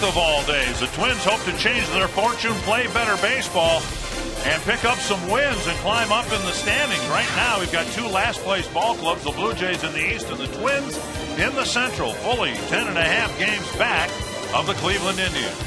of all days. The Twins hope to change their fortune, play better baseball, and pick up some wins and climb up in the standings. Right now, we've got two last-place ball clubs, the Blue Jays in the East and the Twins in the Central, fully 10.5 games back of the Cleveland Indians.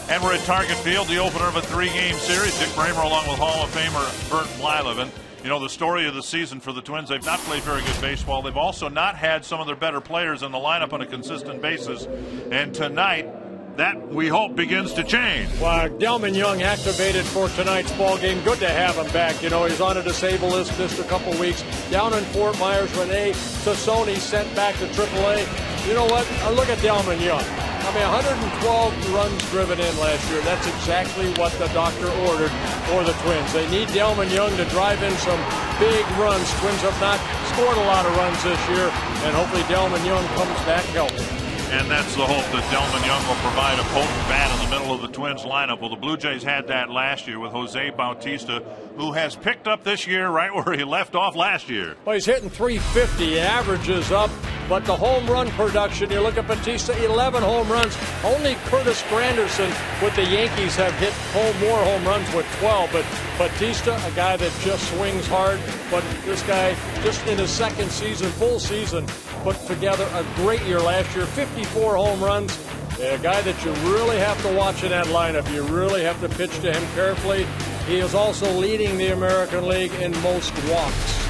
And we're at Target Field, the opener of a 3-game series. Dick Bramer along with Hall of Famer Bert Blyleven. You know, the story of the season for the Twins, they've not played very good baseball. They've also not had some of their better players in the lineup on a consistent basis. And tonight, that, we hope, begins to change. Well, Delman Young activated for tonight's ball game. Good to have him back. You know, he's on a disabled list just a couple weeks. Down in Fort Myers, Rene Sassoni sent back to AAA. You know what? Look at Delman Young. I mean, 112 runs driven in last year. That's exactly what the doctor ordered for the Twins. They need Delman Young to drive in some big runs. Twins have not scored a lot of runs this year, and hopefully Delman Young comes back healthy. And that's the hope, that Delman Young will provide a potent bat in the middle of the Twins lineup. Well, the Blue Jays had that last year with Jose Bautista, who has picked up this year right where he left off last year. Well, he's hitting 350, average is up, but the home run production, you look at Bautista, 11 home runs. Only Curtis Granderson with the Yankees have hit more home runs with 12, but Bautista, a guy that just swings hard, but this guy just in his second season, full season, put together a great year last year, 54 home runs. A guy that you really have to watch in that lineup. You really have to pitch to him carefully. He is also leading the American League in most walks.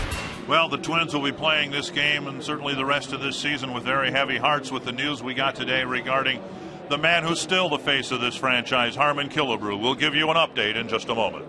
Well, the Twins will be playing this game and certainly the rest of this season with very heavy hearts with the news we got today regarding the man who's still the face of this franchise, Harmon Killebrew. We'll give you an update in just a moment.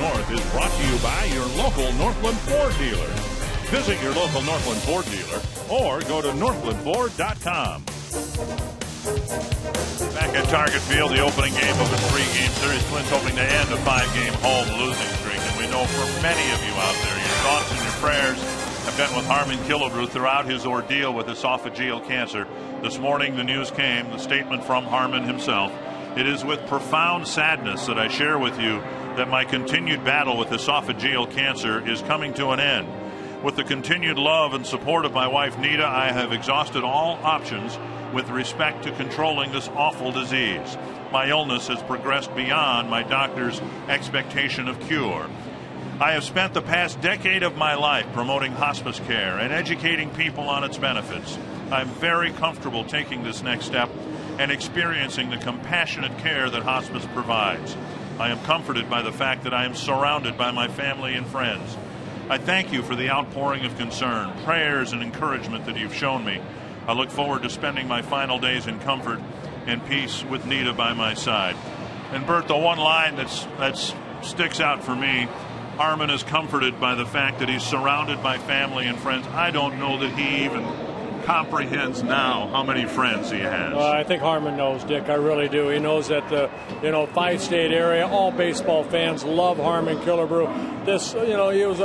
North is brought to you by your local Northland Ford dealer. Visit your local Northland Ford dealer or go to northlandford.com. Back at Target Field, the opening game of a 3-game series. Twins hoping to end a 5-game home losing streak. And we know for many of you out there, your thoughts and your prayers have been with Harmon Killebrew throughout his ordeal with esophageal cancer. This morning, the news came, the statement from Harmon himself. It is with profound sadness that I share with you that my continued battle with esophageal cancer is coming to an end. With the continued love and support of my wife, Nita, I have exhausted all options with respect to controlling this awful disease. My illness has progressed beyond my doctor's expectation of cure. I have spent the past decade of my life promoting hospice care and educating people on its benefits. I'm very comfortable taking this next step and experiencing the compassionate care that hospice provides. I am comforted by the fact that I am surrounded by my family and friends. I thank you for the outpouring of concern, prayers, and encouragement that you've shown me. I look forward to spending my final days in comfort and peace with Nita by my side. And Bert, the one line that sticks out for me, Harmon is comforted by the fact that he's surrounded by family and friends. I don't know that he even comprehends now how many friends he has. I think Harmon knows, Dick. I really do. He knows that the five-state area, all baseball fans love Harmon Killebrew. This, he was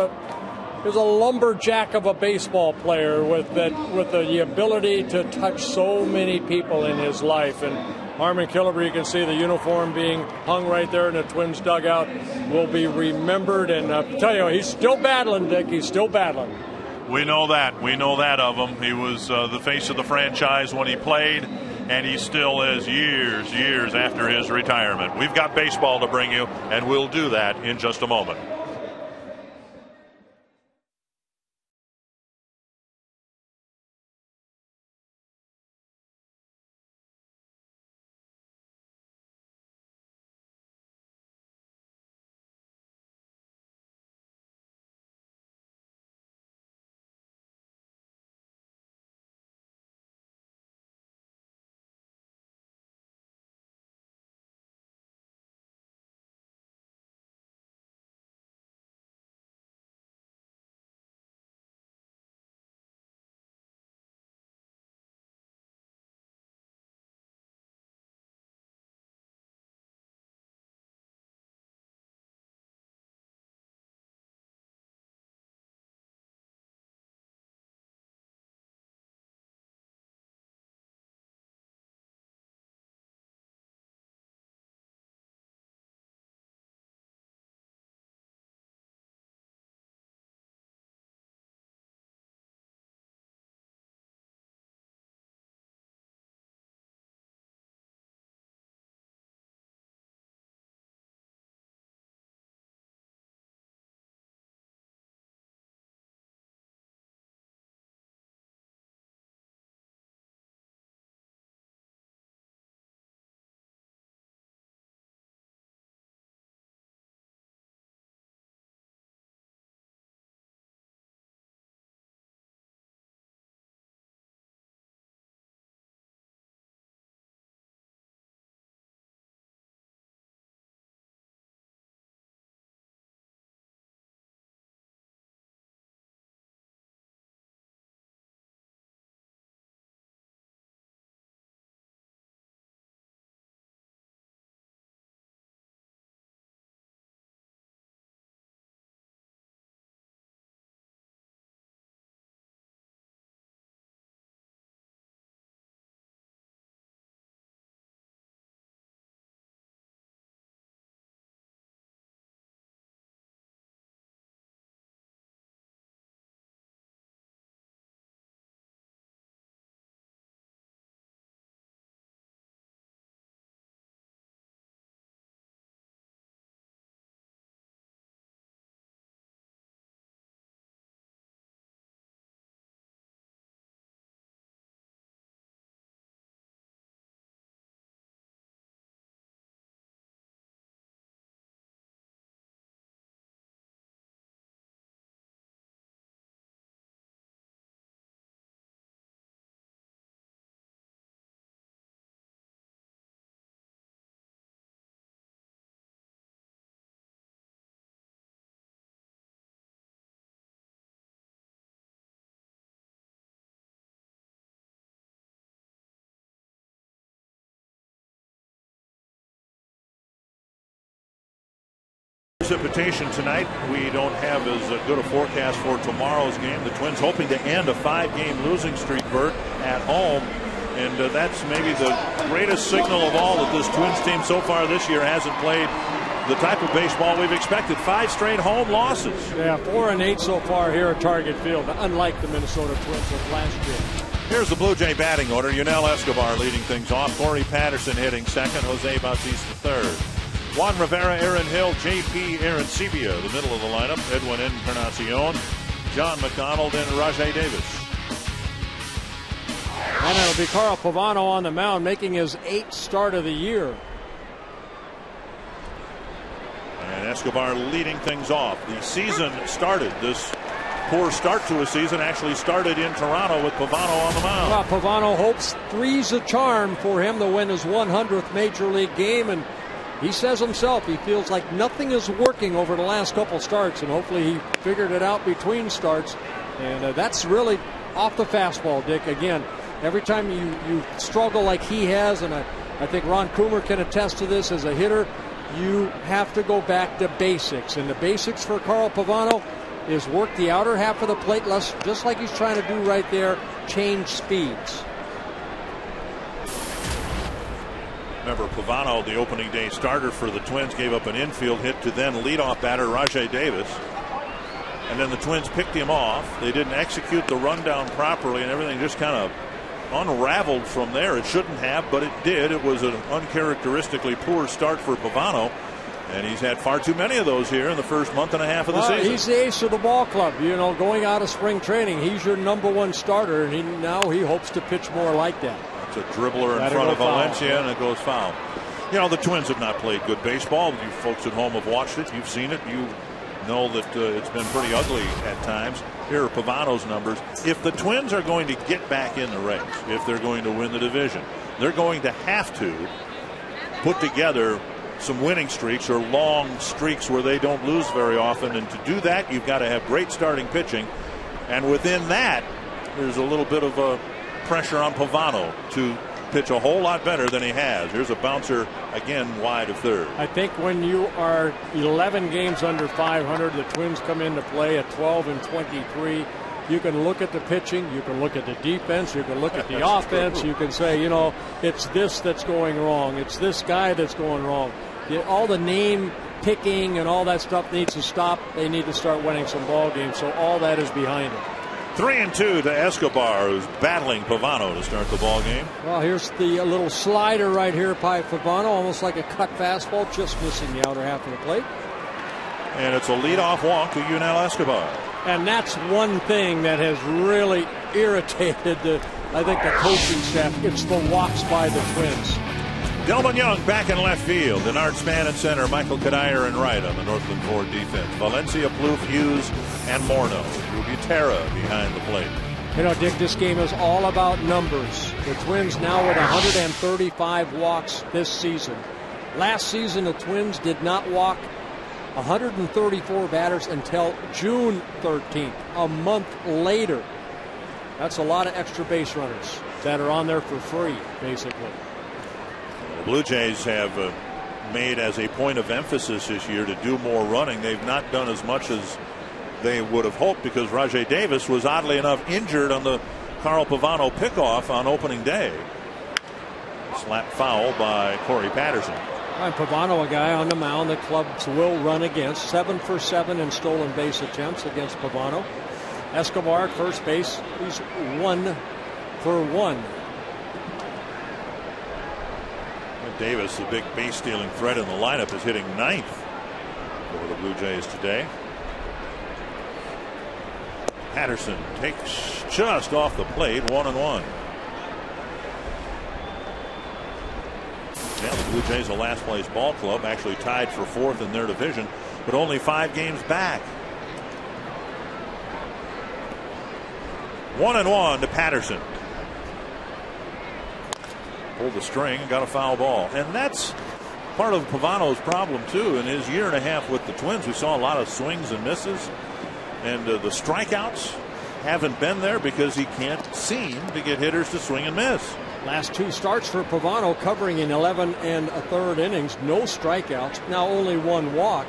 a lumberjack of a baseball player with the ability to touch so many people in his life. And Harmon Killebrew, you can see the uniform being hung right there in the Twins dugout, will be remembered. And I tell you, he's still battling, Dick. He's still battling. We know that. We know that of him. He was the face of the franchise when he played, and he still is years after his retirement. We've got baseball to bring you, and we'll do that in just a moment. Precipitation tonight. We don't have as good a forecast for tomorrow's game. The Twins hoping to end a 5-game losing streak, Bert, at home. And that's maybe the greatest signal of all that this Twins team so far this year hasn't played the type of baseball we've expected. 5 straight home losses. Yeah, 4-8 so far here at Target Field, unlike the Minnesota Twins of last year. Here's the Blue Jay batting order. Yunel Escobar leading things off. Corey Patterson hitting second. Jose Bautista third. Juan Rivera, Aaron Hill, J.P. Arancibia, the middle of the lineup. Edwin Encarnacion, John McDonald, and Rajai Davis. And it'll be Carl Pavano on the mound, making his 8th start of the year. And Escobar leading things off. The season started, this poor start to a season actually started in Toronto with Pavano on the mound. Well, Pavano hopes 3's a charm for him to win his 100th major league game, and he says himself he feels like nothing is working over the last couple starts, and hopefully he figured it out between starts. And that's really off the fastball, Dick. Again, every time you struggle like he has, and I think Ron Coomer can attest to this as a hitter, you have to go back to basics. And the basics for Carl Pavano is work the outer half of the plate less, just like he's trying to do right there, change speeds. Remember, Pavano, the opening day starter for the Twins, gave up an infield hit to then leadoff batter Rajai Davis. And then the Twins picked him off. They didn't execute the rundown properly, and everything just kind of unraveled from there. It shouldn't have, but it did. It was an uncharacteristically poor start for Pavano, and he's had far too many of those here in the first month and a half of the season. He's the ace of the ball club. You know, going out of spring training, he's your #1 starter, and now he hopes to pitch more like that. It's a dribbler in front of Valencia, and it goes foul. You know, the Twins have not played good baseball. You folks at home have watched it. You've seen it. You know that it's been pretty ugly at times. Here are Pavano's numbers. If the Twins are going to get back in the race, if they're going to win the division, they're going to have to put together some winning streaks or long streaks where they don't lose very often. And to do that, you've got to have great starting pitching. And within that, there's a little bit of a pressure on Pavano to pitch a whole lot better than he has. Here's a bouncer again wide of third. I think when you are 11 games under 500, the Twins come into play at 12-23. You can look at the pitching, you can look at the defense, you can look at the offense. You can say, you know, it's this that's going wrong, it's this guy that's going wrong. All the name picking and all that stuff needs to stop. They need to start winning some ball games. So all that is behind them. 3-2 to Escobar, who's battling Pavano to start the ball game. Well, here's the little slider right here by Pavano, almost like a cut fastball, just missing the outer half of the plate. And it's a leadoff walk to Yunel Escobar. And that's one thing that has really irritated I think the coaching staff. It's the walks by the Twins. Delman Young back in left field. And Art Span in center. Michael Kadire in right on the Northland Ford defense. Valencia, Plouffe, Hughes, and Morneau. Butera behind the plate. You know, Dick, this game is all about numbers. The Twins now with 135 walks this season. Last season, the Twins did not walk 134 batters until June 13th, a month later. That's a lot of extra base runners that are on there for free, basically. The Blue Jays have made as a point of emphasis this year to do more running. They've not done as much as they would have hoped because Rajai Davis was oddly enough injured on the Carl Pavano pickoff on opening day. Slap foul by Corey Patterson. And Pavano, a guy on the mound that clubs will run against. 7 for 7 in stolen base attempts against Pavano. Escobar at first base. He's 1 for 1. And Davis, the big base stealing threat in the lineup, is hitting 9th for the Blue Jays today. Patterson takes just off the plate, 1-1. Yeah, the Blue Jays, a last place ball club, actually tied for 4th in their division, but only 5 games back. 1-1 to Patterson. Pulled the string and got a foul ball. And that's part of Pavano's problem, too. In his year and a half with the Twins, we saw a lot of swings and misses. And the strikeouts haven't been there because he can't seem to get hitters to swing and miss. Last 2 starts for Pavano, covering in 11 1/3 innings. No strikeouts. Now only 1 walk.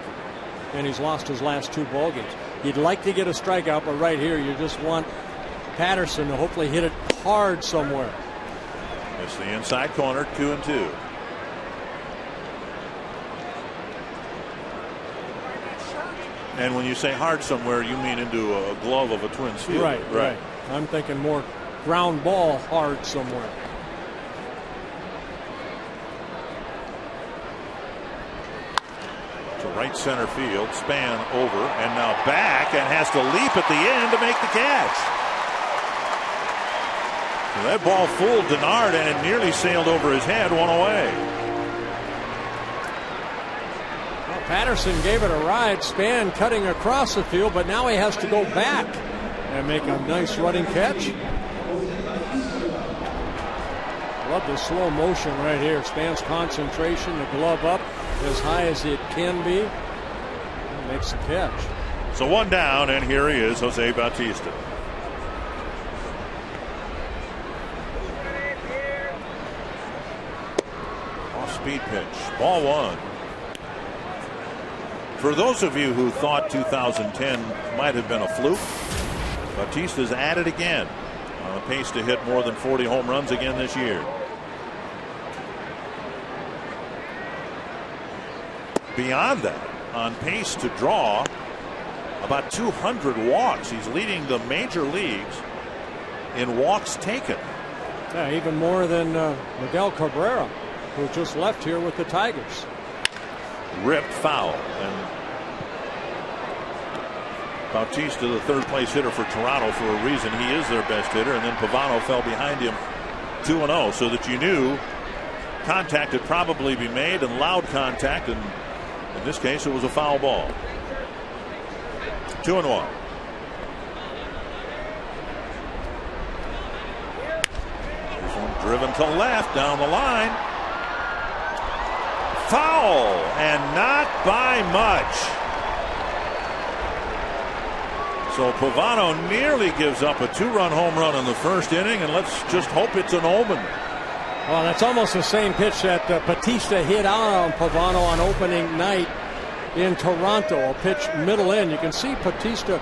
And he's lost his last 2 ball games. You'd like to get a strikeout, but right here you just want Patterson to hopefully hit it hard somewhere. It's the inside corner, 2-2. And when you say hard somewhere, you mean into a glove of a Twins fielder. Right. I'm thinking more ground ball hard somewhere. To right center field, Span over and now back and has to leap at the end to make the catch. That ball fooled Denard, and it nearly sailed over his head, one away. Well, Patterson gave it a ride. Span cutting across the field, but now he has to go back and make a nice running catch. Love the slow motion right here. Span's concentration, the glove up as high as it can be. And makes the catch. So one down, and here he is, Jose Bautista. Off-speed pitch, ball one. For those of you who thought 2010 might have been a fluke, Bautista's at it again. On a pace to hit more than 40 home runs again this year. Beyond that, on pace to draw about 200 walks. He's leading the major leagues in walks taken. Yeah, even more than Miguel Cabrera, who just left here with the Tigers. Ripped foul, and Bautista, the third place hitter for Toronto, for a reason. He is their best hitter, and then Pavano fell behind him 2-0, so that you knew contact had probably been made, and loud contact, and in this case it was a foul ball. 2-1. This one driven to left down the line. Foul, and not by much. So Pavano nearly gives up a 2-run home run in the first inning, and let's just hope it's an omen. Well, that's almost the same pitch that Bautista hit out on Pavano on opening night in Toronto. A pitch middle in. You can see Bautista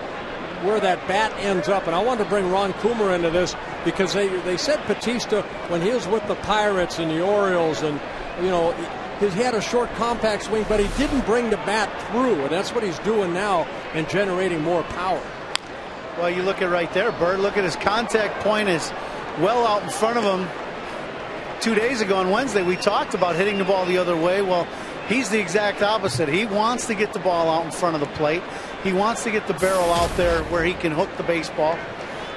where that bat ends up. And I wanted to bring Ron Coomer into this because they said Bautista, when he was with the Pirates and the Orioles, and you know, he had a short compact swing, but he didn't bring the bat through, and that's what he's doing now and generating more power. Well, you look at right there, Bert. Look at his contact point is well out in front of him. 2 days ago on Wednesday, we talked about hitting the ball the other way. Well, he's the exact opposite. He wants to get the ball out in front of the plate. He wants to get the barrel out there where he can hook the baseball.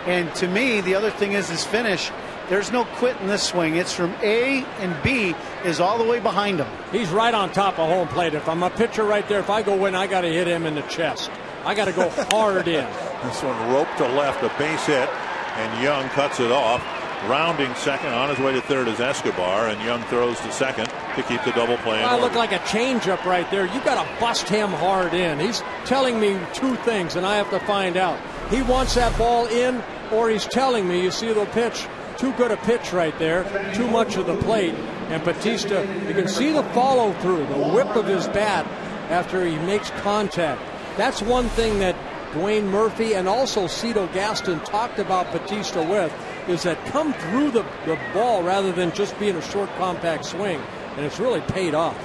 And to me, the other thing is his finish. There's no quit in this swing. It's from A, and B is all the way behind him. He's right on top of home plate. If I'm a pitcher right there, if I go in, I got to hit him in the chest. I got to go hard in. This one roped to left, a base hit, and Young cuts it off. Rounding second, on his way to third is Escobar, and Young throws to second to keep the double play. Well, looked like a changeup right there. You got to bust him hard in. He's telling me two things, and I have to find out. He wants that ball in, or he's telling me, you see the pitch, too good a pitch right there, too much of the plate. And Bautista, you can see the follow through, the whip of his bat after he makes contact. That's one thing that Dwayne Murphy and also Cito Gaston talked about Bautista with, is that come through the ball rather than just being a short compact swing, and it's really paid off.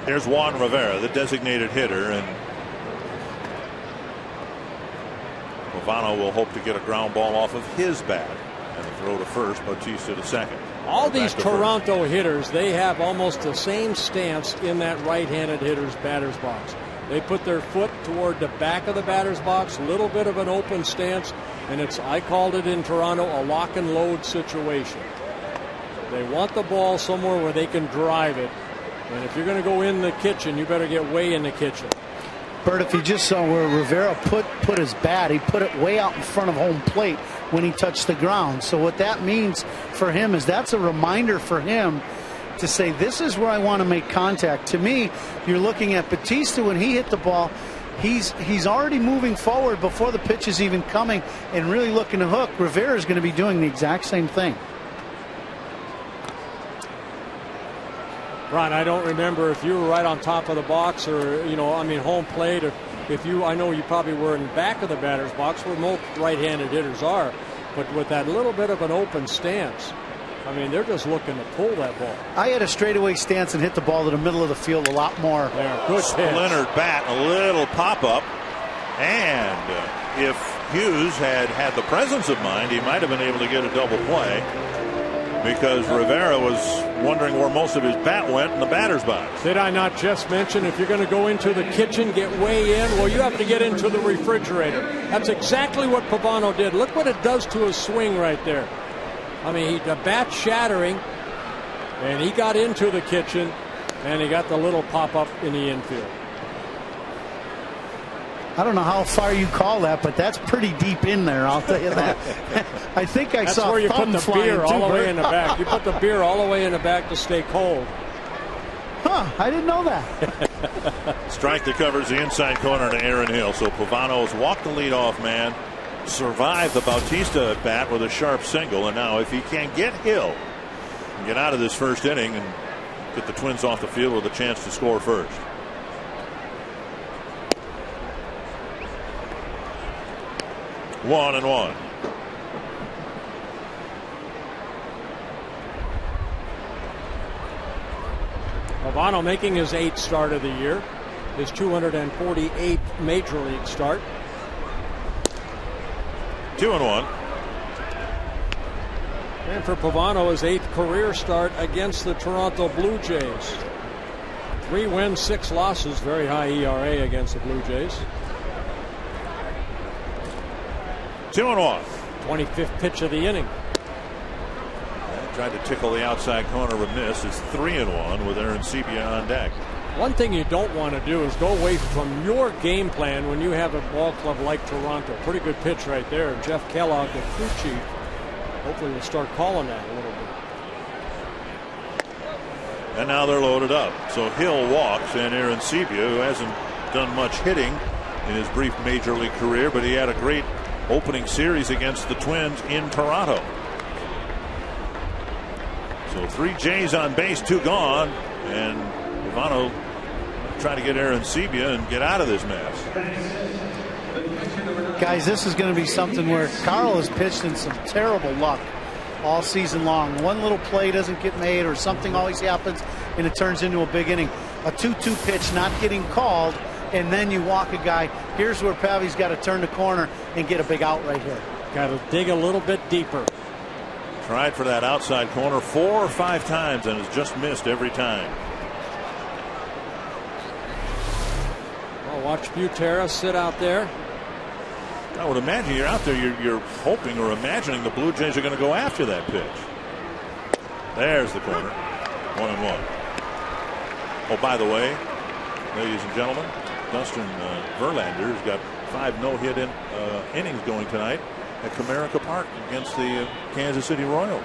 Here's Juan Rivera, the designated hitter, and Pavano will hope to get a ground ball off of his bat and a throw to first, Bautista to second. All these Toronto hitters, they have almost the same stance in that right-handed hitter's batter's box. They put their foot toward the back of the batter's box, a little bit of an open stance, and it's, I called it in Toronto, a lock and load situation. They want the ball somewhere where they can drive it, and if you're going to go in the kitchen, you better get way in the kitchen. Bert, if you just saw where Rivera put his bat, he put it way out in front of home plate when he touched the ground. So what that means for him is that's a reminder for him to say, this is where I want to make contact. To me, you're looking at Bautista when he hit the ball. He's already moving forward before the pitch is even coming and really looking to hook. Rivera is going to be doing the exact same thing. Ron, I don't remember if you were right on top of the box or, you know, I mean, home plate. If you, I know you probably were in the back of the batter's box where most right-handed hitters are, but with that little bit of an open stance, I mean, they're just looking to pull that ball. I had a straightaway stance and hit the ball to the middle of the field a lot more. Yeah, good splintered bat, a little pop-up. And if Hughes had the presence of mind, he might have been able to get a double play. because Rivera was wondering where most of his bat went in the batter's box. Did I not just mention if you're going to go into the kitchen, get way in, well, you have to get into the refrigerator. That's exactly what Pavano did. Look what it does to his swing right there. I mean, the bat shattering, and he got into the kitchen, and he got the little pop-up in the infield. I don't know how far you call that, but that's pretty deep in there, I'll tell you that. I think I saw That's where you put the beer all the way in the Bert. back. You put the beer all the way in the back to stay cold. Huh, I didn't know that. Strike that covers the inside corner to Aaron Hill. So Pavano's walked the leadoff man, survived the Bautista at bat with a sharp single, and now if he can get Hill and get out of this first inning and get the Twins off the field with a chance to score first. One and one. Pavano making his 8th start of the year, his 248th major league start. 2-1. And for Pavano, his 8th career start against the Toronto Blue Jays. 3 wins, 6 losses, very high ERA against the Blue Jays. 2-1. 25th pitch of the inning. Tried to tickle the outside corner with miss. It's 3-1 with Aaron Sebia on deck. One thing you don't want to do is go away from your game plan when you have a ball club like Toronto. Pretty good pitch right there. Jeff Kellogg, the crew chief, hopefully will start calling that a little bit. And now they're loaded up. So Hill walks, and Aaron Sebia, who hasn't done much hitting in his brief major league career, but he had a great opening series against the Twins in Toronto. So 3 Jays on base, 2 gone, and Pavano trying to get Aaron Sebia and get out of this mess. Guys, this is going to be something where Carl has pitched in some terrible luck all season long. One little play doesn't get made or something always happens and it turns into a big inning. A 2-2 pitch not getting called, and then you walk a guy. Here's where Pavy's got to turn the corner and get a big out right here. Got to dig a little bit deeper. Tried for that outside corner 4 or 5 times and has just missed every time. Well, watch Butera sit out there. I would imagine you're out there, you're hoping or imagining the Blue Jays are going to go after that pitch. There's the corner. 1-1. Oh, by the way, ladies and gentlemen, Dustin Verlander's got 5 no-hit innings going tonight at Comerica Park against the Kansas City Royals.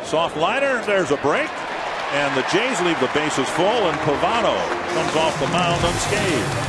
Soft liner, there's a break, and the Jays leave the bases full, and Pavano comes off the mound unscathed.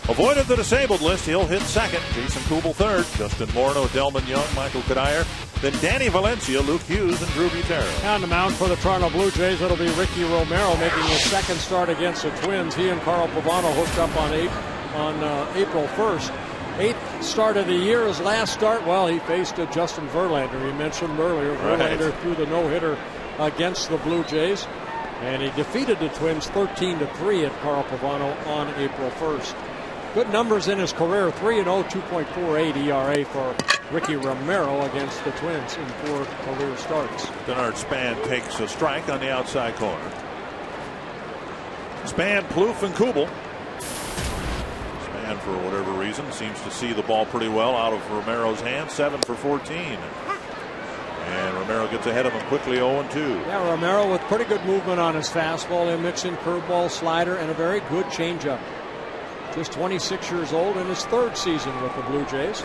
Avoided the disabled list. He'll hit second. Jason Kubel third. Justin Morneau, Delman Young, Michael Kadire. Then Danny Valencia, Luke Hughes, and Drew Butero. On the mound for the Toronto Blue Jays, it'll be Ricky Romero making his second start against the Twins. He and Carl Pavano hooked up on April 1st. 8th start of the year. His last start, well, he faced Justin Verlander. We mentioned earlier, Verlander threw the no-hitter against the Blue Jays. And he defeated the Twins 13-3 at Carl Pavano on April 1st. Good numbers in his career, 3-0, 2.48 ERA for Ricky Romero against the Twins in 4 career starts. Bernard Span takes a strike on the outside corner. Span, Plouffe, and Kubel. Span, for whatever reason, seems to see the ball pretty well out of Romero's hand. 7 for 14. And Romero gets ahead of him quickly, 0-2. Yeah, Romero with pretty good movement on his fastball. They mix in curveball, slider, and a very good changeup. Just 26 years old in his 3rd season with the Blue Jays.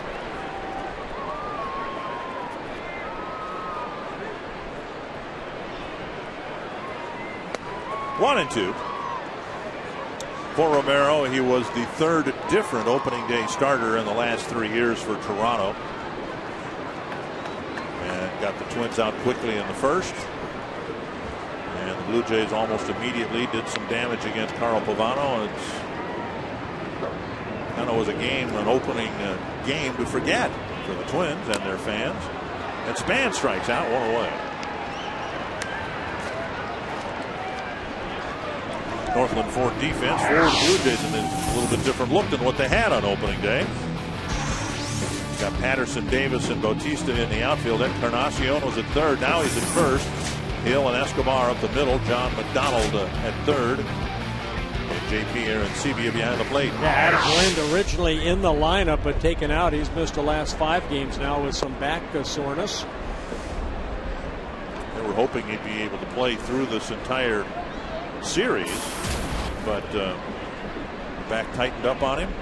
One and two. For Romero, he was the 3rd different opening day starter in the last 3 years for Toronto. And got the Twins out quickly in the 1st. And the Blue Jays almost immediately did some damage against Carl Pavano. It's kind of was an opening game to forget for the Twins and their fans. And Span strikes out, 1 away. Northland Ford defense for the Blue Jays, and it's a little bit different look than what they had on opening day. Got Patterson, Davis, and Bautista in the outfield. Encarnacion was at 3rd. Now he's at 1st. Hill and Escobar up the middle. John McDonald at 3rd. JP Arancibia behind the plate. Yeah, Adam Lind originally in the lineup but taken out. He's missed the last 5 games now with some back soreness. They were hoping he'd be able to play through this entire series, but the back tightened up on him.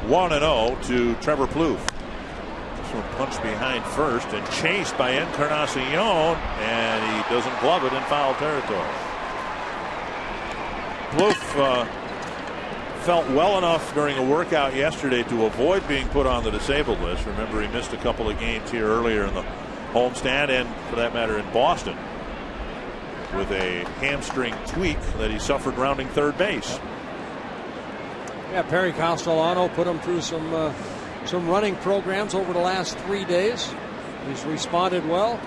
1-0 to Trevor Plouffe. This one punched behind first and chased by Encarnacion, and he doesn't glove it in foul territory. Plouffe felt well enough during a workout yesterday to avoid being put on the disabled list. Remember, he missed a couple of games here earlier in the homestand, and for that matter in Boston, with a hamstring tweak that he suffered rounding 3rd base. Yeah, Perry Castellano put him through some running programs over the last 3 days. He's responded well.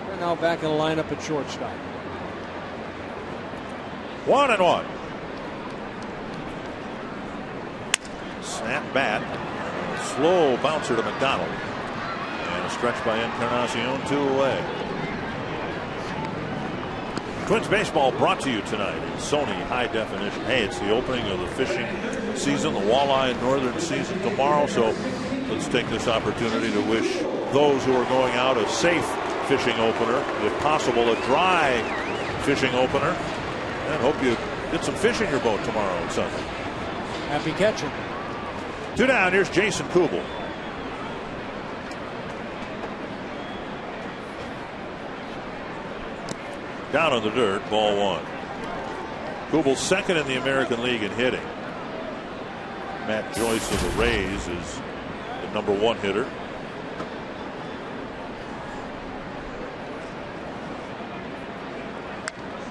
They're now back in the lineup at shortstop. 1-1. Snap bat. Slow bouncer to McDonald. And a stretch by Encarnacion, 2 away. Twins baseball brought to you tonight in Sony High Definition. Hey, it's the opening of the fishing season, the walleye northern season tomorrow. So let's take this opportunity to wish those who are going out a safe fishing opener, if possible a dry fishing opener. And hope you get some fish in your boat tomorrow and Sunday. Happy catching. 2 down. Here's Jason Kubel. Down on the dirt, ball 1. Kubel's 2nd in the American League in hitting. Matt Joyce of the Rays is the number 1 hitter.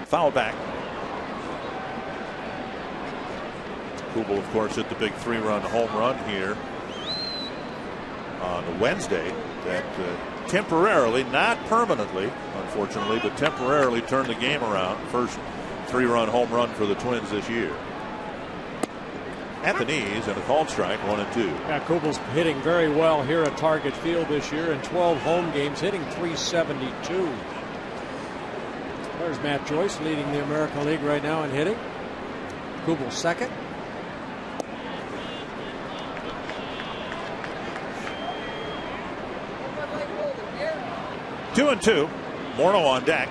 Foul back. Kubel, of course, hit the big 3-run home run here on Wednesday that temporarily, not permanently, unfortunately, but temporarily turned the game around. First 3-run home run for the Twins this year. At the knees and a called strike, 1-2. Yeah, Kubel's hitting very well here at Target Field this year in 12 home games, hitting .372. There's Matt Joyce leading the American League right now in hitting. Kubel 2nd. Two and 2. Morneau on deck.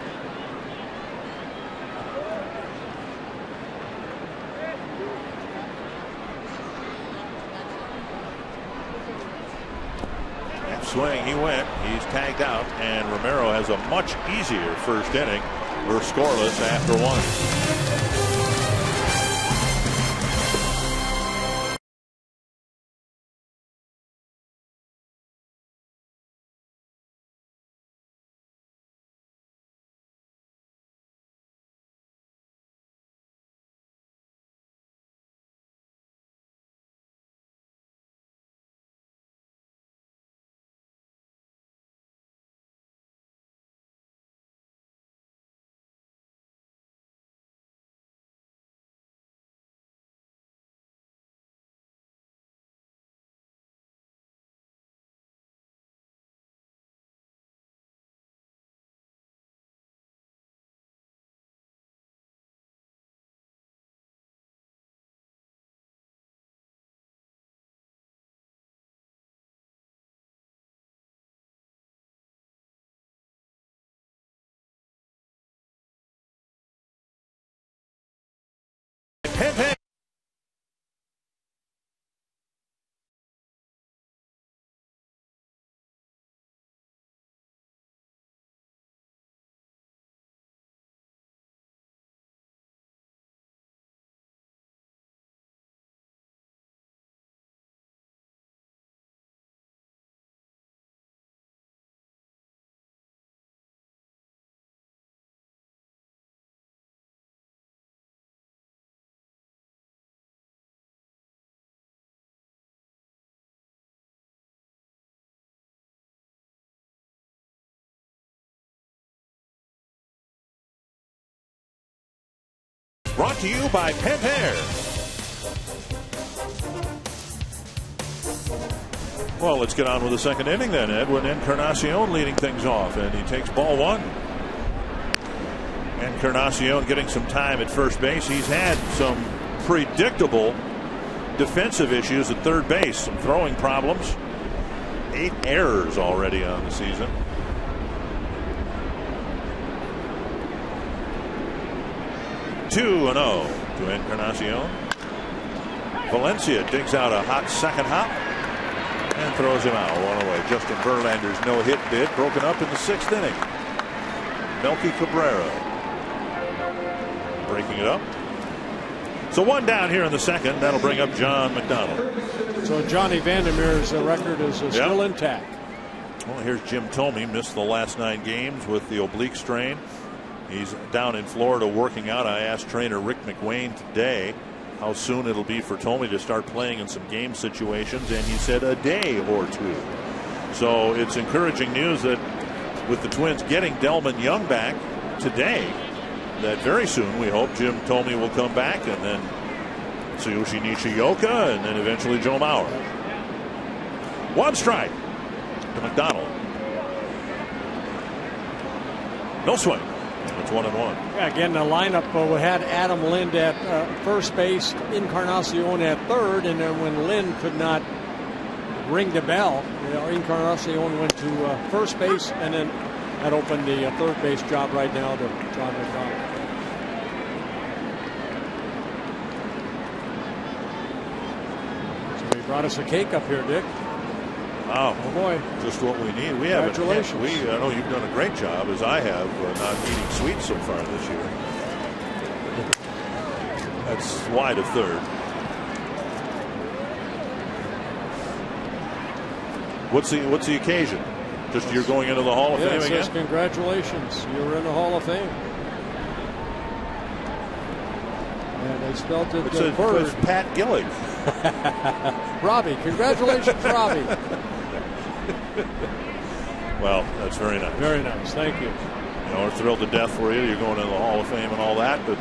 That swing, he went. He's tagged out, and Romero has a much easier first inning. We're scoreless after 1. Pepe. Brought to you by Pentair. Well, let's get on with the second inning then. Edwin Encarnacion leading things off, and he takes ball one. Encarnacion getting some time at first base. He's had some predictable defensive issues at third base, some throwing problems. 8 errors already on the season. Two and 0 to Encarnacion. Valencia digs out a hot second hop and throws him out. One away. Justin Verlander's no-hit bid broken up in the 6th inning. Melky Cabrera breaking it up. So one down here in the second. That'll bring up John McDonald. So Johnny Vandermeer's record is still intact. Well, here's Jim Thome. Missed the last 9 games with the oblique strain. He's down in Florida working out. I asked trainer Rick McWayne today how soon it'll be for Thome to start playing in some game situations, and he said a day or 2. So it's encouraging news that with the Twins getting Delman Young back today, that very soon we hope Jim Thome will come back, and then Tsuyoshi Nishioka, and then eventually Joe Mauer. 1 strike to McDonald. No swing. It's 1-1. Yeah, again, the lineup we had Adam Lind at first base, Encarnacion at third, and then when Lind could not ring the bell, Encarnacion went to first base, and then that opened the third base job right now to John McDonald. So he brought us a cake up here, Dick. Wow. Oh boy. Just what we need. Congratulations. I know you've done a great job, as I have, not eating sweets so far this year. That's wide of third. What's the occasion? Just you're going into the Hall of Fame again? Yes, congratulations. You're in the Hall of Fame. And they spelled it It's Pat Gillig. Robbie. Congratulations, Robbie. Well, that's very nice. Very nice. Thank you. We're thrilled to death for you. You're going to the Hall of Fame and all that, but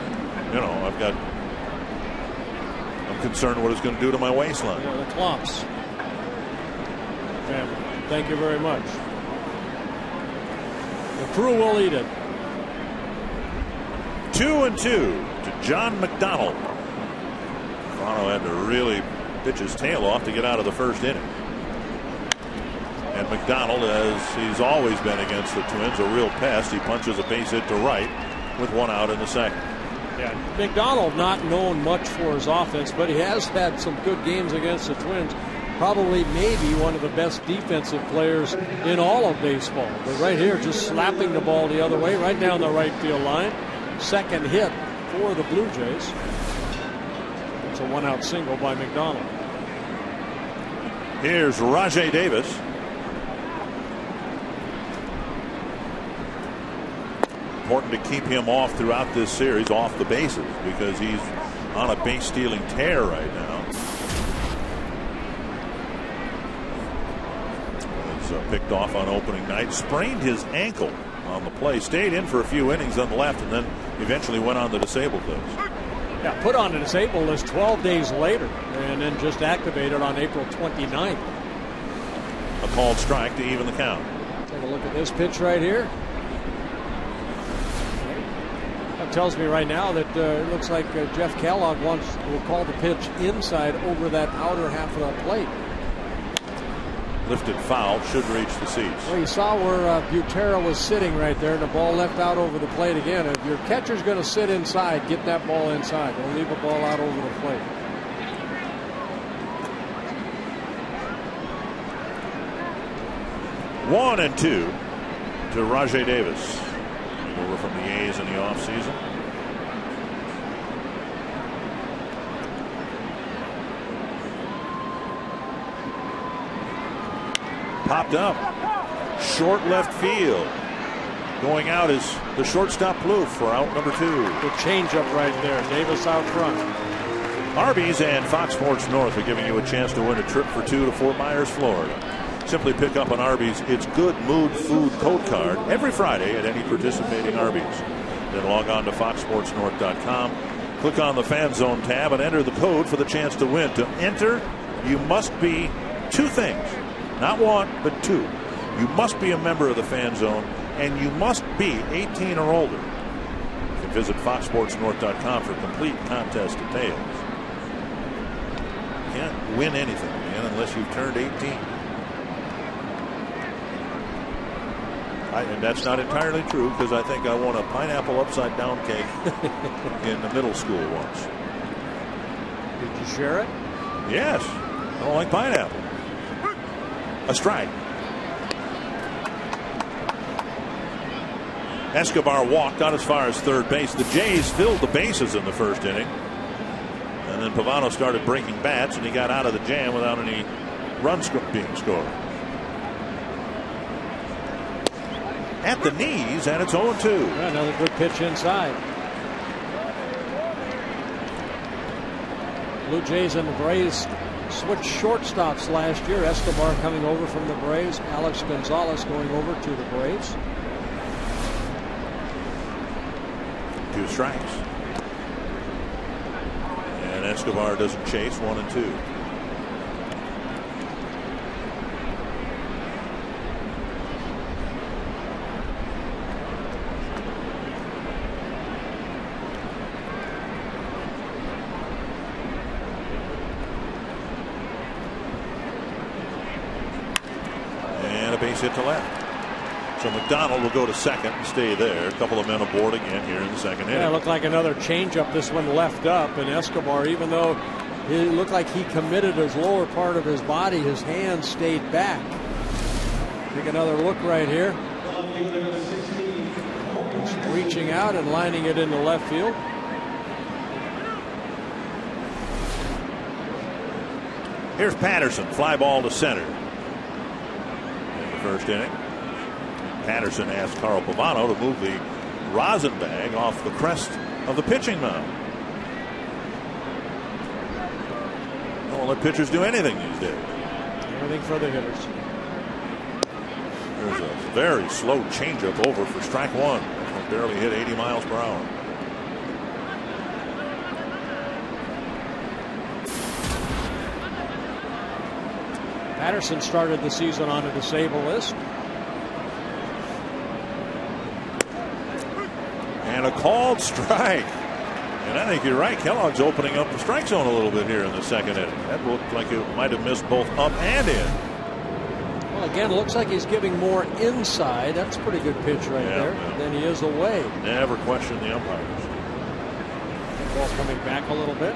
I'm concerned what it's going to do to my waistline. Yeah, the clumps. Family. Thank you very much. The crew will eat it. 2-2 to John McDonald. Toronto had to really pitch his tail off to get out of the first inning. And McDonald, as he's always been against the Twins, a real pest. He punches a base hit to right with 1 out in the second. Yeah, McDonald not known much for his offense, but he has had some good games against the Twins. Probably maybe one of the best defensive players in all of baseball. But right here, just slapping the ball the other way, right down the right field line. Second hit for the Blue Jays. It's a 1-out single by McDonald. Here's Rajay Davis. Important to keep him off throughout this series, off the bases, because he's on a base stealing tear right now. Was picked off on opening night, sprained his ankle on the play, stayed in for a few innings on the left, and then eventually went on the disabled list. Yeah, put on the disabled list 12 days later, and then just activated on April 29th. A called strike to even the count. Take a look at this pitch right here. That tells me right now that it looks like Jeff Kellogg will call the pitch inside over that outer half of the plate. Lifted foul should reach the seats. Well, you saw where Butera was sitting right there, and the ball left out over the plate again. If your catcher's going to sit inside, get that ball inside. Don't leave a ball out over the plate. One and two to Rajai Davis. Over from the A's in the offseason. Popped up. Short left field. Going out is the shortstop Plouffe for out number 2. The changeup right there. Davis out front. Arby's and Fox Sports North are giving you a chance to win a trip for 2 to Fort Myers, Florida. Simply pick up an Arby's It's Good Mood Food code card every Friday at any participating Arby's. Then log on to foxsportsnorth.com. Click on the Fan Zone tab and enter the code for the chance to win. To enter, you must be 2 things. Not 1, but 2. You must be a member of the Fan Zone, and you must be 18 or older. You can visit foxsportsnorth.com for complete contest details. You can't win anything, man, unless you've turned 18. And that's not entirely true, because I think I won a pineapple upside down cake in the middle school once. Did you share it? Yes. I don't like pineapple. A strike. Escobar walked out as far as third base. The Jays filled the bases in the first inning. And then Pavano started breaking bats, and he got out of the jam without any runs being scored. At the knees, and it's 0-2. Another good pitch inside. Blue Jays and the Braves switched shortstops last year. Escobar coming over from the Braves. Alex Gonzalez going over to the Braves. 2 strikes. And Escobar doesn't chase. 1-2. Base hit to left. So McDonald will go to second and stay there. A couple of men aboard again here in the second inning. Yeah, it looked like another changeup. This one left up, and Escobar, even though it looked like he committed his lower part of his body, his hand stayed back. Take another look right here. Just reaching out and lining it into left field. Here's Patterson, fly ball to center. First inning. Patterson asked Carl Pavano to move the rosin bag off the crest of the pitching mound. Don't let pitchers do anything these days. Everything for the hitters. There's a very slow changeup over for strike 1. Barely hit 80 miles per hour. Patterson started the season on a disabled list. And a called strike. And I think you're right. Kellogg's opening up the strike zone a little bit here in the second inning. That looked like it might have missed both up and in. Well, again, looks like he's giving more inside. That's a pretty good pitch right there. Yeah. Than he is away. Never question the umpires. Ball coming back a little bit.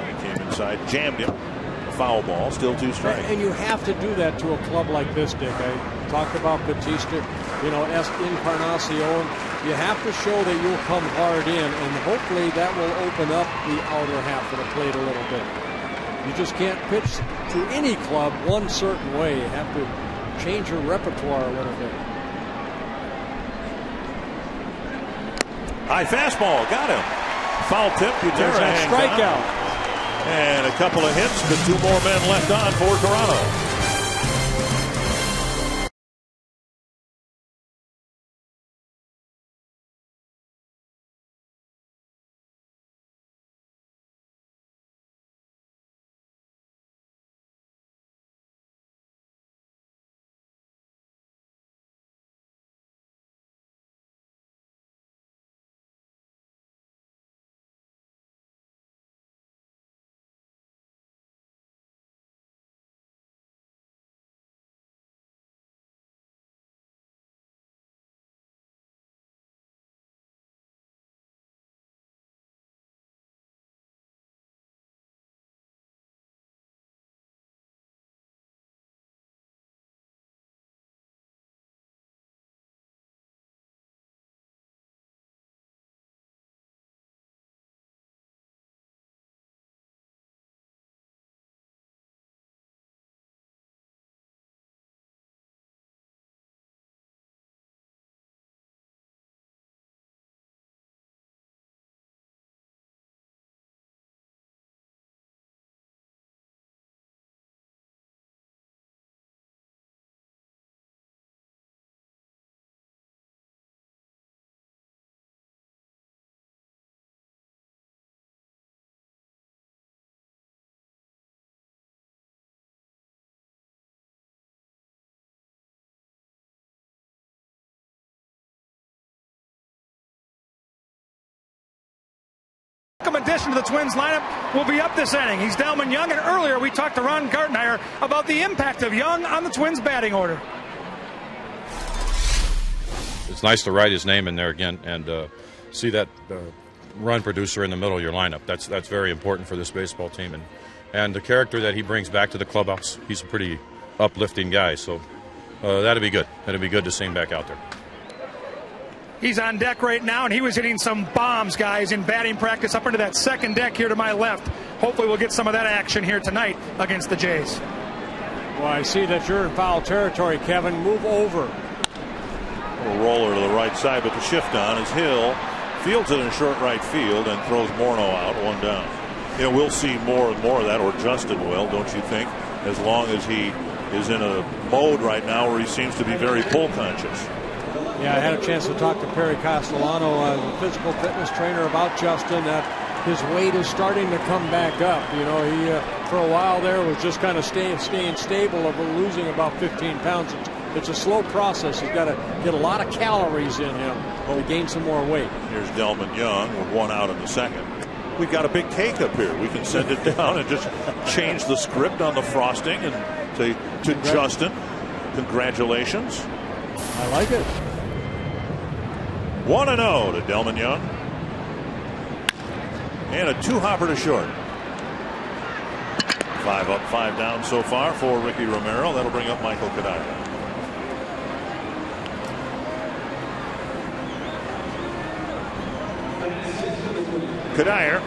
He came inside, jammed him. Foul ball, still 2 strikes. And you have to do that to a club like this, Dick. I talked about Batista, Encarnacion. You have to show that you'll come hard in, and hopefully that will open up the outer half of the plate a little bit. You just can't pitch to any club one certain way. You have to change your repertoire a little bit. High fastball, got him. Foul tip, There's that strikeout. And a couple of hits, but 2 more men left on for Toronto. Addition to the Twins lineup will be up this inning. He's Delman Young, and earlier we talked to Ron Gardenhire about the impact of Young on the Twins batting order. It's nice to write his name in there again and see that run producer in the middle of your lineup. That's very important for this baseball team, and the character that he brings back to the clubhouse. He's a pretty uplifting guy, so that'd be good. That'd be good to see him back out there. He's on deck right now, and he was hitting some bombs, guys, in batting practice up into that second deck here to my left. Hopefully we'll get some of that action here tonight against the Jays. Well, I see that you're in foul territory, Kevin. Move over. A roller to the right side, but the shift on is Hill. Fields it in short right field and throws Morneau out, one down. You know, we'll see more and more of that, or Justin will, don't you think? As long as he is in a mode right now where he seems to be very pull conscious. Yeah, I had a chance to talk to Perry Castellano, the physical fitness trainer, about Justin. His weight is starting to come back up. You know, he for a while there was just kind of staying stable, of losing about 15 pounds. It's a slow process. He's got to get a lot of calories in him to gain some more weight. Here's Delman Young with one out in the second. We've got a big cake up here. We can send it down and just change the script on the frosting and say to Justin, congratulations. I like it. 1-0 to Delman Young. And a two-hopper to short. 5 up, 5 down so far for Ricky Romero. That'll bring up Michael Kadire. Kadire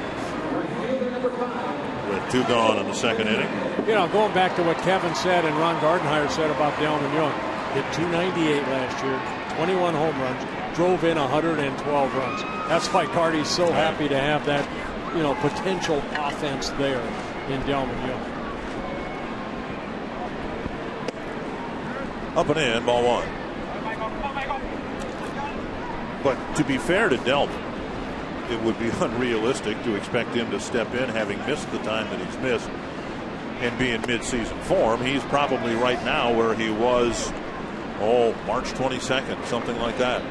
with 2 gone in the second inning. You know, going back to what Kevin said and Ron Gardenhire said about Delman Young, hit 298 last year, 21 home runs, drove in 112 runs. That's why Carty's so happy to have that, you know, potential offense there in Delman Young. Up and in, ball 1. But to be fair to Delman, it would be unrealistic to expect him to step in having missed the time that he's missed and be in mid-season form. He's probably right now where he was, March 22nd, something like that.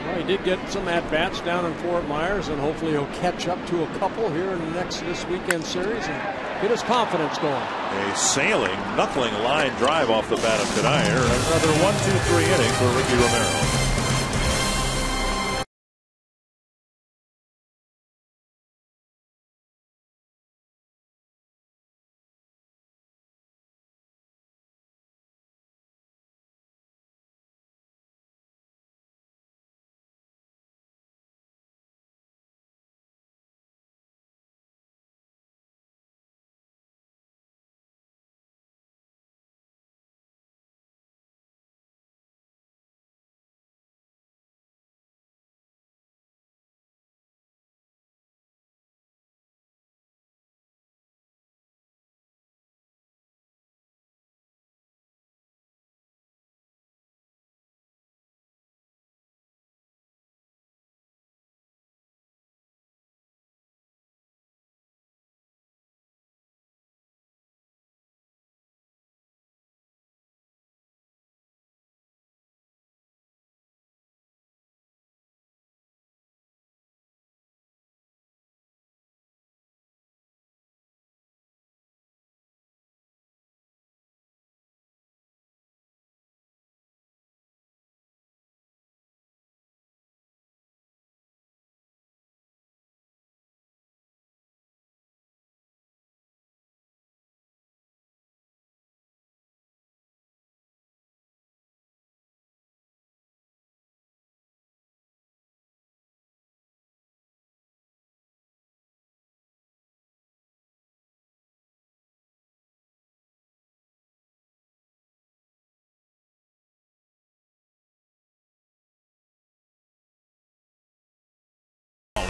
Well, he did get some at-bats down in Fort Myers, and hopefully he'll catch up to a couple here in this weekend series and get his confidence going. A sailing, knuckling line drive off the bat of Kadire. Another 1-2-3 inning for Ricky Romero.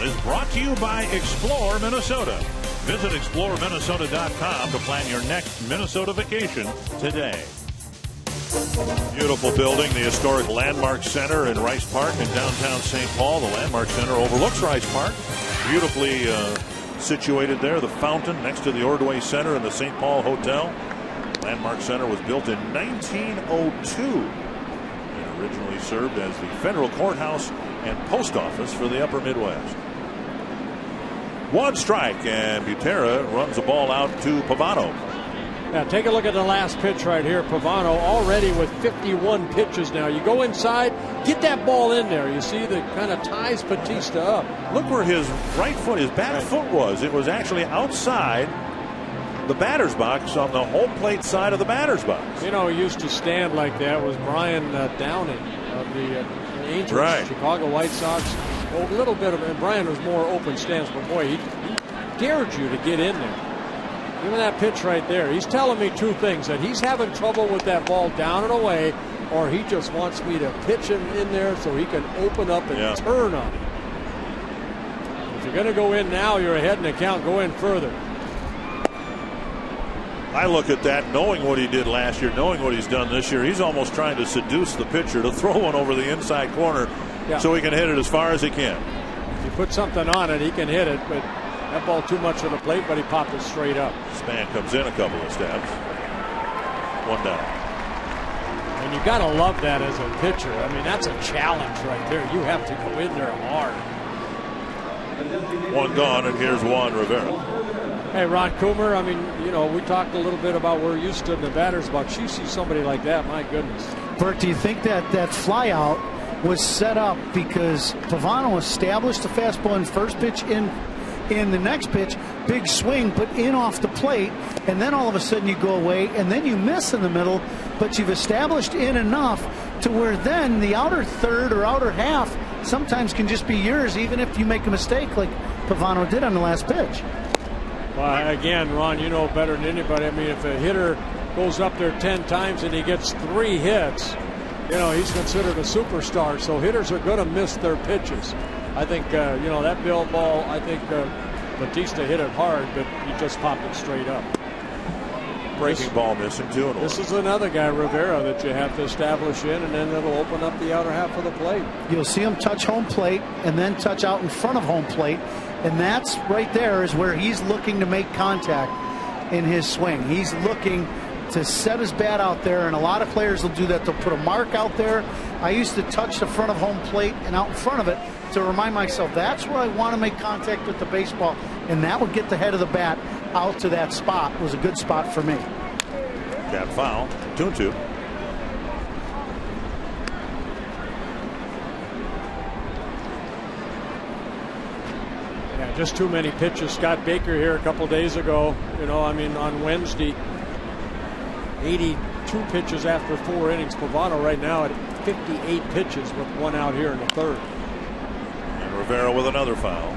Is brought to you by Explore Minnesota. Visit exploreminnesota.com to plan your next Minnesota vacation today. Beautiful building, the historic Landmark Center in Rice Park in downtown St. Paul. The Landmark Center overlooks Rice Park. Beautifully situated there. The fountain next to the Ordway Center and the St. Paul Hotel. Landmark Center was built in 1902 and originally served as the federal courthouse and post office for the upper Midwest. One strike, and Butera runs the ball out to Pavano. Now take a look at the last pitch right here. Pavano already with 51 pitches now. You go inside, get that ball in there. You see that kind of ties Batista up. Look where his right foot, his back foot was. It was actually outside the batter's box on the home plate side of the batter's box. You know, he used to stand like that was Brian Downing of the Angels, right. Chicago White Sox. A little bit of, and Brian was more open stance, but boy, he dared you to get in there. Even that pitch right there, he's telling me two things, that he's having trouble with that ball down and away, or he just wants me to pitch him in there so he can open up and turn on it. If you're going to go in now, you're ahead in the count, go in further. I look at that, knowing what he did last year, knowing what he's done this year, he's almost trying to seduce the pitcher to throw one over the inside corner so he can hit it as far as he can. If you put something on it, he can hit it, but that ball too much for the plate, but he popped it straight up. Span comes in a couple of steps. One down. And you got to love that as a pitcher. I mean, that's a challenge right there. You have to go in there hard. One gone, and here's Juan Rivera. Hey, Ron Coomer, I mean, you know, we talked a little bit about where you stood in the batter's box. You see somebody like that, my goodness. Bert, do you think that fly out was set up because Pavano established the fastball in first pitch, in the next pitch, big swing, but in off the plate, and then all of a sudden you go away, and then you miss in the middle, but you've established in enough to where then the outer third or outer half sometimes can just be yours, even if you make a mistake like Pavano did on the last pitch. Well, again, Ron, you know better than anybody. I mean, if a hitter goes up there 10 times and he gets 3 hits, you know, he's considered a superstar. So hitters are going to miss their pitches. I think, you know, that Bill ball, I think Batista hit it hard, but he just popped it straight up. Breaking ball missing, 2-1. This is another guy, Rivera, that you have to establish in, and then it'll open up the outer half of the plate. You'll see him touch home plate and then touch out in front of home plate. And that's right there is where he's looking to make contact in his swing. He's looking to set his bat out there, and a lot of players will do that. They'll put a mark out there. I used to touch the front of home plate and out in front of it to remind myself that's where I want to make contact with the baseball, and that would get the head of the bat out to that spot. It was a good spot for me. Gap foul, 2-2. Just too many pitches. Scott Baker here a couple days ago, you know, I mean, on Wednesday, 82 pitches after 4 innings. Pavano right now at 58 pitches with 1 out here in the third. And Rivera with another foul.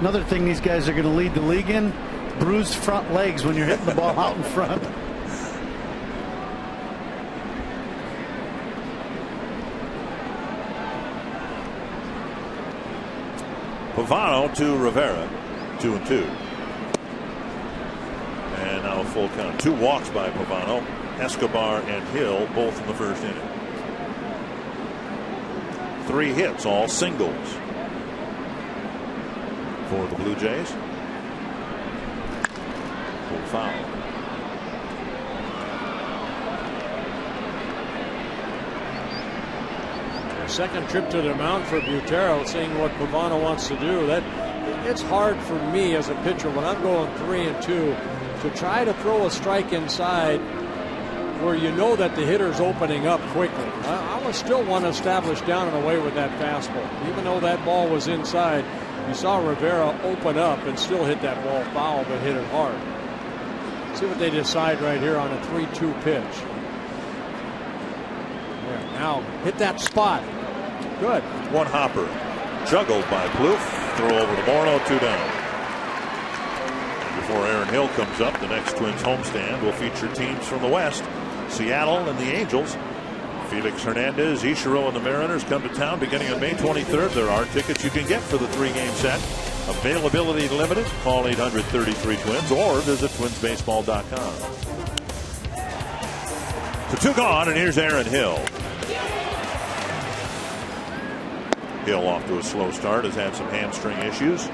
Another thing these guys are going to lead the league in, bruised front legs when you're hitting the ball out in front. Pavano to Rivera, 2-2. And now a full count. 2 walks by Pavano. Escobar and Hill both in the first inning. 3 hits, all singles for the Blue Jays. Full foul. Second trip to the mound for Butera, seeing what Pavano wants to do. That it's hard for me as a pitcher when I'm going 3-2 to try to throw a strike inside where you know that the hitter's opening up quickly. I would still want to establish down and away with that fastball. Even though that ball was inside, you saw Rivera open up and still hit that ball foul, but hit it hard. See what they decide right here on a 3-2 pitch. Yeah, now hit that spot. Good. One hopper. Juggled by Plouffe. Throw over to Morneau, 2 down. Before Aaron Hill comes up, the next Twins homestand will feature teams from the West. Seattle and the Angels. Felix Hernandez, Ichiro, and the Mariners come to town beginning on May 23rd. There are tickets you can get for the 3-game set. Availability limited. Call 800-33-TWINS or visit twinsbaseball.com. So 2 gone, and here's Aaron Hill. Hill off to a slow start, has had some hamstring issues.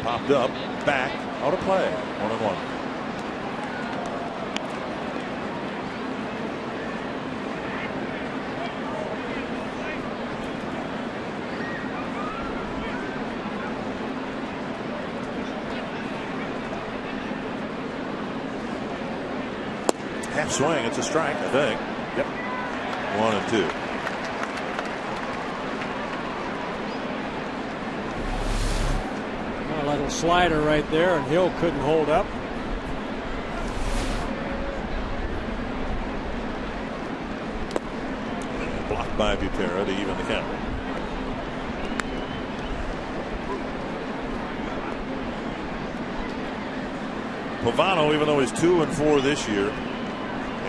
Popped up, back, out of play. 1-1. Half swing. It's a strike, I think. Yep. 1-2. A little slider right there, and Hill couldn't hold up. Blocked by Butera to even the count. Pavano, even though he's 2-4 this year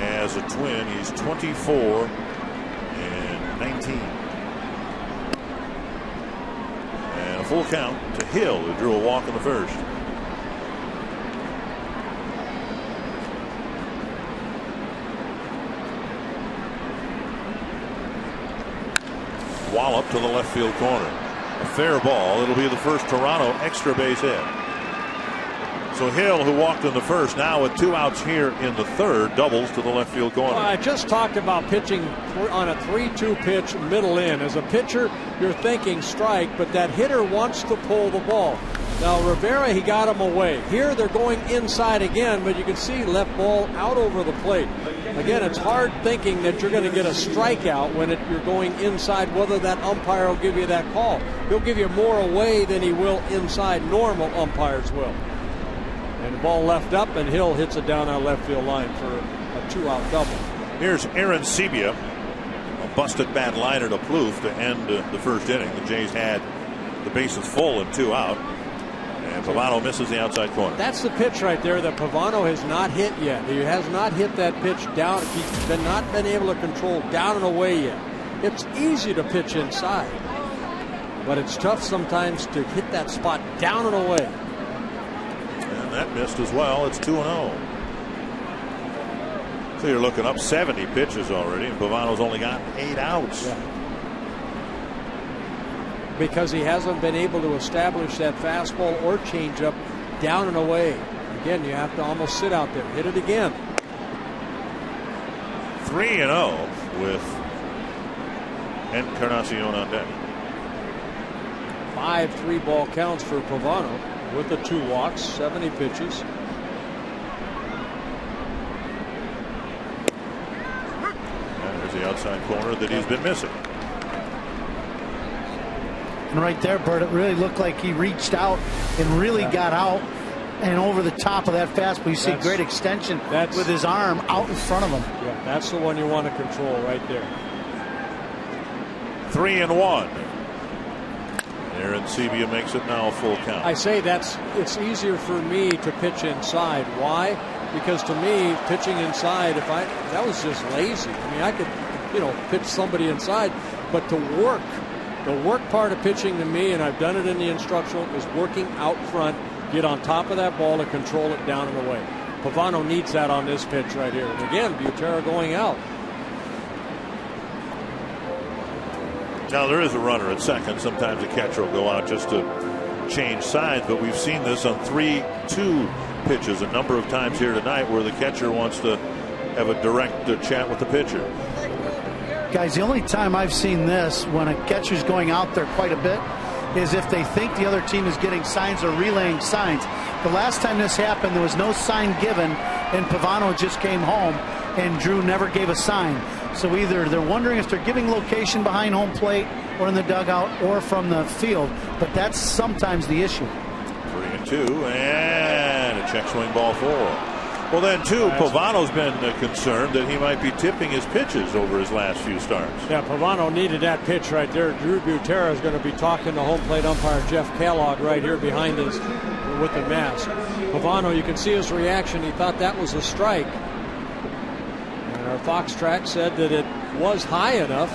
as a Twin, he's 24-19. And a full count to Hill, who drew a walk in the first. Wallop to the left field corner. A fair ball. It'll be the first Toronto extra base hit. So Hill, who walked in the first, now with 2 outs here in the third, doubles to the left field corner. Well, I just talked about pitching on a 3-2 pitch middle in. As a pitcher, you're thinking strike, but that hitter wants to pull the ball. Now Rivera, he got him away. Here they're going inside again, but you can see left ball out over the plate. Again, it's hard thinking that you're going to get a strikeout when you're going inside, whether that umpire will give you that call. He'll give you more away than he will inside. Normal umpires will. And the ball left up, and Hill hits it down our left field line for a 2-out double. Here's Aaron Sebia, a busted bad liner to Plouffe to end the first inning. The Jays had the bases full and 2 out. And Pavano misses the outside corner. That's the pitch right there that Pavano has not hit yet. He has not hit that pitch down. He's not been able to control down and away yet. It's easy to pitch inside, but it's tough sometimes to hit that spot down and away. And that missed as well. It's 2-0. So you're looking up 70 pitches already, and Pavano's only got 8 outs. Yeah. Because he hasn't been able to establish that fastball or changeup down and away. Again, you have to almost sit out there. Hit it again. 3-0 with Encarnacion on deck. 5 3-ball counts for Pavano with the 2 walks, 70 pitches. And there's the outside corner that he's been missing. And right there, Bert, it really looked like he reached out and really got out and over the top of that fastball. You see great extension with his arm out in front of him. Yeah, that's the one you want to control right there. 3-1. Aaron Sebia makes it now a full count. I say it's easier for me to pitch inside. Why? Because to me, pitching inside, that was just lazy. I mean, I could, pitch somebody inside, but to work. The work part of pitching to me, and I've done it in the instructional, is working out front, get on top of that ball and control it down and away. Pavano needs that on this pitch right here. And again, Butera going out. Now there is a runner at second. Sometimes the catcher will go out just to change sides, but we've seen this on 3-2 pitches a number of times here tonight where the catcher wants to have a direct chat with the pitcher. Guys, the only time I've seen this when a catcher's going out there quite a bit is if they think the other team is getting signs or relaying signs. The last time this happened, there was no sign given, and Pavano just came home, and Drew never gave a sign. So either they're wondering if they're giving location behind home plate or in the dugout or from the field, but that's sometimes the issue. 3-2, and a check swing ball 4. Well, then, too, Pavano's been concerned that he might be tipping his pitches over his last few starts. Yeah, Pavano needed that pitch right there. Drew Butera is going to be talking to home plate umpire Jeff Kellogg right here behind us with the mask. Pavano, you can see his reaction. He thought that was a strike. And our Fox track said that it was high enough.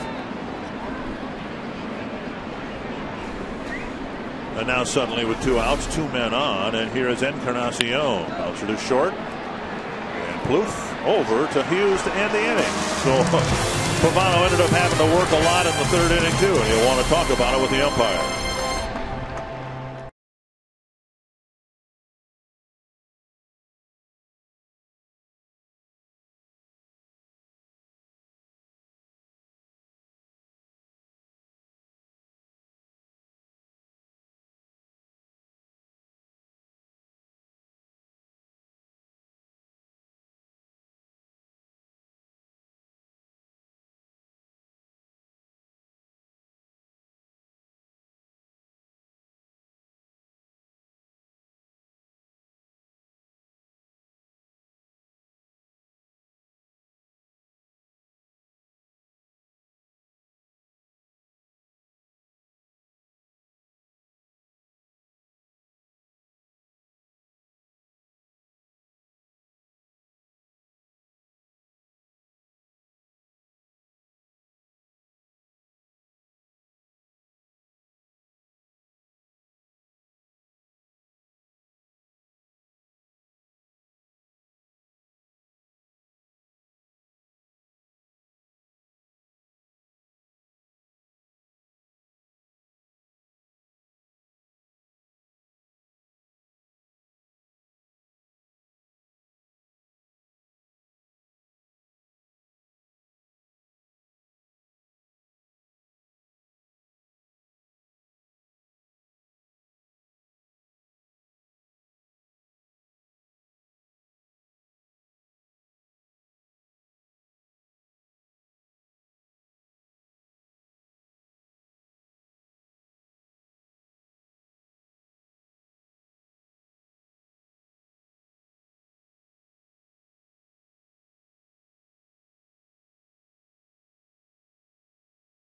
And now suddenly with 2 outs, 2 men on, and here is Encarnacion. Bouncer to short. Plouffe over to Hughes to end the inning. So Pavano ended up having to work a lot in the 3rd inning too, and he'll want to talk about it with the umpire.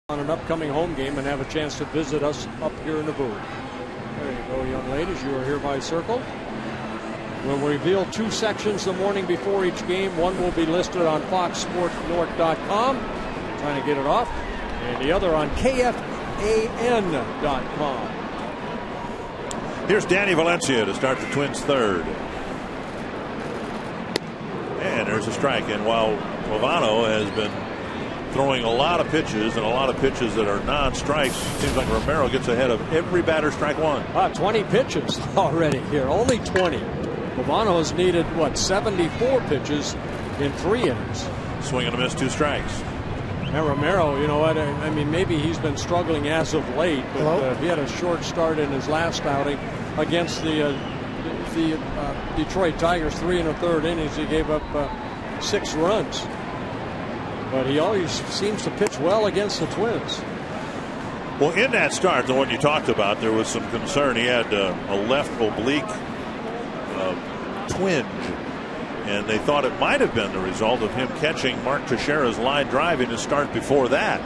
on an upcoming home game and have a chance to visit us up here in the booth. There you go, young ladies. You are hereby circled. We'll reveal 2 sections the morning before each game. One will be listed on foxsportsnorth.com. Trying to get it off. And the other on KFAN.com. Here's Danny Valencia to start the Twins' third. And there's a strike. And while Pavano has been throwing a lot of pitches and a lot of pitches that are non-strikes, it seems like Romero gets ahead of every batter strike one. 20 pitches already here. Only 20. Pavano has needed, 74 pitches in 3 innings. Swing and a miss, 2 strikes. And Romero, you know what? I mean, maybe he's been struggling as of late, but he had a short start in his last outing against the Detroit Tigers. 3 1/3 innings. He gave up 6 runs. But he always seems to pitch well against the Twins. Well, in that start, the one you talked about, there was some concern. He had a left oblique twinge, and they thought it might have been the result of him catching Mark Teixeira's line drive in his start before that.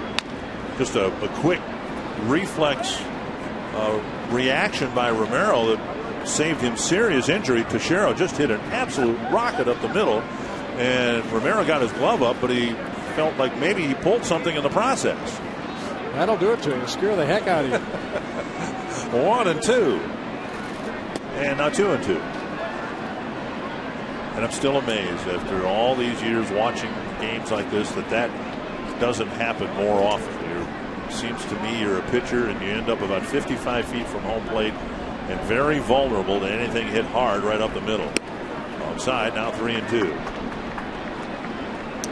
Just a quick reflex reaction by Romero that saved him serious injury. Teixeira just hit an absolute rocket up the middle, and Romero got his glove up, but he felt like maybe he pulled something in the process. That'll do it to you. Scare the heck out of you. 1-2. And now 2-2. And I'm still amazed after all these years watching games like this that doesn't happen more often. It seems to me you're a pitcher and you end up about 55 feet from home plate and very vulnerable to anything hit hard right up the middle. Outside, now 3-2.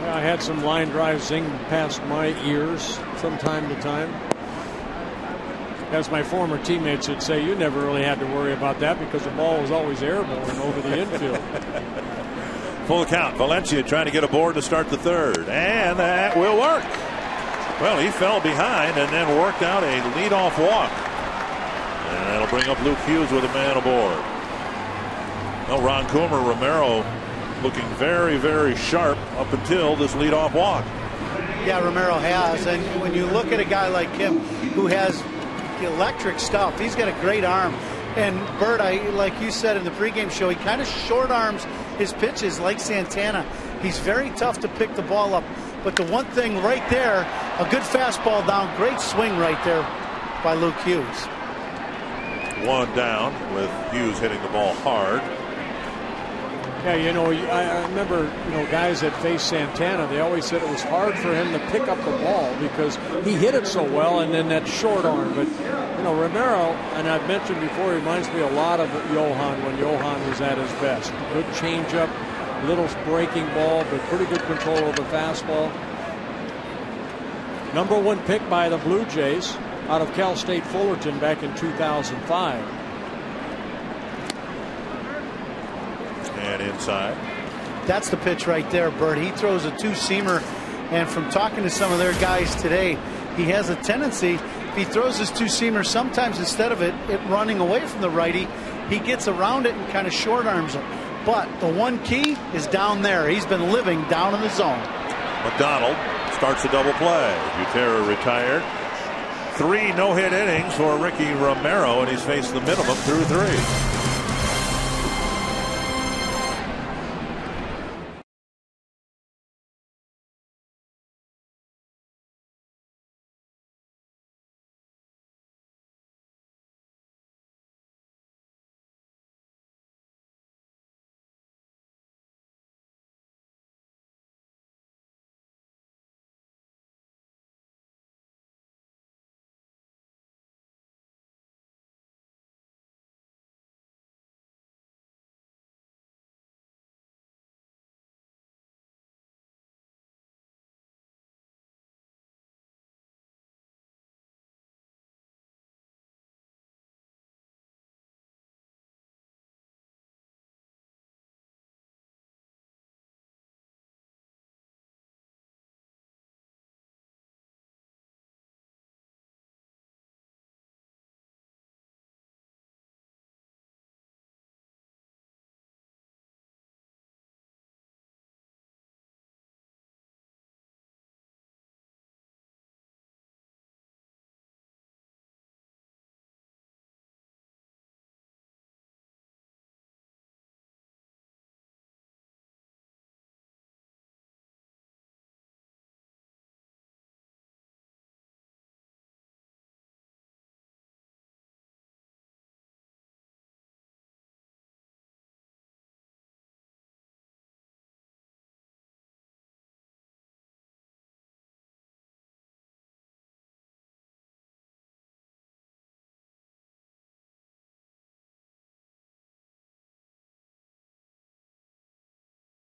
I had some line drives zing past my ears from time to time. As my former teammates would say, you never really had to worry about that because the ball was always airborne over the infield. Full count. Valencia trying to get aboard to start the third, and that will work. Well, he fell behind and then worked out a leadoff walk. And that'll bring up Luke Hughes with a man aboard. Well, Ron Coomer, Romero looking very, very sharp up until this leadoff walk. Yeah, Romero has. And when you look at a guy like him who has electric stuff, he's got a great arm. And Bert, like you said in the pregame show, he kind of short arms his pitches like Santana. He's very tough to pick the ball up. But the one thing right there, a good fastball down, great swing right there by Luke Hughes. 1 down with Hughes hitting the ball hard. Yeah, you know, I remember, guys that faced Santana, they always said it was hard for him to pick up the ball because he hit it so well, and then that short arm. But, Romero, and I've mentioned before, he reminds me a lot of Johan when Johan was at his best. Good changeup, little breaking ball, but pretty good control of the fastball. Number 1 pick by the Blue Jays out of Cal State Fullerton back in 2005. And inside. That's the pitch right there, Bert. He throws a 2-seamer, and from talking to some of their guys today, he has a tendency, if he throws his 2-seamer, sometimes instead of it running away from the righty, he gets around it and kind of short arms it. But the one key is down there. He's been living down in the zone. McDonald starts a double play. Butera retired. 3 no-hit innings for Ricky Romero, and he's faced the minimum through 3.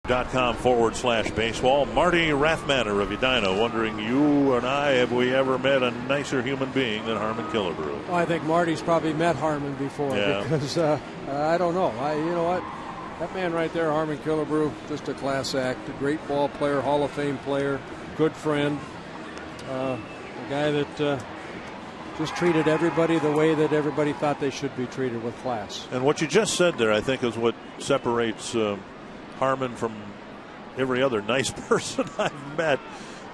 Facebook.com/baseball. Marty Rathmanner of Edina wondering, you and I, have we ever met a nicer human being than Harmon Killebrew? Well, I think Marty's probably met Harmon before, because I don't know. You know what? That man right there, Harmon Killebrew, just a class act. A great ball player, Hall of Fame player, good friend. A guy that just treated everybody the way that everybody thought they should be treated, with class. And what you just said there, I think, is what separates Harmon from every other nice person I've met.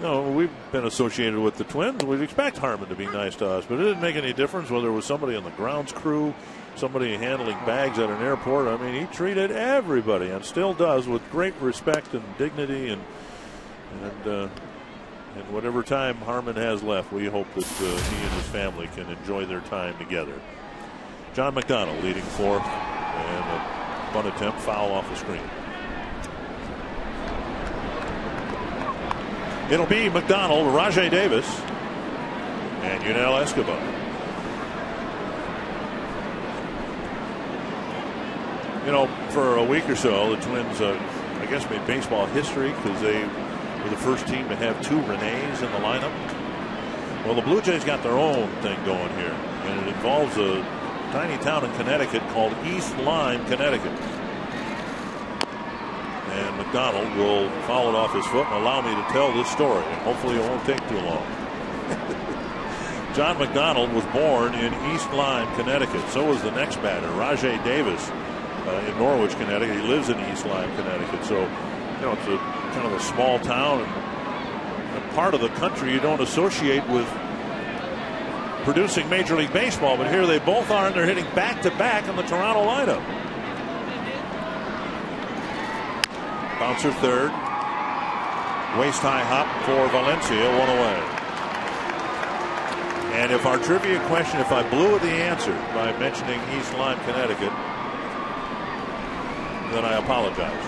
You know, we've been associated with the Twins. We'd expect Harmon to be nice to us, but it didn't make any difference whether it was somebody on the grounds crew, somebody handling bags at an airport. I mean, he treated everybody, and still does, with great respect and dignity. And whatever time Harmon has left, we hope that he and his family can enjoy their time together. John McDonald leading fourth, and a bunt attempt, foul off the screen. It'll be McDonald, Rajai Davis, and Yunel Escobar. You know, for a week or so, the Twins, I guess, made baseball history because they were the first team to have 2 Renees in the lineup. Well, the Blue Jays got their own thing going here, and it involves a tiny town in Connecticut called East Lyme, Connecticut. And McDonald will foul it off his foot and allow me to tell this story, and hopefully it won't take too long. John McDonald was born in East Lyme, Connecticut. So was the next batter, Rajai Davis, in Norwich, Connecticut. He lives in East Lyme, Connecticut. So, you know, it's a kind of a small town and a part of the country you don't associate with producing Major League Baseball. But here they both are, and they're hitting back-to-back in the Toronto lineup. Bouncer third. Waist-high hop for Valencia, 1 away. And if our trivia question, if I blew the answer by mentioning East Lyme, Connecticut, then I apologize.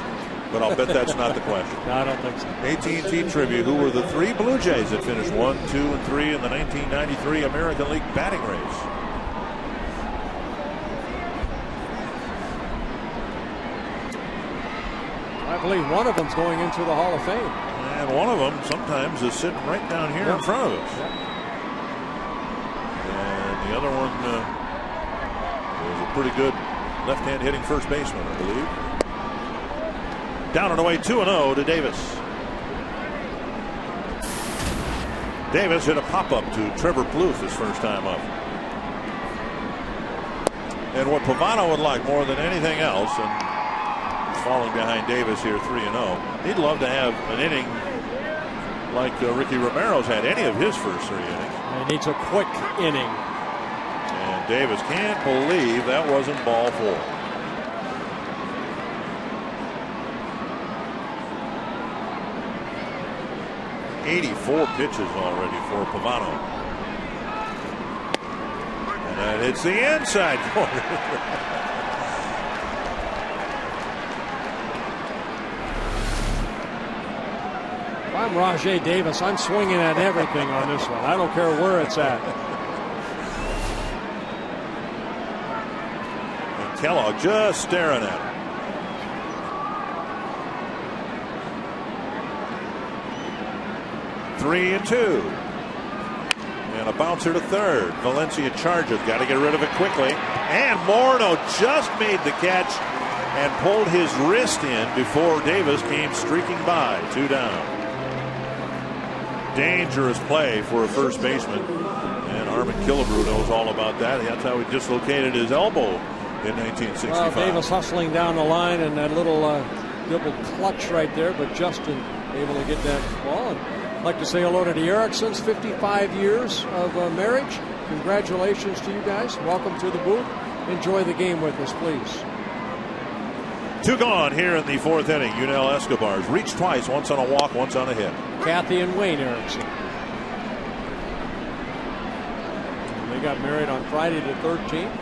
But I'll bet that's not the question. No, I don't think so. AT&T trivia, who were the 3 Blue Jays that finished 1, 2, and 3 in the 1993 American League batting race? I believe one of them's going into the Hall of Fame. And one of them sometimes is sitting right down here in front of us. Yep. And the other one was a pretty good left-hand hitting first baseman, I believe. Down and away, 2-0 to Davis. Davis hit a pop-up to Trevor Plouffe his first time up. And what Pavano would like more than anything else, and he's falling behind Davis here 3-0, he'd love to have an inning like Ricky Romero's had any of his first 3 innings. He needs a quick inning. And Davis can't believe that wasn't ball 4. .84 pitches already for Pavano. And that hits the inside corner. If I'm Rajai Davis, I'm swinging at everything on this one. I don't care where it's at. And Kellogg just staring at him. Three and 2. And a bouncer to third. Valencia charges. Got to get rid of it quickly. And Moreno just made the catch and pulled his wrist in before Davis came streaking by. 2 down. Dangerous play for a first baseman. And Harmon Killebrew knows all about that. That's how he dislocated his elbow in 1965. Well, Davis hustling down the line, and that little double clutch right there, but Justin able to get that ball. And I'd like to say hello to the Ericksons, 55 years of marriage. Congratulations to you guys. Welcome to the booth. Enjoy the game with us, please. 2 gone here in the 4th inning. Yunel Escobar's reached twice, once on a walk, once on a hit. Kathy and Wayne Erickson. And they got married on Friday the 13th.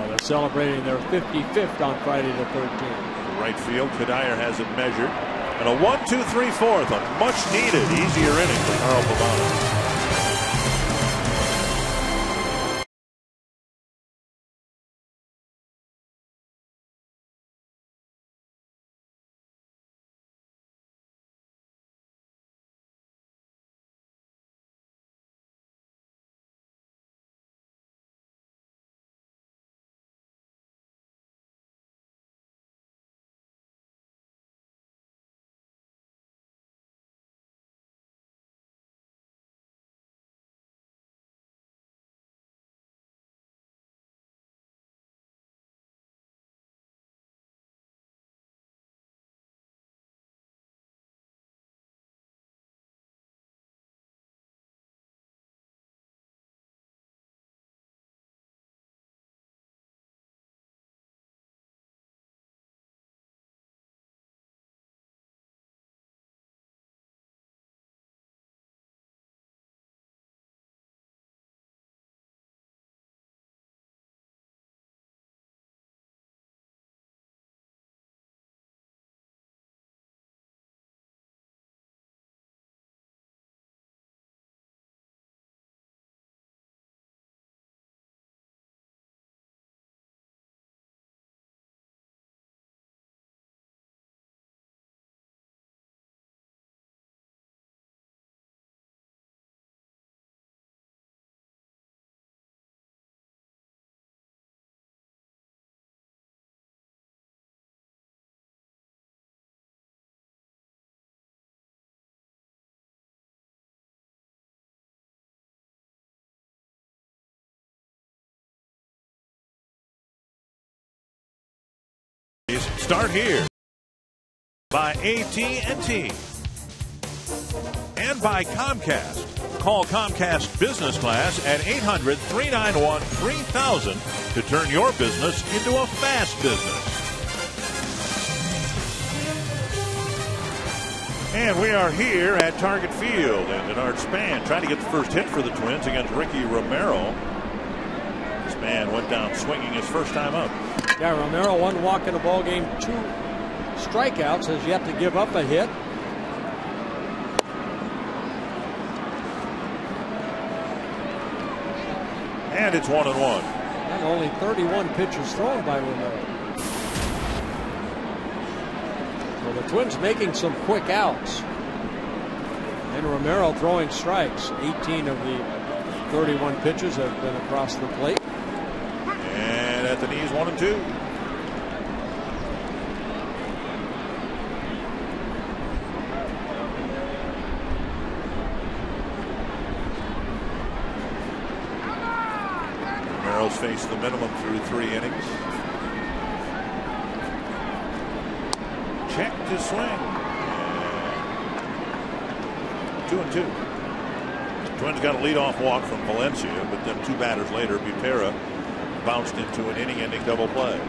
They're celebrating their 55th on Friday the 13th. Right field, Kadire has it measured. And a 1-2-3-4, a much needed easier inning for Carl Pavano. days start here. By AT&T and by Comcast. Call Comcast Business Class at 800-391-3000 to turn your business into a fast business. And we are here at Target Field, and Denard Spann trying to get the first hit for the Twins against Ricky Romero. Spann went down swinging his first time up. Yeah, Romero, 1 walk in the ball game, 2 strikeouts, has yet to give up a hit. And it's 1-1. And only 31 pitches thrown by Romero. So the Twins making some quick outs. And Romero throwing strikes. 18 of the 31 pitches have been across the plate. And at the knees, 1-2. Romero's faced the minimum through 3 innings. Checked his swing. 2-2. Twins got a leadoff walk from Valencia, but then 2 batters later, Butera bounced into an inning-ending double play.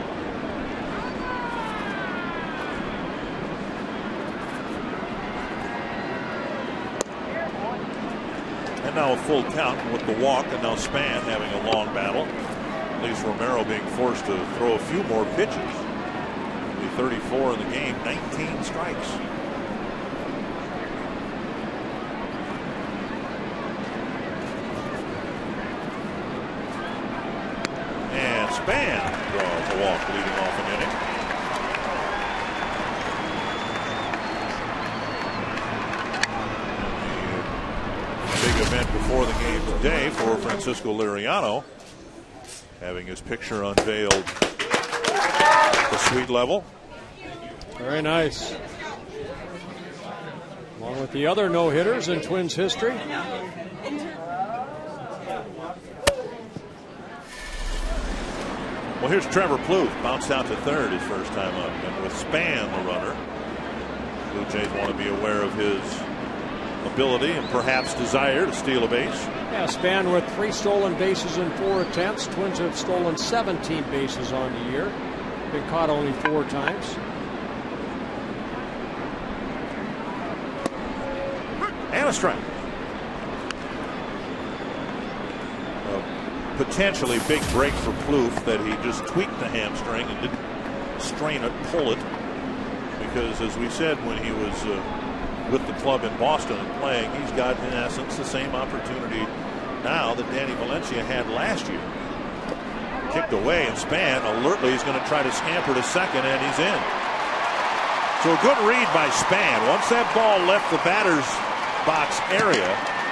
And now a full count with the walk, and now Spann having a long battle. At least Romero being forced to throw a few more pitches. Only 34 in the game, 19 strikes. Spann draws a walk, leading off an inning. Big event before the game today for Francisco Liriano, having his picture unveiled at the suite level. Very nice. Along with the other no-hitters in Twins history. Well, here's Trevor Plouffe, bounced out to third his first time up. And with Spann, the runner, Blue Jays want to be aware of his ability and perhaps desire to steal a base. Yeah, Spann with 3 stolen bases in 4 attempts. Twins have stolen 17 bases on the year. Been caught only 4 times. And a strike. Potentially big break for Plouffe that he just tweaked the hamstring and didn't strain it, pull it. Because as we said when he was with the club in Boston and playing, he's got in essence the same opportunity now that Danny Valencia had last year. Kicked away, and Spann alertly is going to try to scamper to second, and he's in. So a good read by Spann. Once that ball left the batter's box area,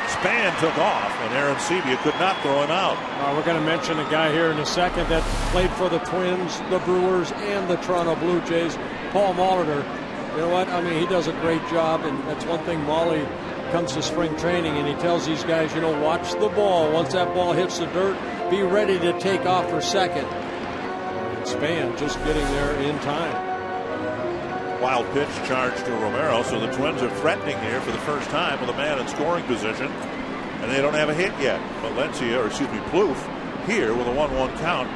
Spann took off, and Aaron Sebia could not throw him out. We're going to mention a guy here in a second that played for the Twins, the Brewers, and the Toronto Blue Jays, Paul Molitor. You know what? I mean, he does a great job, and that's one thing. Molly comes to spring training, and he tells these guys, you know, watch the ball. Once that ball hits the dirt, be ready to take off for second. And Spann just getting there in time. Wild pitch charged to Romero, so the Twins are threatening here for the first time with a man in scoring position, and they don't have a hit yet. Plouffe here with a 1-1 count,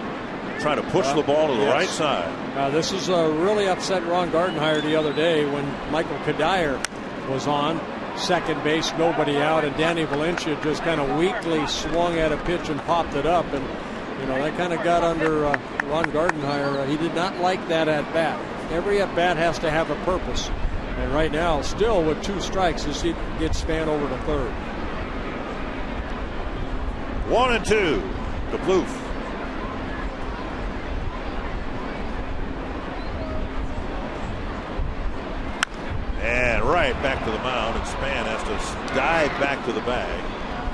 trying to push the ball to the right side. This is really upset Ron Gardenhire the other day when Michael Kadire was on second base, nobody out, and Danny Valencia just kind of weakly swung at a pitch and popped it up, and you know that kind of got under Ron Gardenhire. He did not like that at bat. Every at bat has to have a purpose, and right now, still with 2 strikes, you see gets Spann over to third. 1-2 to Plouffe. And right back to the mound, and Spann has to dive back to the bag.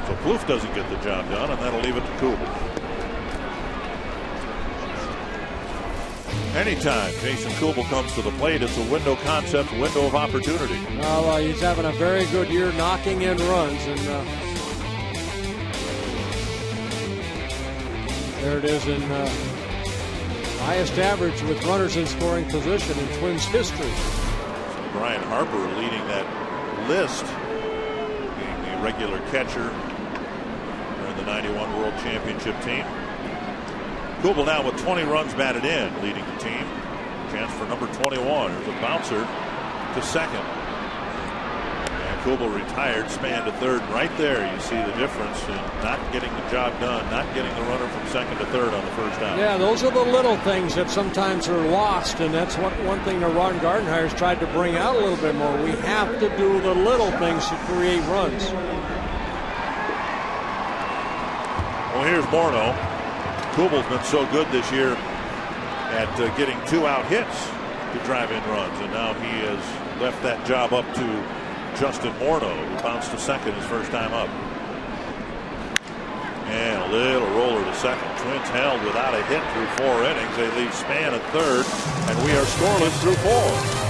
So Plouffe doesn't get the job done, and that'll leave it to Kubel. Anytime Jason Kubel comes to the plate, it's a window concept, window of opportunity. Well, he's having a very good year knocking in runs, and there it is Highest average with runners in scoring position in Twins history. Brian Harper leading that list, being the regular catcher in the '91 World Championship team. Kubel now with 20 runs batted in, leading the team. Chance for number 21. There's a bouncer to second. And Kubel retired, Span to third. Right there, you see the difference in not getting the job done, not getting the runner from second to third on the first out. Yeah, those are the little things that sometimes are lost, and that's one thing that Ron Gardenhire's tried to bring out a little bit more. We have to do the little things to create runs. Well, here's Morneau. Kubel's been so good this year at getting 2-out hits to drive in runs, and now he has left that job up to Justin Morneau, who bounced to second his first time up. And a little roller to second. Twins held without a hit through 4 innings. They leave Span at third, and we are scoreless through 4.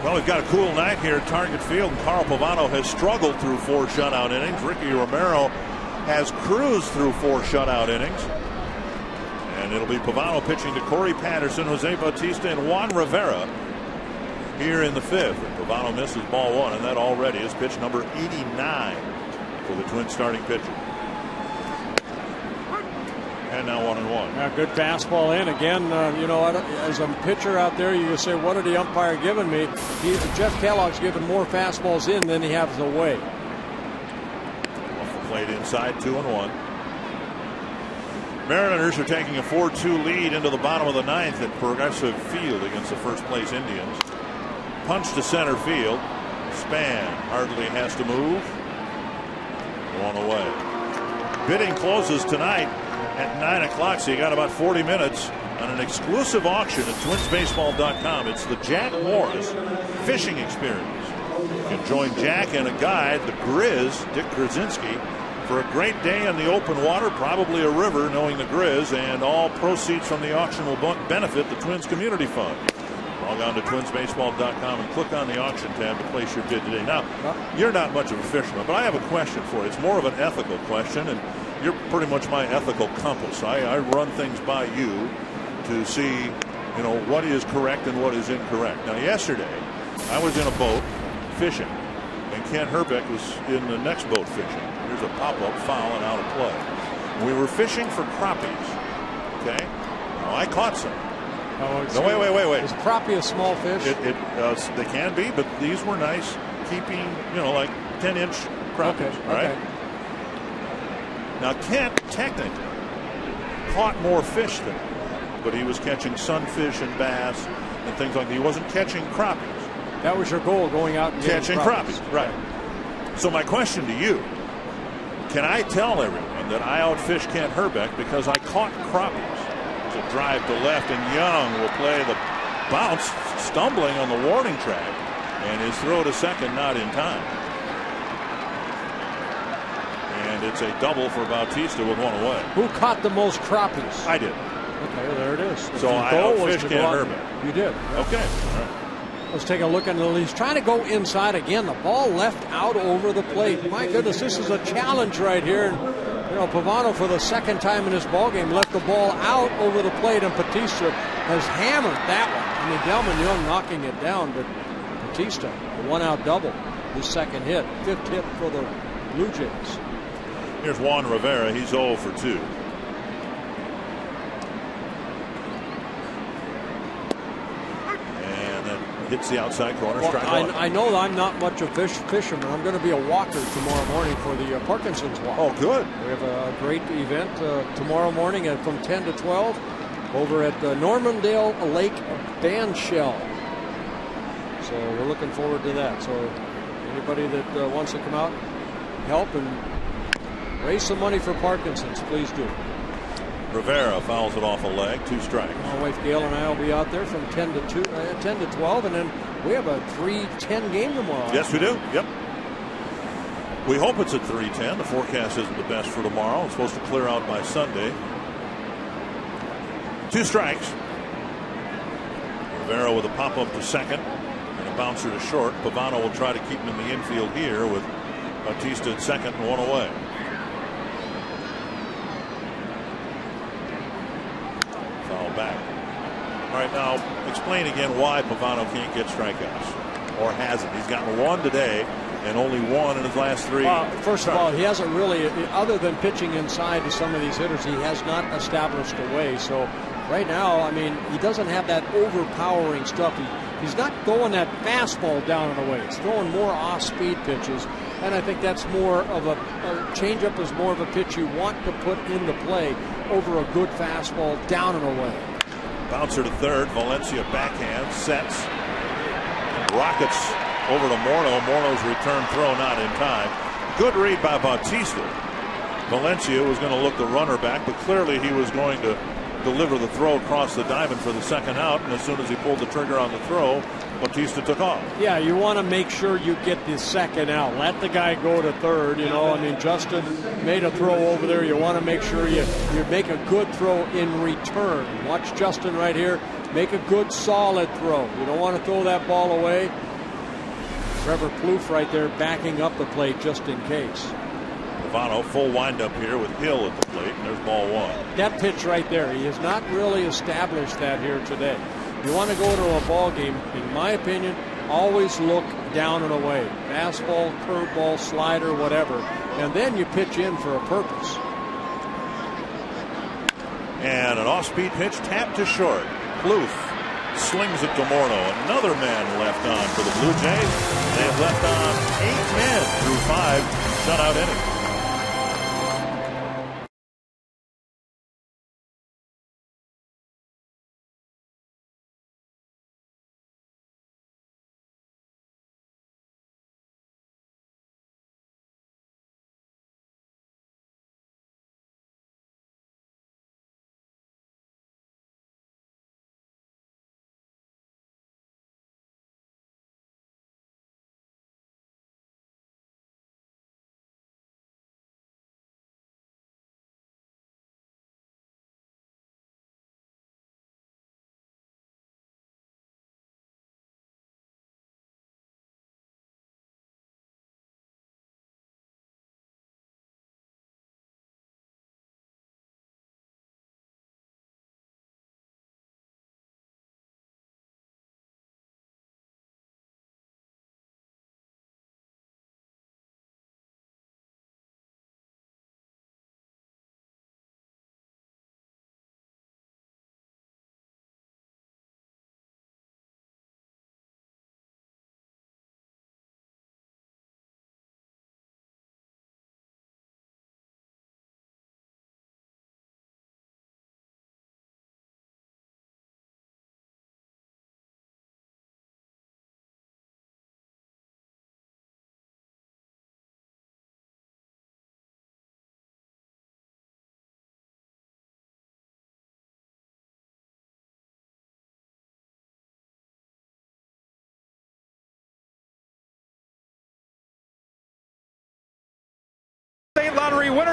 Well, we've got a cool night here at Target Field, and Carl Pavano has struggled through 4 shutout innings. Ricky Romero has cruised through 4 shutout innings. And it'll be Pavano pitching to Corey Patterson, Jose Bautista, and Juan Rivera here in the 5th. And Pavano misses ball 1, and that already is pitch number 89 for the Twins starting pitcher. And now 1-1. Yeah, good fastball in again. You know, as a pitcher out there, you say, "What did the umpire giving me?" Jeff Kellogg's given more fastballs in than he has away. Off the plate inside, 2-1. Mariners are taking a 4-2 lead into the bottom of the 9th at Progressive Field against the first place Indians. Punch to center field. Span hardly has to move. 1 away. Bidding closes tonight at 9 o'clock, so you got about 40 minutes on an exclusive auction at twinsbaseball.com. It's the Jack Morris Fishing Experience. You can join Jack and a guide, the Grizz, Dick Krasinski, for a great day in the open water, probably a river, knowing the Grizz, and all proceeds from the auction will benefit the Twins Community Fund. Log on to twinsbaseball.com and click on the auction tab to place your bid today. Now, you're not much of a fisherman, but I have a question for you. It's more of an ethical question, and you're pretty much my ethical compass. I run things by you to see, you know, what is correct and what is incorrect. Now, yesterday, I was in a boat fishing, and Ken Herbeck was in the next boat fishing. Here's a pop-up foul and out of play. We were fishing for crappies. Okay? Now, I caught some. Oh, no, wait. Is crappie a small fish? They can be, but these were nice, keeping, you know, like 10-inch crappies. Okay. Right? Now, Kent technically caught more fish than him, but he was catching sunfish and bass and things like that. He wasn't catching crappies. That was your goal, going out and catching crappies. Right. So my question to you, can I tell everyone that I outfished Kent Herbeck because I caught crappies? It's a drive to left, and Young will play the bounce, stumbling on the warning track, and his throw to second not in time. And it's a double for Bautista with one away. Who caught the most crappies? I did. Okay, well, there it is. So I outfished Kent Herbeck. You did. Okay. All right. Let's take a look at it. He's trying to go inside again. The ball left out over the plate. My goodness, this is a challenge right here. And, you know, Pavano, for the second time in this ball game, left the ball out over the plate, and Bautista has hammered that one. I mean, Delman Young knocking it down, but Bautista, a one-out double, his second hit, fifth hit for the Blue Jays. Here's Juan Rivera. He's 0 for 2. Hits the outside corner. Well, I know I'm not much of a fisherman. I'm going to be a walker tomorrow morning for the Parkinson's Walk. Oh, good. We have a great event tomorrow morning from 10 to 12 over at Normandale Lake Band Shell. So we're looking forward to that. So anybody that wants to come out, help, and raise some money for Parkinson's, please do. Rivera fouls it off a leg, 2 strikes. My wife Gail and I will be out there from 10 to 12, and then we have a 3:10 game tomorrow. Yes, we do. Yep. We hope it's at 3:10. The forecast isn't the best for tomorrow. It's supposed to clear out by Sunday. 2 strikes. Rivera with a pop up to second and a bouncer to short. Pavano will try to keep him in the infield here with Bautista at second and 1 away. Back. All right, now explain again why Pavano can't get strikeouts, or hasn't. He's gotten 1 today and only 1 in his last 3. First of all, he hasn't really, other than pitching inside to some of these hitters, he has not established a way. So right now, I mean, he doesn't have that overpowering stuff. He's not throwing that fastball down and away. He's throwing more off-speed pitches, and I think that's more of a changeup is more of a pitch you want to put into play over a good fastball down and away. Bouncer to third. Valencia backhand sets, rockets over to Morneau. Morneau's return throw not in time. Good read by Bautista. Valencia was going to look the runner back, but clearly he was going to deliver the throw across the diamond for the second out, and as soon as he pulled the trigger on the throw, Bautista took off. Yeah, you want to make sure you get the second out. Let the guy go to third. You know, I mean, Justin made a throw over there. You want to make sure you make a good throw in return. Watch Justin right here. Make a good, solid throw. You don't want to throw that ball away. Trevor Plouffe right there backing up the plate just in case. Pavano full windup here with Hill at the plate, and there's ball 1. That pitch right there, he has not really established that here today. You want to go to a ball game, in my opinion, always look down and away. Fastball, curveball, slider, whatever. And then you pitch in for a purpose. And an off-speed pitch tapped to short. Plouffe slings it to Morneau. Another man left on for the Blue Jays. They have left on 8 men through 5 shutout innings.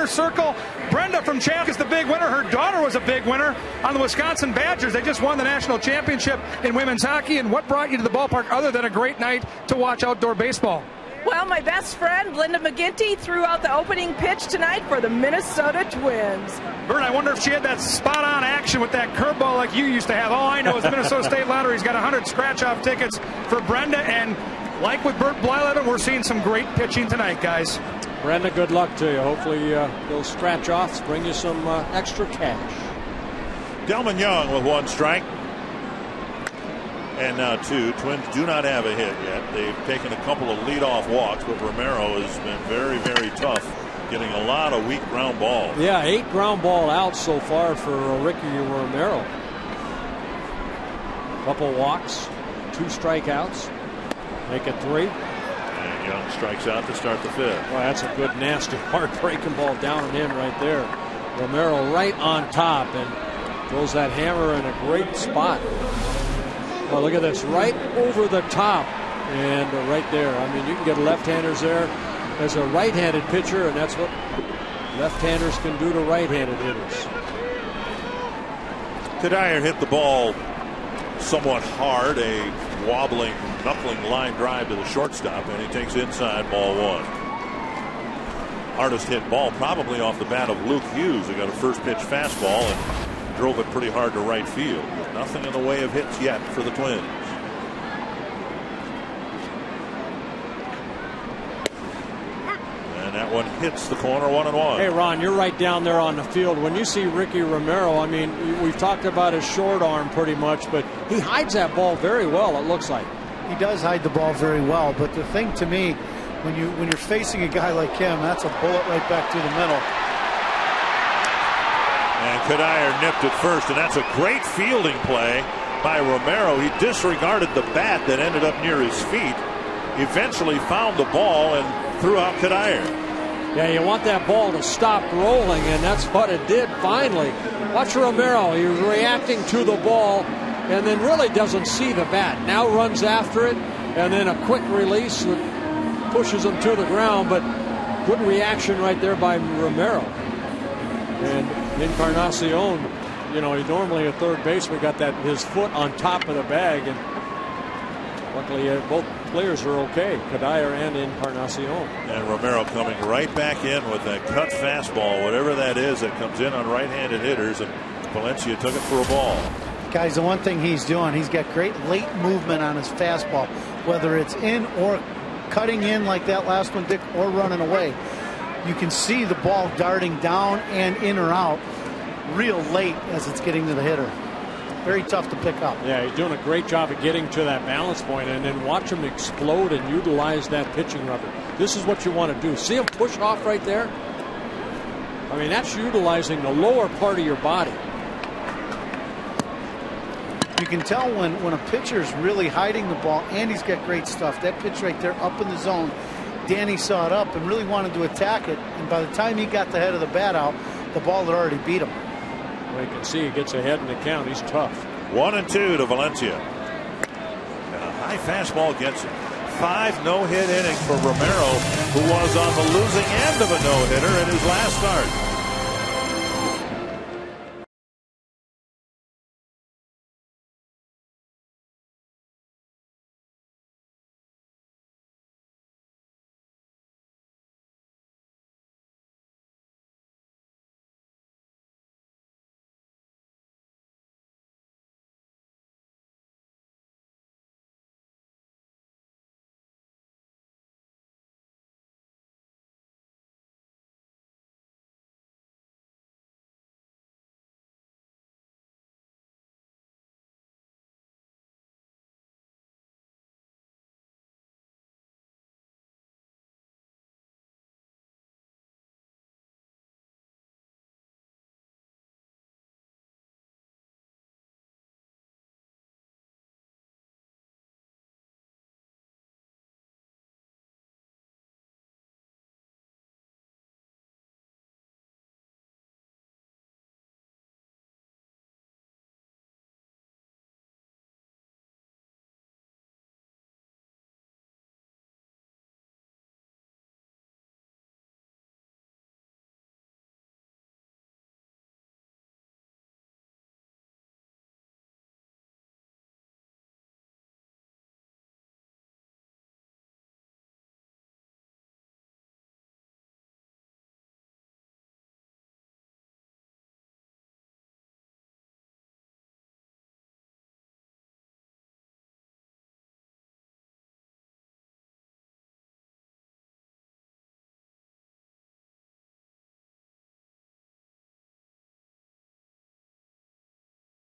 winner's circle. Brenda from Chatham is the big winner. Her daughter was a big winner on the Wisconsin Badgers. They just won the national championship in women's hockey. And what brought you to the ballpark other than a great night to watch outdoor baseball? Well, my best friend, Linda McGinty, threw out the opening pitch tonight for the Minnesota Twins. Bert, I wonder if she had that spot-on action with that curveball like you used to have. All I know is the Minnesota State Lottery's got 100 scratch-off tickets for Brenda, and like with Bert Blyleven, we're seeing some great pitching tonight, guys. Brenda, good luck to you. Hopefully those scratch-offs bring you some extra cash. Delman Young with 1 strike. And now 2. Twins do not have a hit yet. They've taken a couple of leadoff walks, but Romero has been very, very tough, getting a lot of weak ground balls. Yeah, 8 ground ball outs so far for Ricky Romero. Couple walks, 2 strikeouts, make it 3. And Young strikes out to start the 5th. Well, that's a good, nasty, hard-breaking ball down and in right there. Romero right on top and throws that hammer in a great spot. Well, look at this, right over the top and right there. I mean, you can get left-handers there as a right-handed pitcher, and that's what left-handers can do to right-handed hitters. Kadire hit the ball somewhat hard, a wobbling, knuckling line drive to the shortstop, and he takes inside, ball 1. Hardest hit ball probably off the bat of Luke Hughes, who got a first pitch fastball and drove it pretty hard to right field. Nothing in the way of hits yet for the Twins. And that one hits the corner, 1-1. Hey, Ron, you're right down there on the field. When you see Ricky Romero, I mean, we've talked about his short arm pretty much, but he hides that ball very well, it looks like. He does hide the ball very well, but the thing to me, when you're facing a guy like him, that's a bullet right back through the middle. And Kadire nipped it first, and that's a great fielding play by Romero. He disregarded the bat that ended up near his feet, eventually found the ball and threw out Kadire. Yeah, you want that ball to stop rolling, and that's what it did finally. Watch Romero. He's reacting to the ball and then really doesn't see the bat. Now runs after it, and then a quick release that pushes him to the ground, but good reaction right there by Romero. And Encarnacion, you know, he's normally a third baseman, got that his foot on top of the bag, and luckily both players are okay, Kadire and Encarnacion. And Romero coming right back in with that cut fastball, whatever that is, that comes in on right-handed hitters, and Valencia took it for a ball. Guys, the one thing he's doing, he's got great late movement on his fastball, whether it's in or cutting in like that last one, Dick, or running away. You can see the ball darting down and in or out real late as it's getting to the hitter. Very tough to pick up. Yeah, he's doing a great job of getting to that balance point, and then watch him explode and utilize that pitching rubber. This is what you want to do. See him push off right there? I mean, that's utilizing the lower part of your body. You can tell when a pitcher's really hiding the ball, and he's got great stuff. That pitch right there up in the zone, Danny saw it up and really wanted to attack it, and by the time he got the head of the bat out, the ball had already beat him. Well, you can see he gets ahead in the count. He's tough. 1-2 to Valencia. And a high fastball gets it. 5 no-hit innings for Romero, who was on the losing end of a no-hitter in his last start.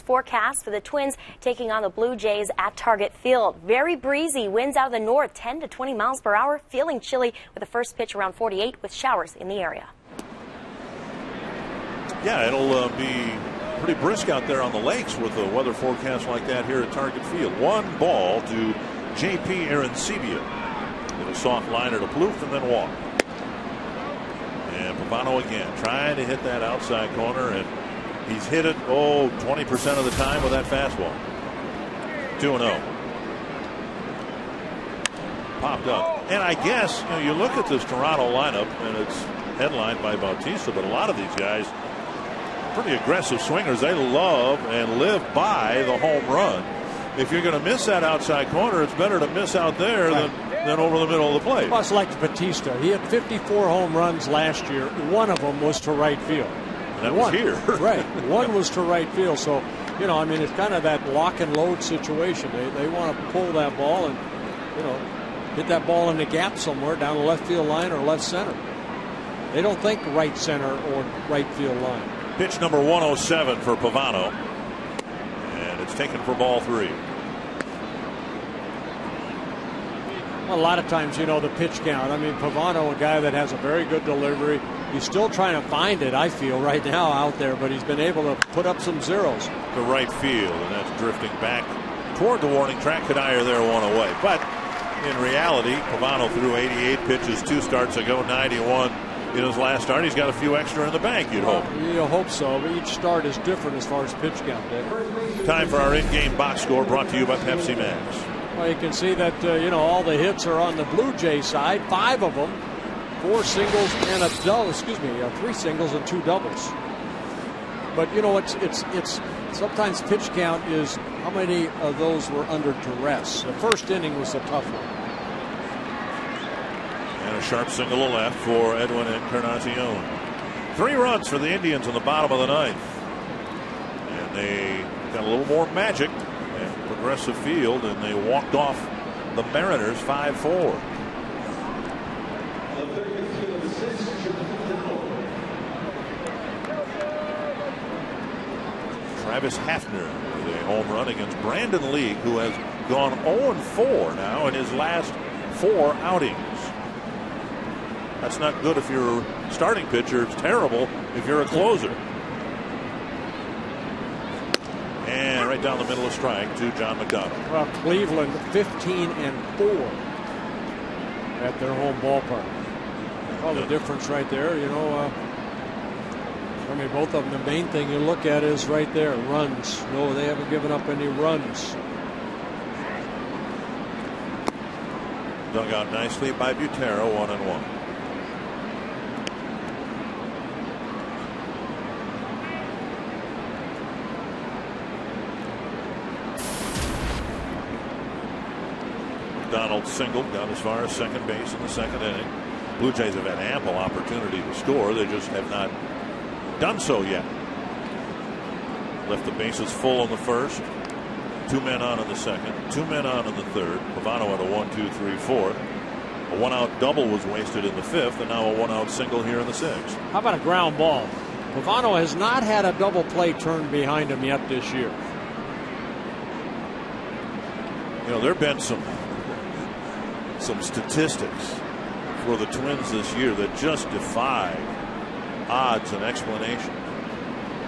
forecast for the Twins taking on the Blue Jays at Target Field. Very breezy, winds out of the north, 10 to 20 miles per hour, feeling chilly with the first pitch around 48 with showers in the area. Yeah, it'll be pretty brisk out there on the lakes with a weather forecast like that here at Target Field. 1 ball to J.P. Arancibia. With a soft liner to Plouffe and then walk. And Pavano again trying to hit that outside corner, and he's hit it 20% of the time with that fastball. 2-0. Popped up. And I guess you look at this Toronto lineup, and it's headlined by Bautista, but a lot of these guys pretty aggressive swingers. They love and live by the home run. If you're going to miss that outside corner, it's better to miss out there than over the middle of the plate. Well, it's like Bautista. He had 54 home runs last year. One of them was to right field. And that was here. Right. One was to right field. So, I mean, it's kind of that lock and load situation. They want to pull that ball and, hit that ball in the gap somewhere down the left field line or left center. They don't think right center or right field line. Pitch number 107 for Pavano. And it's taken for ball 3. Well, a lot of times, the pitch count. I mean, Pavano, a guy that has a very good delivery. He's still trying to find it, I feel, right now out there, but he's been able to put up some zeros. To right field, and that's drifting back toward the warning track. Kadire there, 1 away. But in reality, Pavano threw 88 pitches 2 starts ago, 91 in his last start. He's got a few extra in the bank, you'd hope. You hope so, but each start is different as far as pitch count, Dave. Time for our in-game box score, brought to you by Pepsi Max. Well, you can see that, all the hits are on the Blue Jay side, 5 of them, 4 singles and a double, 3 singles and 2 doubles. But, it's sometimes pitch count is how many of those were under duress. The first inning was a tough one. And a sharp single to left for Edwin Encarnacion. 3 runs for the Indians in the bottom of the 9th. And they got a little more magic. Progressive field, and they walked off the Mariners 5-4. Travis Hafner with a home run against Brandon League, who has gone 0-4 now in his last 4 outings. That's not good if you're a starting pitcher. It's terrible if you're a closer. And right down the middle of strike to John McDonald. Well, Cleveland 15-4 at their home ballpark. Well, the difference right there, both of them, the main thing you look at is right there, runs. No, they haven't given up any runs. Dug out nicely by Butera, 1-1. McDonald singled, got as far as second base in the 2nd inning. Blue Jays have had ample opportunity to score. They just have not done so yet. Left the bases full in the 1st. 2 men on in the 2nd. 2 men on in the 3rd. Pavano had a 1-2-3-4. A 1-out double was wasted in the 5th, and now a 1-out single here in the 6th. How about a ground ball? Pavano has not had a double play turned behind him yet this year. There have been some statistics for the Twins this year that just defy odds and explanation.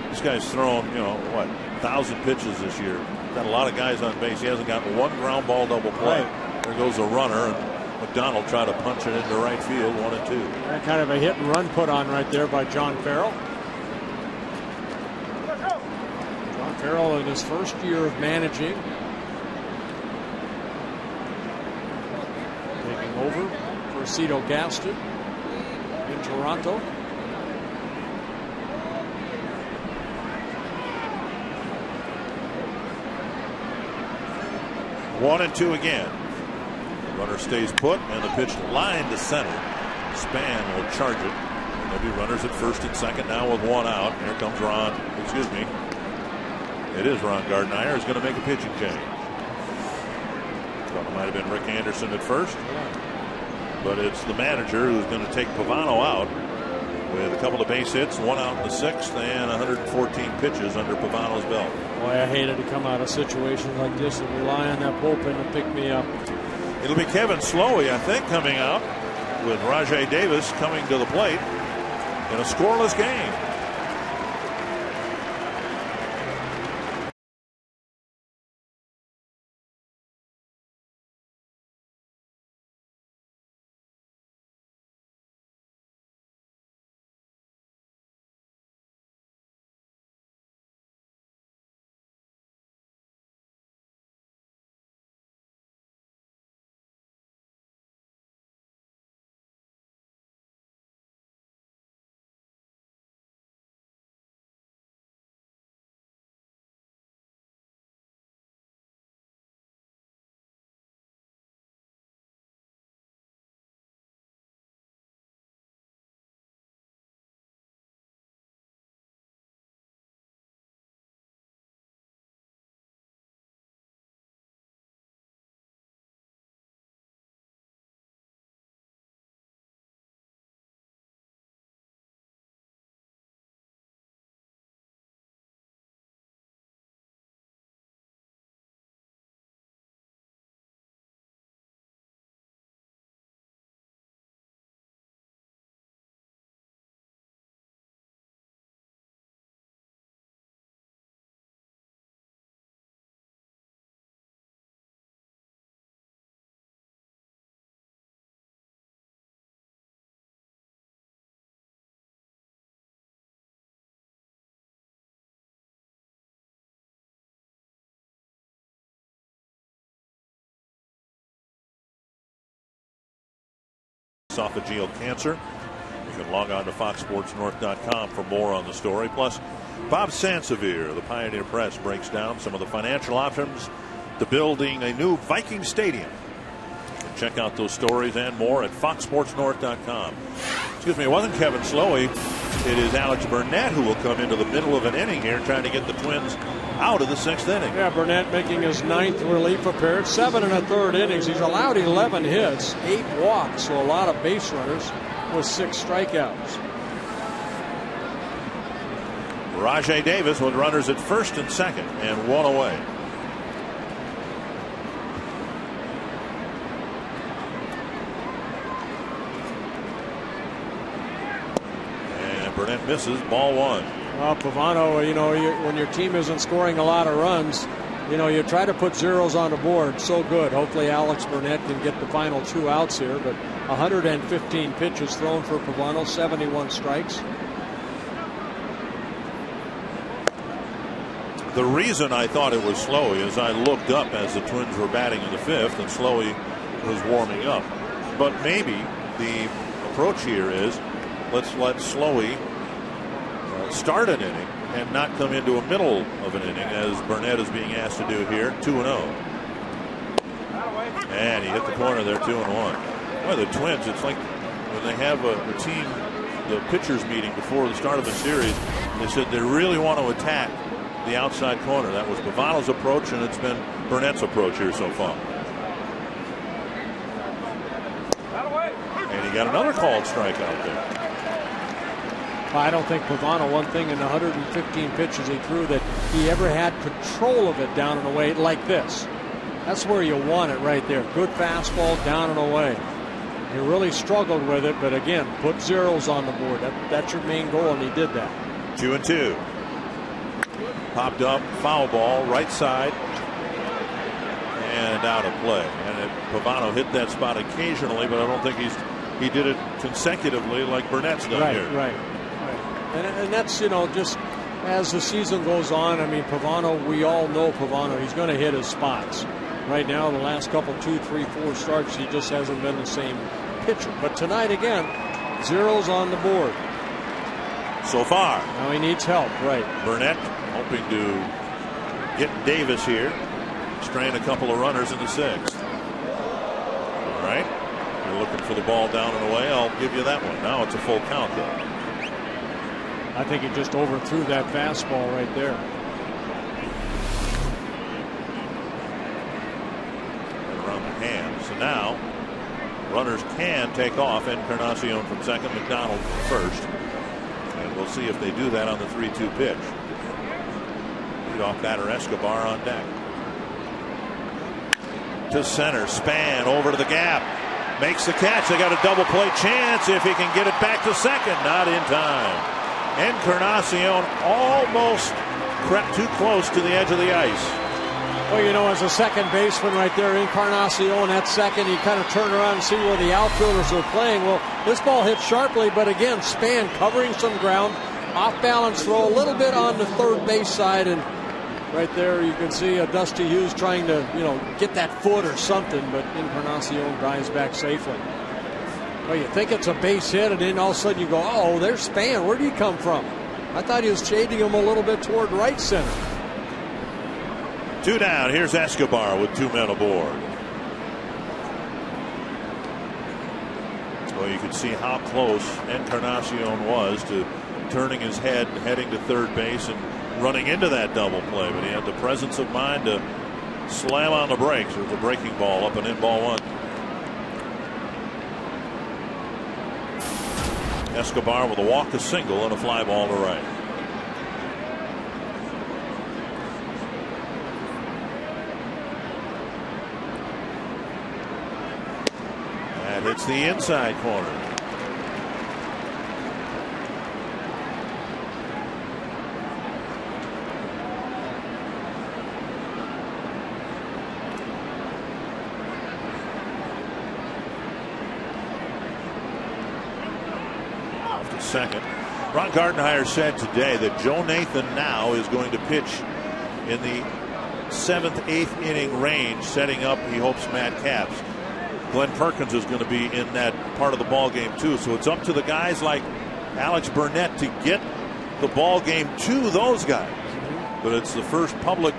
This guy's thrown, 1,000 pitches this year. Got a lot of guys on base. He hasn't gotten 1 ground ball double play. Right. There goes a runner, and McDonald tried to punch it into right field, 1-2. That kind of a hit and run put on right there by John Farrell. John Farrell in his first year of managing. Over for Cito Gaston in Toronto. One and two again. Runner stays put, and the pitch line to center. Span will charge it. There'll be runners at first and second now with 1 out. Here comes Ron. It is Ron Gardner is going to make a pitching change. Thought it might have been Rick Anderson at first. But it's the manager who's going to take Pavano out. with a couple of base hits, 1 out in the 6th, and 114 pitches under Pavano's belt. Boy, I hated to come out of situations like this and rely on that bullpen to pick me up. It'll be Kevin Slowey, I think, coming out, with Rajai Davis coming to the plate in a scoreless game. Esophageal cancer. You can log on to foxsportsnorth.com for more on the story. Plus, Bob Sansevier, the Pioneer Press, breaks down some of the financial options to building a new Viking stadium. Check out those stories and more at foxsportsnorth.com. Excuse me, it wasn't Kevin Slowey. It is Alex Burnett who will come into the middle of an inning here trying to get the Twins out of the 6th inning. Yeah, Burnett making his 9th relief appearance, 7 1/3 innings. He's allowed 11 hits, 8 walks, so a lot of base runners with 6 strikeouts. Rajai Davis with runners at 1st and 2nd and 1 away. And Burnett misses, ball 1. Well, Pavano, you know, when your team isn't scoring a lot of runs, you know, you try to put zeros on the board. So good. Hopefully Alex Burnett can get the final 2 outs here, but 115 pitches thrown for Pavano, 71 strikes. The reason I thought it was Slowey is I looked up as the Twins were batting in the 5th and Slowey was warming up. But maybe the approach here is let's let Slowey start an inning and not come into a middle of an inning as Burnett is being asked to do here. 2-0. And he hit the corner there, 2-1. Well, the Twins, it's like when they have a team, the pitchers meeting before the start of the series, they said they really want to attack the outside corner. That was Pavano's approach, and it's been Burnett's approach here so far. And he got another called strikeout there. I don't think Pavano, one thing in the 115 pitches he threw, that he ever had control of it down and away like this. That's where you want it right there. Good fastball down and away. He really struggled with it, but again, put zeros on the board. That's your main goal, and he did that. 2-2. Popped up, foul ball, right side, and out of play. And Pavano hit that spot occasionally, but I don't think he did it consecutively like Burnett's done here. Right. And that's, you know, just as the season goes on, I mean, Pavano, we all know Pavano, he's going to hit his spots. Right now, the last couple, 2, 3, 4 starts, he just hasn't been the same pitcher. But tonight, again, zeros on the board. So far. Now he needs help, right. Burnett hoping to get Davis here, strain a couple of runners in the 6th. All right. You're looking for the ball down and away. I'll give you that one. Now it's a full count, though. I think he just overthrew that fastball right there. Around the hand. So now runners can take off. Encarnacion from 2nd, McDonald from 1st. We'll see if they do that on the 3-2 pitch. Leadoff batter Escobar on deck. To center, Span over to the gap. Makes the catch. They got a double play chance if he can get it back to second. Not in time. Encarnacion almost crept too close to the edge of the ice. Well, you know, as a second baseman right there, Encarnacion at second, you kind of turn around and see where the outfielders are playing. Well, this ball hit sharply, but again, Span covering some ground. Off balance throw a little bit on the third base side, and right there you can see Dusty Hughes trying to, get that foot or something, but Encarnacion dives back safely. Well, you think it's a base hit, and then all of a sudden you go, oh, there's Span. Where did he come from? I thought he was shading him a little bit toward right center. 2 down. Here's Escobar with 2 men aboard. Well, you can see how close Encarnacion was to turning his head and heading to third base and running into that double play, but he had the presence of mind to slam on the brakes with the breaking ball up and in, ball 1. Escobar with a walk, a single, and a fly ball to right. That hits the inside corner. Second. Ron Gardenhire said today that Joe Nathan now is going to pitch in the 7th, 8th inning range, setting up, he hopes, Matt Capps. Glenn Perkins is going to be in that part of the ball game too, so it's up to the guys like Alex Burnett to get the ball game to those guys. But it's the first public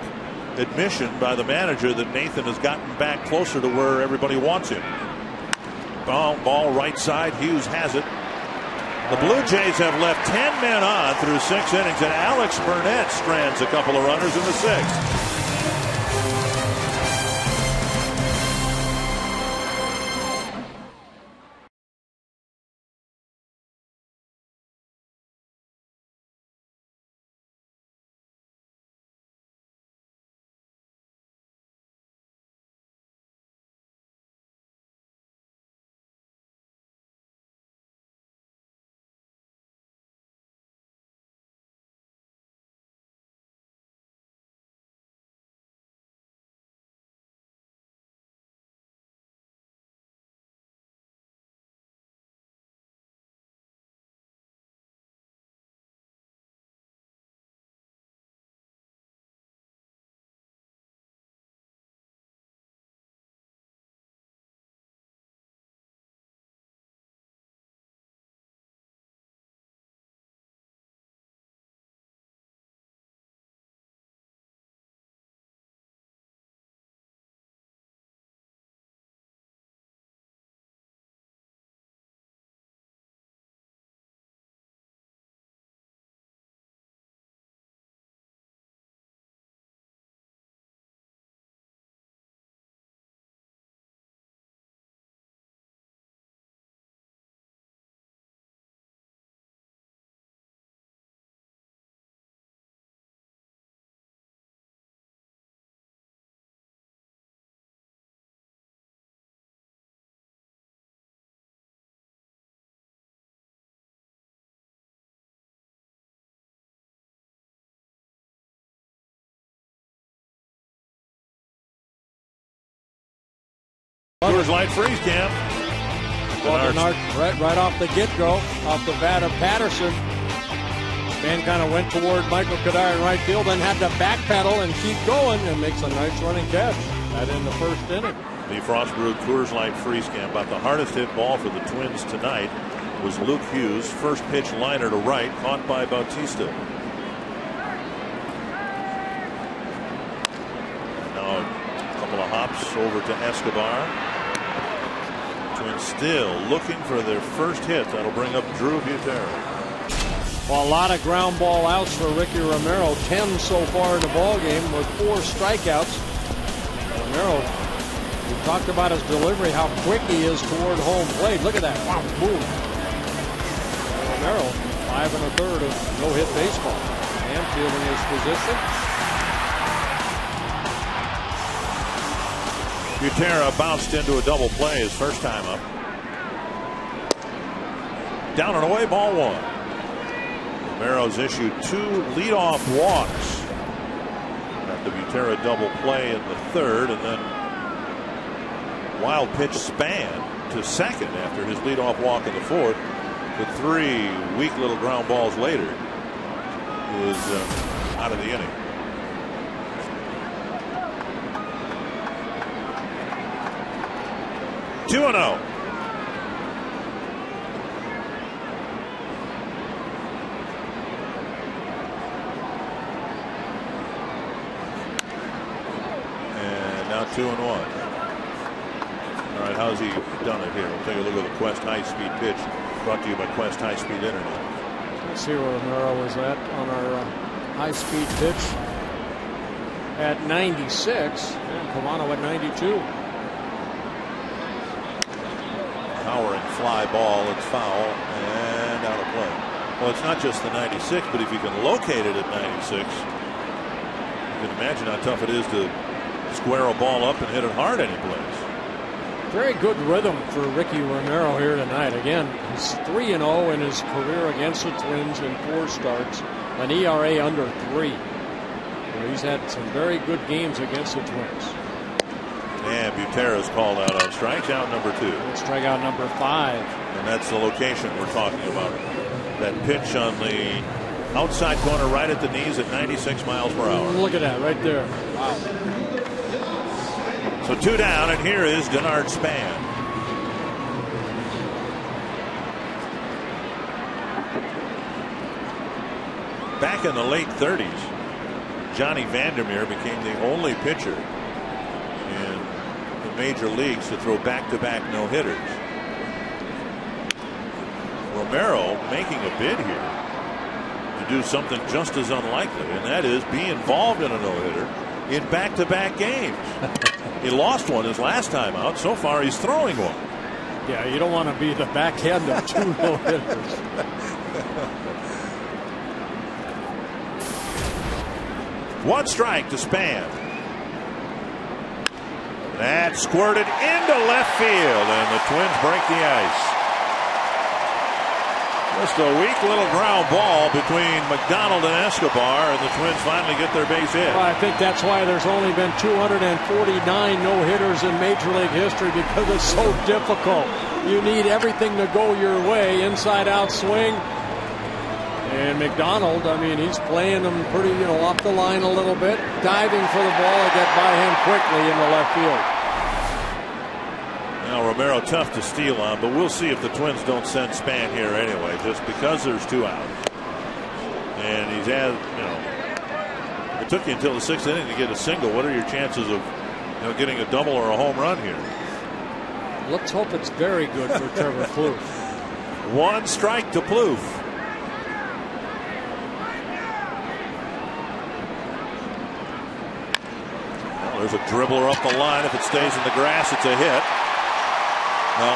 admission by the manager that Nathan has gotten back closer to where everybody wants him. Ball right side, Hughes has it. The Blue Jays have left 10 men on through 6 innings, and Alex Burnett strands a couple of runners in the 6th. Coors Light Freeze Camp. Right off the get-go, off the bat of Patterson. Man kind of went toward Michael Kadar in right field, then had to backpedal and keep going, and makes a nice running catch. That in the 1st inning. The Frost Brewed Coors Light Freeze Camp. About the hardest hit ball for the Twins tonight was Luke Hughes. First pitch liner to right, caught by Bautista. Now a couple of hops over to Escobar. Twins still looking for their first hit. That'll bring up Drew Butera. Well, a lot of ground ball outs for Ricky Romero. 10 so far in the ball game with 4 strikeouts. Romero, we talked about his delivery, how quick he is toward home plate. Look at that. Wow, boom. Romero 5 1/3 of no-hit baseball. And fielding his position. Butera bounced into a double play his first time up. Down and away, ball 1. Romero's issued 2 leadoff walks. Got the Butera double play in the 3rd, and then wild pitch span to second after his leadoff walk in the 4th. But 3 weak little ground balls later, he was out of the inning. Two 2-0. And now 2-1. All right, how's he done it here? We'll take a look at the Quest high-speed pitch, brought to you by Quest high-speed internet. Let's see where Romero was at on our high-speed pitch at 96, and Pavano at 92. Powering fly ball, it's foul and out of play. Well, it's not just the 96, but if you can locate it at 96, you can imagine how tough it is to square a ball up and hit it hard any place. Very good rhythm for Ricky Romero here tonight. Again, he's 3-0 in his career against the Twins in 4 starts, an ERA under 3. So he's had some very good games against the Twins. And Butera's called out on strikes, out number 2. Strikeout number 5. And that's the location we're talking about. That pitch on the outside corner right at the knees at 96 miles per hour. Look at that right there. Wow. So 2 down, and here is Denard Span. Back in the late 30s, Johnny Vandermeer became the only pitcher in the major leagues to throw back-to-back no-hitters. Romero making a bid here to do something just as unlikely, and that is be involved in a no-hitter in back-to-back games. He lost one his last time out. So far, he's throwing one. Yeah, you don't want to be the back end of 2 no-hitters. One strike to Span. That squirted into left field, and the Twins break the ice. Just a weak little ground ball between McDonald and Escobar, and the Twins finally get their base hit. Well, I think that's why there's only been 249 no-hitters in Major League history, because it's so difficult. You need everything to go your way, inside-out swing. And McDonald, I mean, he's playing them pretty, off the line a little bit, diving for the ball and get by him quickly in the left field. Now Romero tough to steal on, but we'll see if the Twins don't send Span here anyway, just because there's 2 outs. And he's had, it took you until the 6th inning to get a single. What are your chances of, getting a double or a home run here? Let's hope it's very good for Trevor Plouffe. 1 strike to Plouffe. There's a dribbler up the line. If it stays in the grass, it's a hit. Well,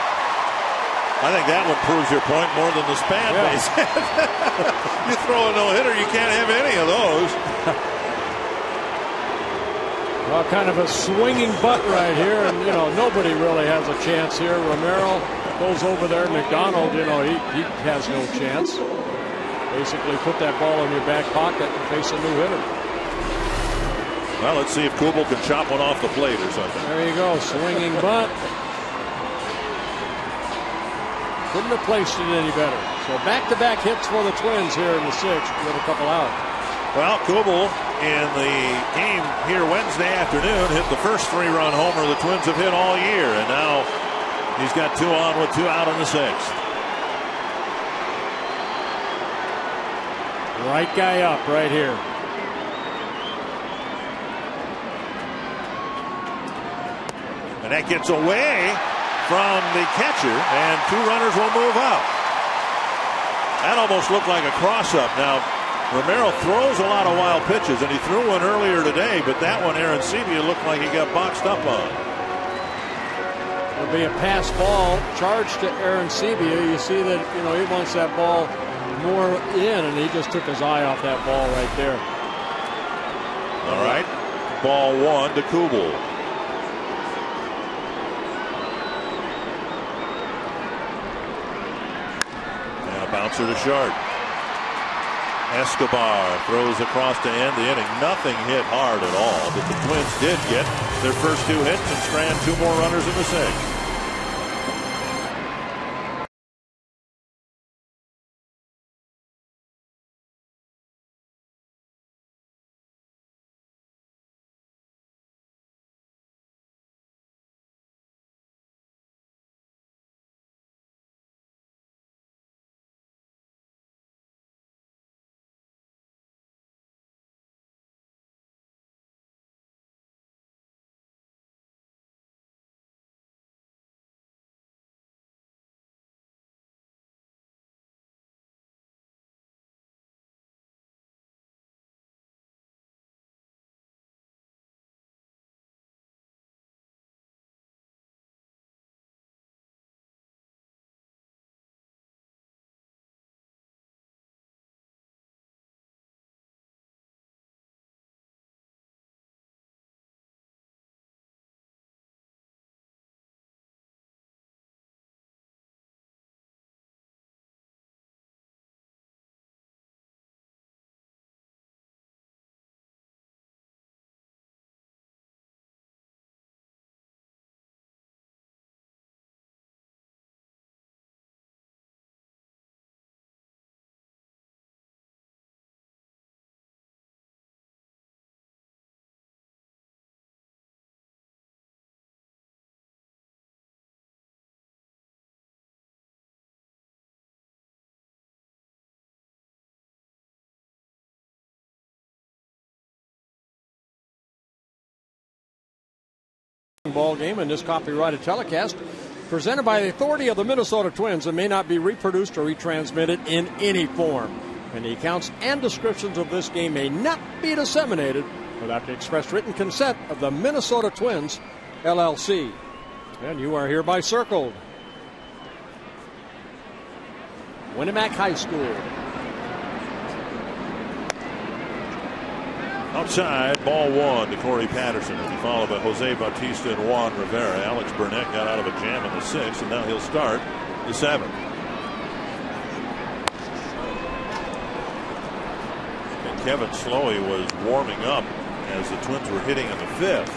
I think that one proves your point more than the Span base hit. You throw a no-hitter, you can't have any of those. Well, kind of a swinging butt right here, and nobody really has a chance here. Romero goes over there. McDonald, he has no chance. Basically, put that ball in your back pocket and face a new hitter. Well, let's see if Kubel can chop one off the plate or something. There you go, swinging butt. Couldn't have placed it any better. So back-to-back hits for the Twins here in the 6th with a couple out. Well, Kubel in the game here Wednesday afternoon hit the first 3-run homer the Twins have hit all year, and now he's got 2 on with 2 out in the 6th. Right guy up right here. And that gets away from the catcher, and 2 runners will move up. That almost looked like a cross-up. Now, Romero throws a lot of wild pitches, and he threw one earlier today, but that one, Arancibia, looked like he got boxed up on. It'll be a pass ball charged to Arancibia. You see that, he wants that ball more in, and he just took his eye off that ball right there. All right. Ball 1 to Kubel. And a bouncer to short. Escobar throws across to end the inning. Nothing hit hard at all, but the Twins did get their first 2 hits and strand 2 more runners in the 6th. Ball game, and this copyrighted telecast presented by the authority of the Minnesota Twins and may not be reproduced or retransmitted in any form. And the accounts and descriptions of this game may not be disseminated without the express written consent of the Minnesota Twins, LLC. And you are hereby circled. Winnemac High School. Outside, ball 1 to Corey Patterson. He'll be followed by Jose Bautista and Juan Rivera. Alex Burnett got out of a jam in the 6th, and now he'll start the 7th. And Kevin Slowey was warming up as the Twins were hitting in the 5th.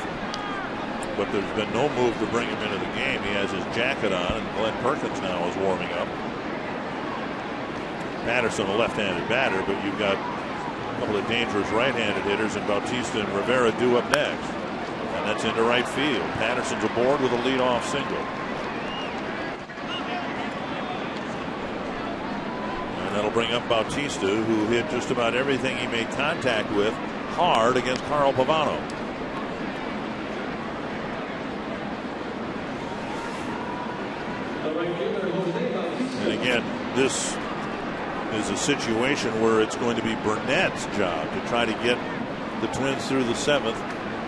But there's been no move to bring him into the game. He has his jacket on, and Glenn Perkins now is warming up. Patterson, a left-handed batter, but you've got a couple of dangerous right-handed hitters, and Bautista and Rivera due up next. And that's into right field. Patterson's aboard with a leadoff single. And that'll bring up Bautista, who hit just about everything he made contact with hard against Carl Pavano. And again, this is a situation where it's going to be Burnett's job to try to get the Twins through the 7th.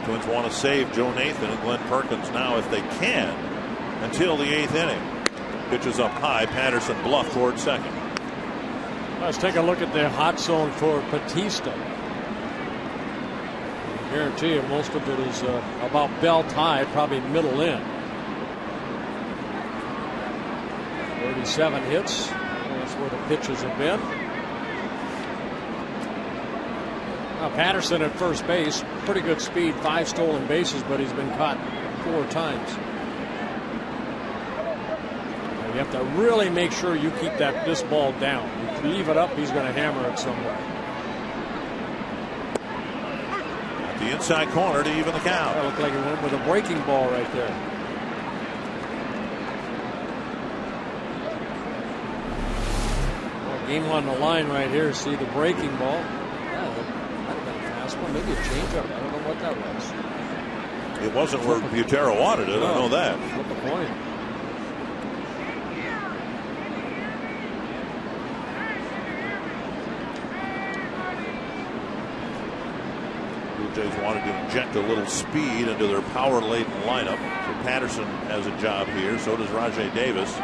Twins want to save Joe Nathan and Glenn Perkins now if they can until the 8th inning. Pitches up high. Patterson bluffed towards second. Let's take a look at the hot zone for Bautista. I guarantee you most of it is about belt high, probably middle in. 37 hits. That's where the pitches have been. Now Patterson at first base, pretty good speed, 5 stolen bases, but he's been caught 4 times. Now you have to really make sure you keep this ball down. If you leave it up, he's going to hammer it somewhere. At the inside corner to even the count. That looked like it went with a breaking ball right there. Game on the line right here. See the breaking ball. Yeah, that might have been a fast one. Maybe a changeup. I don't know what that was. It wasn't where Butera wanted it. No, I know that. Flip a coin. Blue Jays wanted to inject a little speed into their power-laden lineup. So Patterson has a job here. So does Rajai Davis.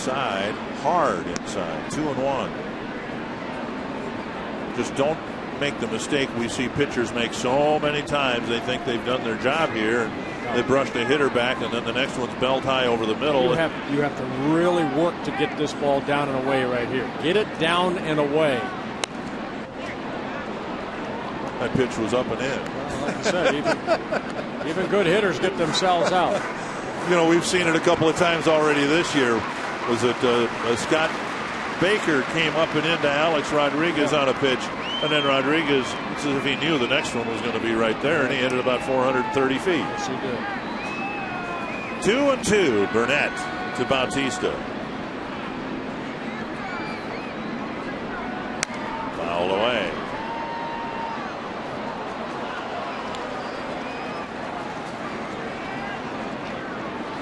inside, hard inside. 2-1. Just don't make the mistake we see pitchers make so many times. They think they've done their job here, and they brush the hitter back, and then the next one's belt high over the middle. You have to really work to get this ball down and away right here. Get it down and away. That pitch was up and in. Well, like I said, even good hitters get themselves out. You know, we've seen it a couple of times already this year. Was it Scott Baker came up and into Alex Rodriguez on a pitch, and then Rodriguez, it's as if he knew the next one was going to be right there, and he hit it about 430 feet. Yes, he did. 2-2, Burnett to Bautista. Foul away.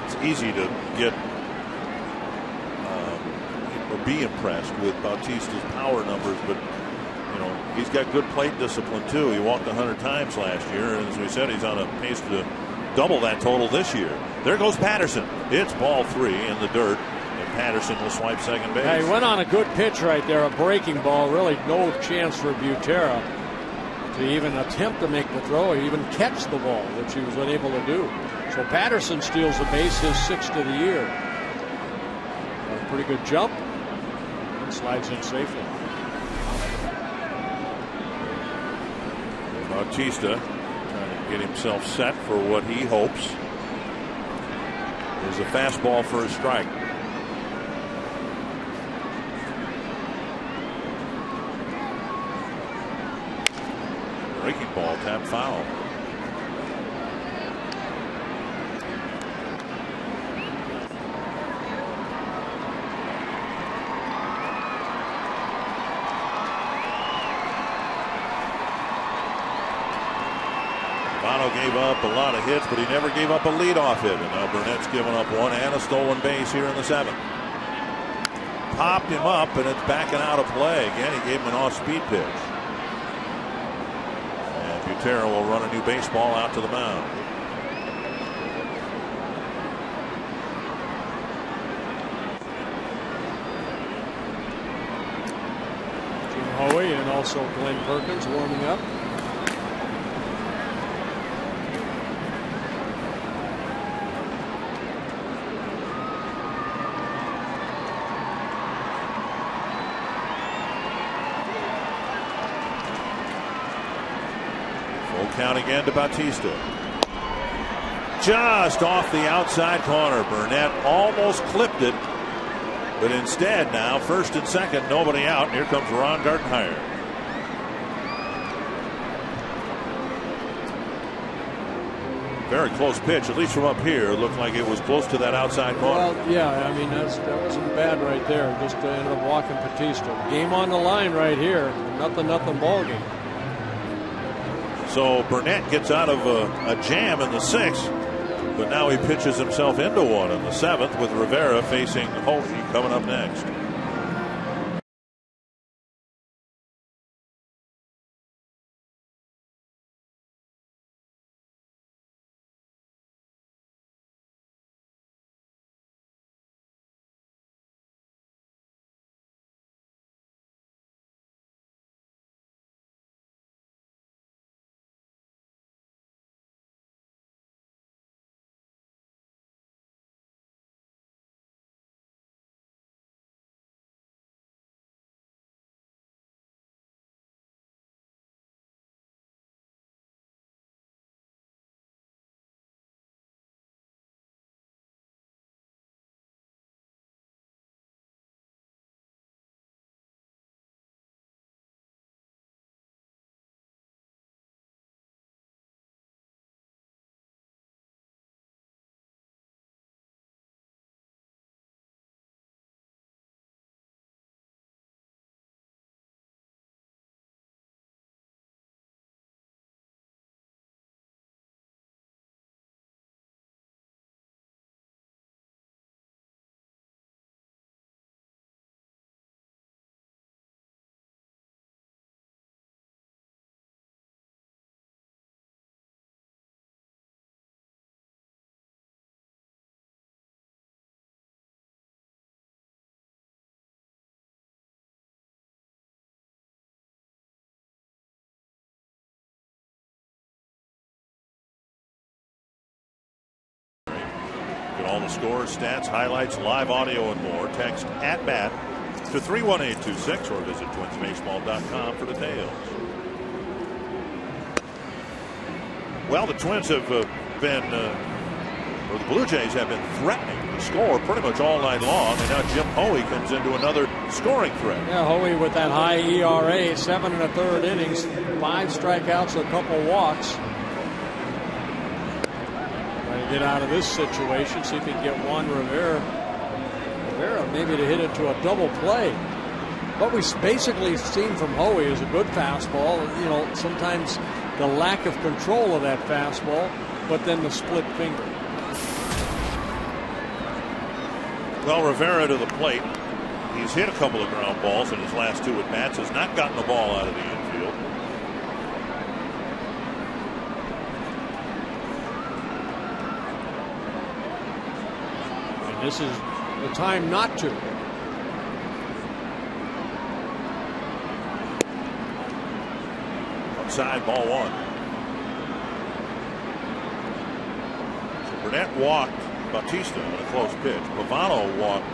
It's easy to get or be impressed with Bautista's power numbers, but you know, he's got good plate discipline too. He walked 100 times last year, and as we said, he's on a pace to double that total this year. There goes Patterson. It's ball 3 in the dirt, and Patterson will swipe second base. Yeah, he went on a good pitch right there, a breaking ball. Really no chance for Butera to even attempt to make the throw or even catch the ball, which he was unable to do. So Patterson steals the base, his 6th of the year. A pretty good jump. And slides in safely. Bautista trying to get himself set for what he hopes is a fastball for a strike. Breaking ball, tap foul. Gave up a lot of hits, but he never gave up a leadoff hit. And now Burnett's given up one and a stolen base here in the 7th. Popped him up, and it's backing out of play. Again, he gave him an off-speed pitch. And Butera will run a new baseball out to the mound. Jim Hoey and also Glenn Perkins warming up. Count again to Bautista. Just off the outside corner. Burnett almost clipped it, but instead now first and second, nobody out. Here comes Ron Gartenhire. Very close pitch, at least from up here. It looked like it was close to that outside corner. Well, yeah, I mean, that wasn't bad right there. Just ended up walking Bautista. Game on the line right here. Nothing ball game. So Burnett gets out of a jam in the 6th, but now he pitches himself into one in the 7th with Rivera facing Hoey coming up next. all the scores, stats, highlights, live audio, and more. Text @bat to 31826 or visit twinsbaseball.com for details. Well, the Twins have been, or the Blue Jays have been threatening to score pretty much all night long, and now Jim Hoey comes into another scoring threat. Yeah, Hoey with that high ERA, 7 1/3 innings, 5 strikeouts, a couple walks. Trying to get out of this situation, see if he can get Juan Rivera maybe to hit it to a double play. What we've basically seen from Hoey is a good fastball. You know, sometimes the lack of control of that fastball, but then the split finger. Well, Rivera to the plate. He's hit a couple of ground balls in his last 2 at bats. Has not gotten the ball out of the infield. And this is the time not to. Outside, ball 1. So Burnett walked Bautista on a close pitch. Pavano walked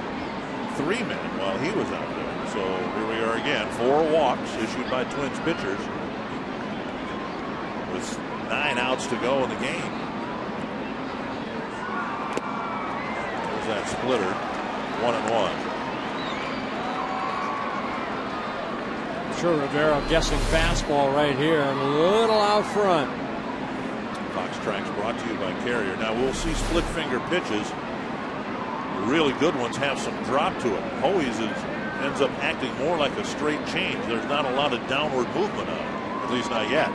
3 men while he was out there. So here we are again. 4 walks issued by Twins pitchers with 9 outs to go in the game. There's that splitter. 1-1. Sure, Rivera guessing fastball right here and a little out front. Fox Tracks brought to you by Carrier. Now we'll see split finger pitches. The really good ones have some drop to it. Hoey's ends up acting more like a straight change. There's not a lot of downward movement on it, at least not yet.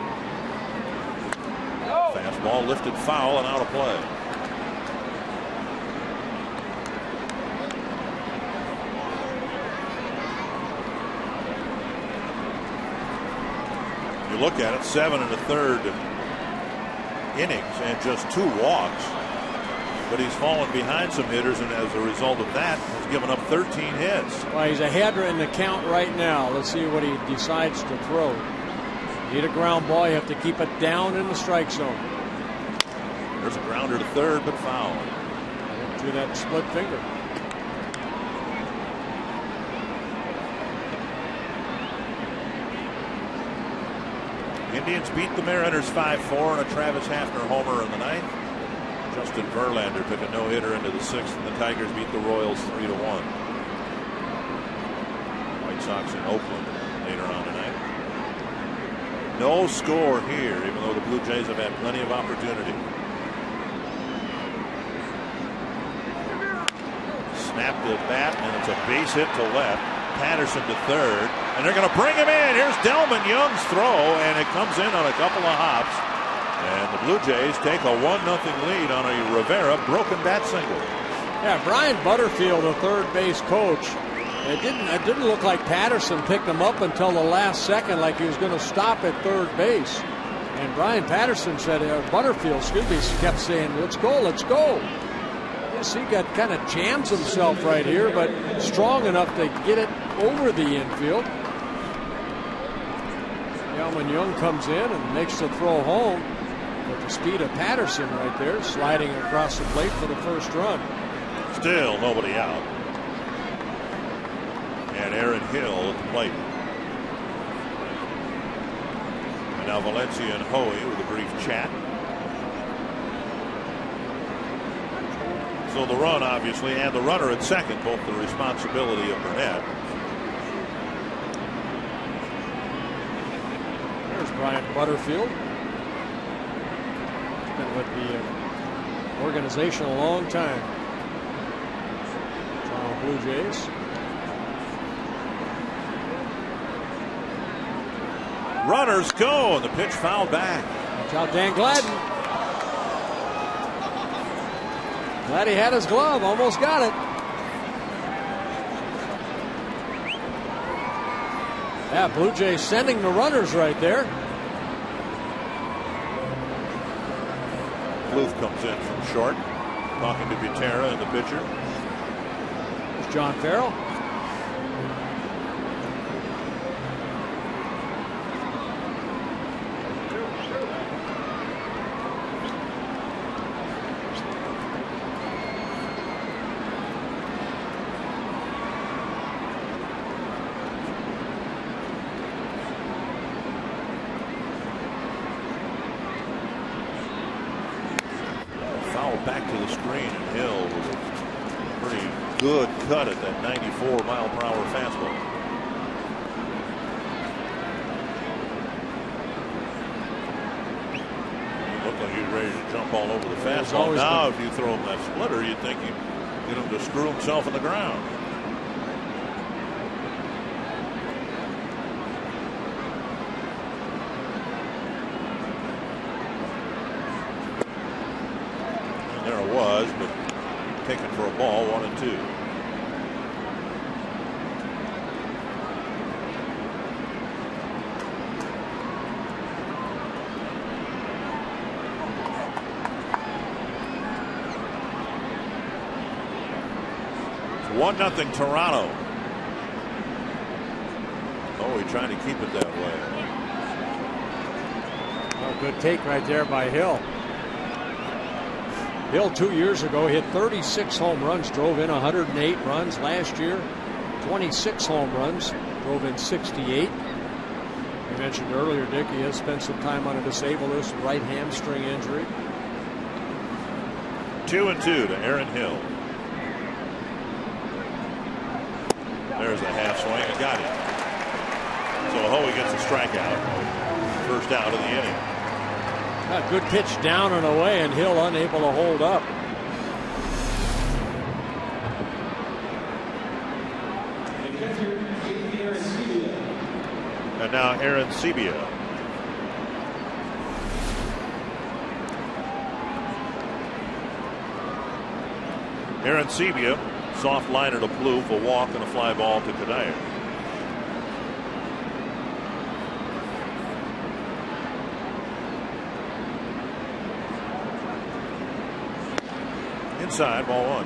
Fastball lifted foul and out of play. You look at it, 7 1/3 innings and just 2 walks. But he's fallen behind some hitters, and as a result of that, has given up 13 hits. Well, he's ahead in the count right now. Let's see what he decides to throw. You need a ground ball, you have to keep it down in the strike zone. There's a grounder to third, but foul. To that split finger. Indians beat the Mariners 5-4 on a Travis Hafner homer in the 9th. Justin Verlander took a no-hitter into the 6th, and the Tigers beat the Royals 3-1. White Sox in Oakland later on tonight. No score here, even though the Blue Jays have had plenty of opportunity. Snapped the bat, and it's a base hit to left. Patterson to third, and they're going to bring him in. Here's Delman Young's throw, and it comes in on a couple of hops. And the Blue Jays take a 1-0 lead on a Rivera broken bat single. Yeah, Brian Butterfield, the third base coach. It didn't look like Patterson picked him up until the last second, like he was going to stop at third base. And Brian Patterson said, Butterfield, kept saying, "Let's go, let's go." Yes, he kind of jams himself right here, but strong enough to get it over the infield. Delman Young comes in and makes the throw home with the speed of Patterson right there, sliding across the plate for the first run. Still nobody out. And Aaron Hill at the plate. And now Valencia and Hoey with a brief chat. So the run, obviously, and the runner at second, both the responsibility of Burnett. There's Brian Butterfield. Been with the organization a long time. Toronto Blue Jays. Runners go, and the pitch fouled back. Watch out, Dan Gladden. Glad he had his glove, almost got it. Yeah, Blue Jays sending the runners right there. Bluth comes in from short, talking to Butera and the pitcher. There's John Farrell. fouled back to the screen, and Hill with a pretty good cut at that 94-mile-per-hour fastball. Looked like he was ready to jump all over the fastball. Now, if you throw him that splitter, you'd think he'd get him to screw himself in the ground. And there it was, but taken for a ball, 1-2. It's 1-0 Toronto. Oh, he's trying to keep it that way. Oh, good take right there by Hill. Hill 2 years ago hit 36 home runs, drove in 108 runs. Last year, 26 home runs, drove in 68. You mentioned earlier, Dick, he has spent some time on a disabled list, right hamstring injury. 2-2 to Aaron Hill. There's a half swing and got him. So Hoey gets a strikeout. First out of the inning. A good pitch down and away, and Hill unable to hold up. And now Aaron Sebia. Aaron Sebia, soft liner to Plouffe, a walk and a fly ball to Kadire. Inside, ball 1.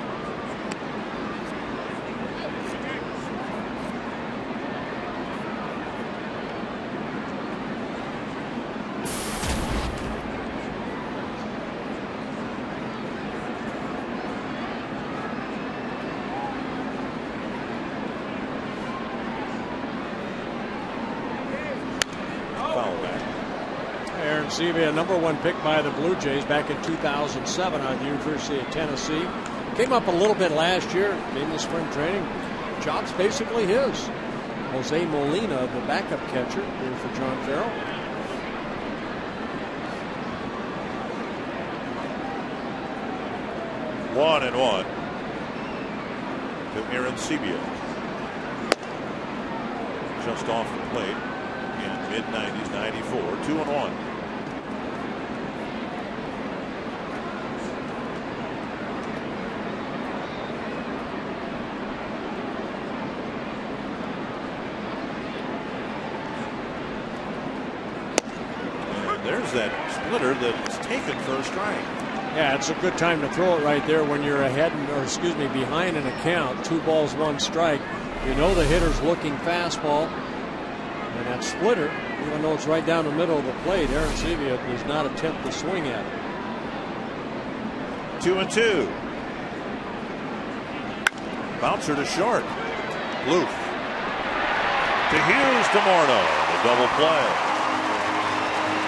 Sebia, #1 pick by the Blue Jays back in 2007 out of the University of Tennessee. Came up a little bit last year, in the spring training. Job's basically his. Jose Molina, the backup catcher, here for John Farrell. One and one to Aaron Sebia. Just off the plate in mid-90s, 94, 2-1. There's that splitter that's taken for a strike. Yeah, it's a good time to throw it right there when you're ahead, behind an account. 2 balls, 1 strike. You know the hitter's looking fastball. And that splitter, even though it's right down the middle of the plate, Aaron Sebia does not attempt to swing at it. 2-2. Bouncer to short. Plouffe. To Hughes to Morneau. The double play.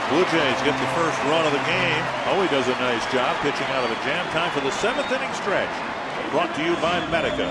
Blue Jays get the first run of the game. Hoey does a nice job pitching out of a jam. Time for the 7th inning stretch. Brought to you by Medica.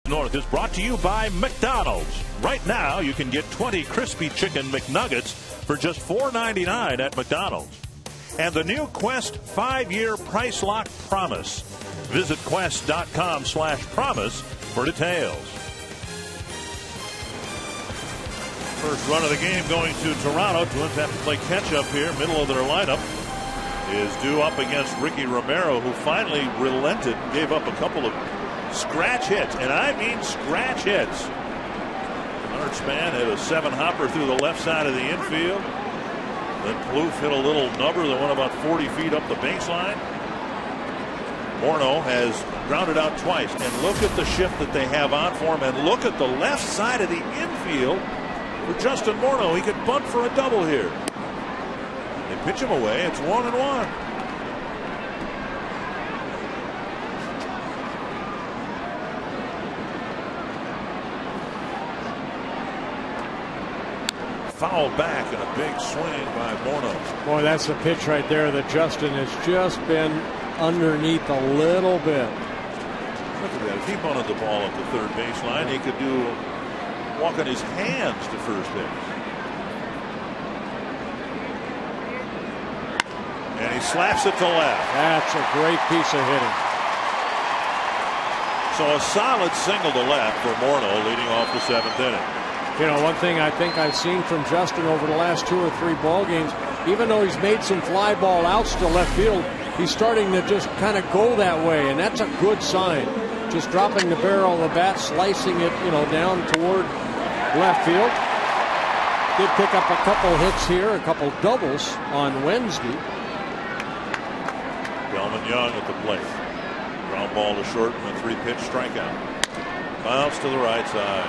North is brought to you by McDonald's. Right now, you can get 20 crispy chicken McNuggets for just $4.99 at McDonald's. And the new Quest 5-year price lock promise. Visit quest.com/promise for details. First run of the game going to Toronto. Twins have to play catch up here. Middle of their lineup is due up against Ricky Romero, who finally relented, gave up a couple of scratch hits, and I mean scratch hits. Bernard Span hit a 7-hopper through the left side of the infield. Then Plouffe hit a little number that went about 40 feet up the baseline. Morneau has grounded out twice, and look at the shift that they have on for him, and look at the left side of the infield for Justin Morneau. He could bunt for a double here. They pitch him away. It's 1-1. Foul back and a big swing by Morneau. Boy, that's a pitch right there that Justin has just been underneath a little bit. Look at that. If he bunted the ball at the third baseline, he could do walk on his hands to first base. And he slaps it to left. That's a great piece of hitting. So a solid single to left for Morneau leading off the 7th inning. You know, one thing I think I've seen from Justin over the last 2 or 3 ball games, even though he's made some fly ball outs to left field, he's starting to just kind of go that way, and that's a good sign. Just dropping the barrel of the bat, slicing it, you know, down toward left field. Did pick up a couple hits here, a couple doubles on Wednesday. Delman Young at the plate. Ground ball to short and a 3-pitch strikeout. Bounce to the right side.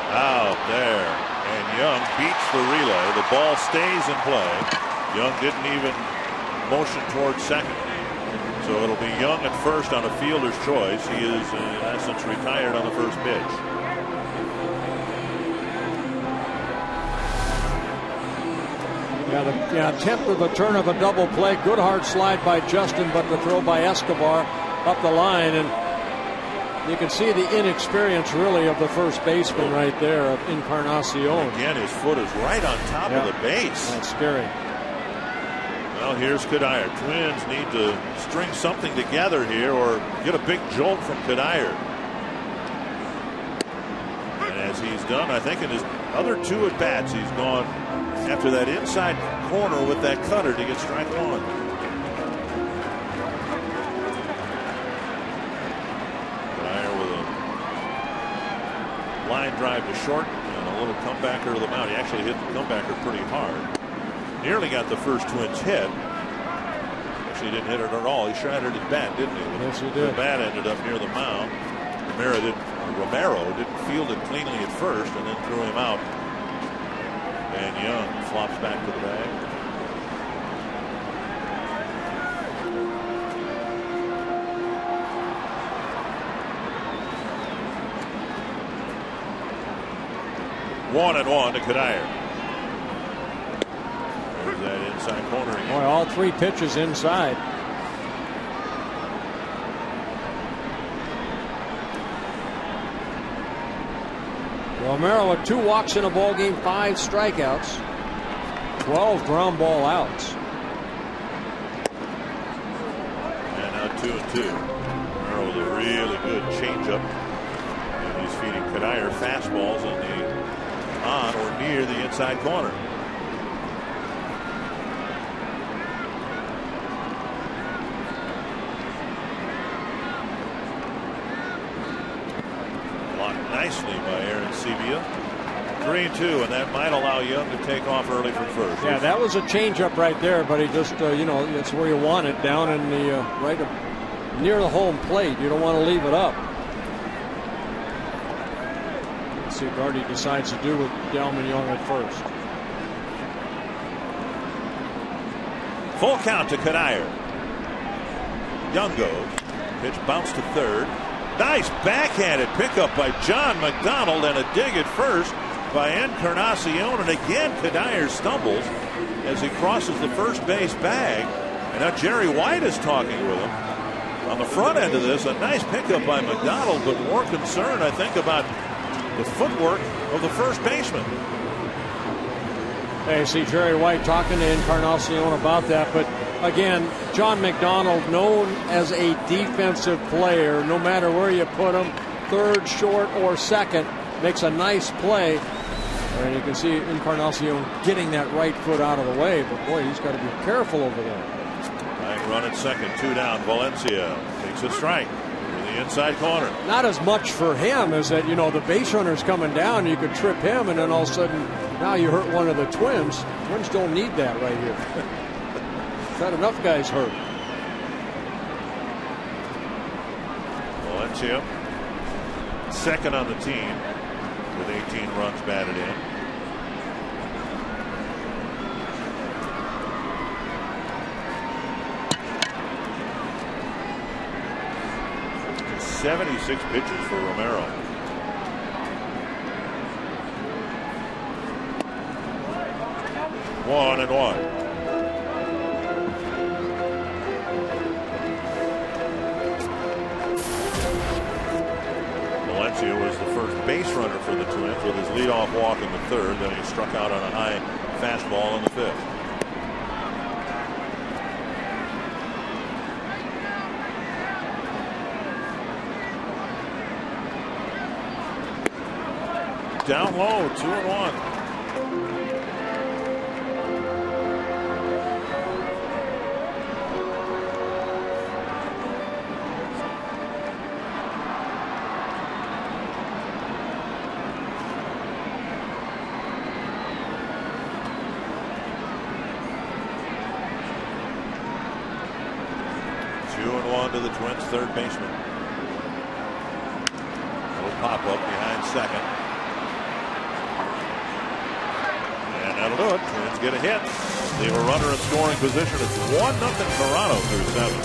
Out there, and Young beats the relay. The ball stays in play. Young didn't even motion towards second. So it'll be Young at first on a fielder's choice. He is in essence retired on the first pitch. Yeah, attempt of a turn of a double play. Good hard slide by Justin, but the throw by Escobar up the line, and you can see the inexperience really of the first baseman right there of Encarnacion. Again, his foot is right on top of the base. That's scary. Well, here's Cuddyer. Twins need to string something together here or get a big jolt from Cuddyer. And as he's done, I think in his other 2 at-bats, he's gone after that inside corner with that cutter to get strike 1. Line drive to short and a little comebacker to the mound. He actually hit the comebacker pretty hard. Nearly got the first Twins hit. Actually didn't hit it at all. He shattered his bat, didn't he? Yes, he did. The bat ended up near the mound. Romero didn't field it cleanly at first and then threw him out. And Young flops back to the bag. One and one to Cuddyer. There's that inside corner again. Boy, all 3 pitches inside. Romero with 2 walks in a ball game, 5 strikeouts, 12 ground ball outs. And now 2-2. Romero with a really good changeup. And he's feeding Cuddyer fastballs in the on or near the inside corner. Blocked nicely by Aaron Sebia. 3-2, and that might allow Young to take off early from first. Yeah, that was a changeup right there, but he just, you know, it's where you want it, down in the right near the home plate. You don't want to leave it up. See what Gardy decides to do with Delman Young at first. Full count to Cuddyer. Young goes. Pitch bounced to third. Nice backhanded pickup by John McDonald and a dig at first by Encarnacion. And again, Cuddyer stumbles as he crosses the first base bag. And now Jerry White is talking with him. A On the front end of this, a nice pickup by McDonald, but more concern, I think, about the footwork of the first baseman. Hey, see Jerry White talking to Encarnacion about that, but again, John McDonald, known as a defensive player, no matter where you put him, third, short, or second, makes a nice play. And you can see Encarnacion getting that right foot out of the way, but boy, he's got to be careful over there. Right, run at second, 2 down. Valencia takes a strike to the inside corner. Not as much for him as that, the base runner's coming down, you could trip him, and then all of a sudden, now you hurt one of the Twins. Twins don't need that right here. Had enough guys hurt. Valencia, second on the team with 18 runs batted in. It's 76 pitches for Romero. One and one. Valencia was the first base runner for the Twins with his leadoff walk in the third. Then he struck out on a high fastball in the fifth. Down low, 2-1. To the Twins' third baseman. Little pop up behind second. And that'll do it. Twins get a hit. Leave a runner in scoring position. It's 1-0 Toronto through 7.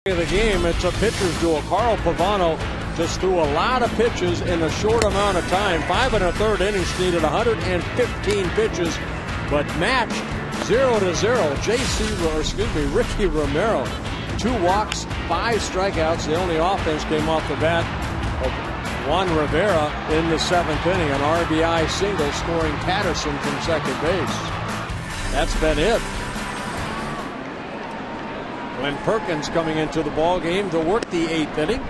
Of the game, it's a pitcher's duel. Carl Pavano just threw a lot of pitches in a short amount of time. 5 1/3 innings, needed 115 pitches, but matched 0-0. Ricky Romero, 2 walks, 5 strikeouts. The only offense came off the bat of Juan Rivera in the 7th inning, an RBI single, scoring Patterson from second base. That's been it. Glenn Perkins coming into the ball game to work the 8th inning.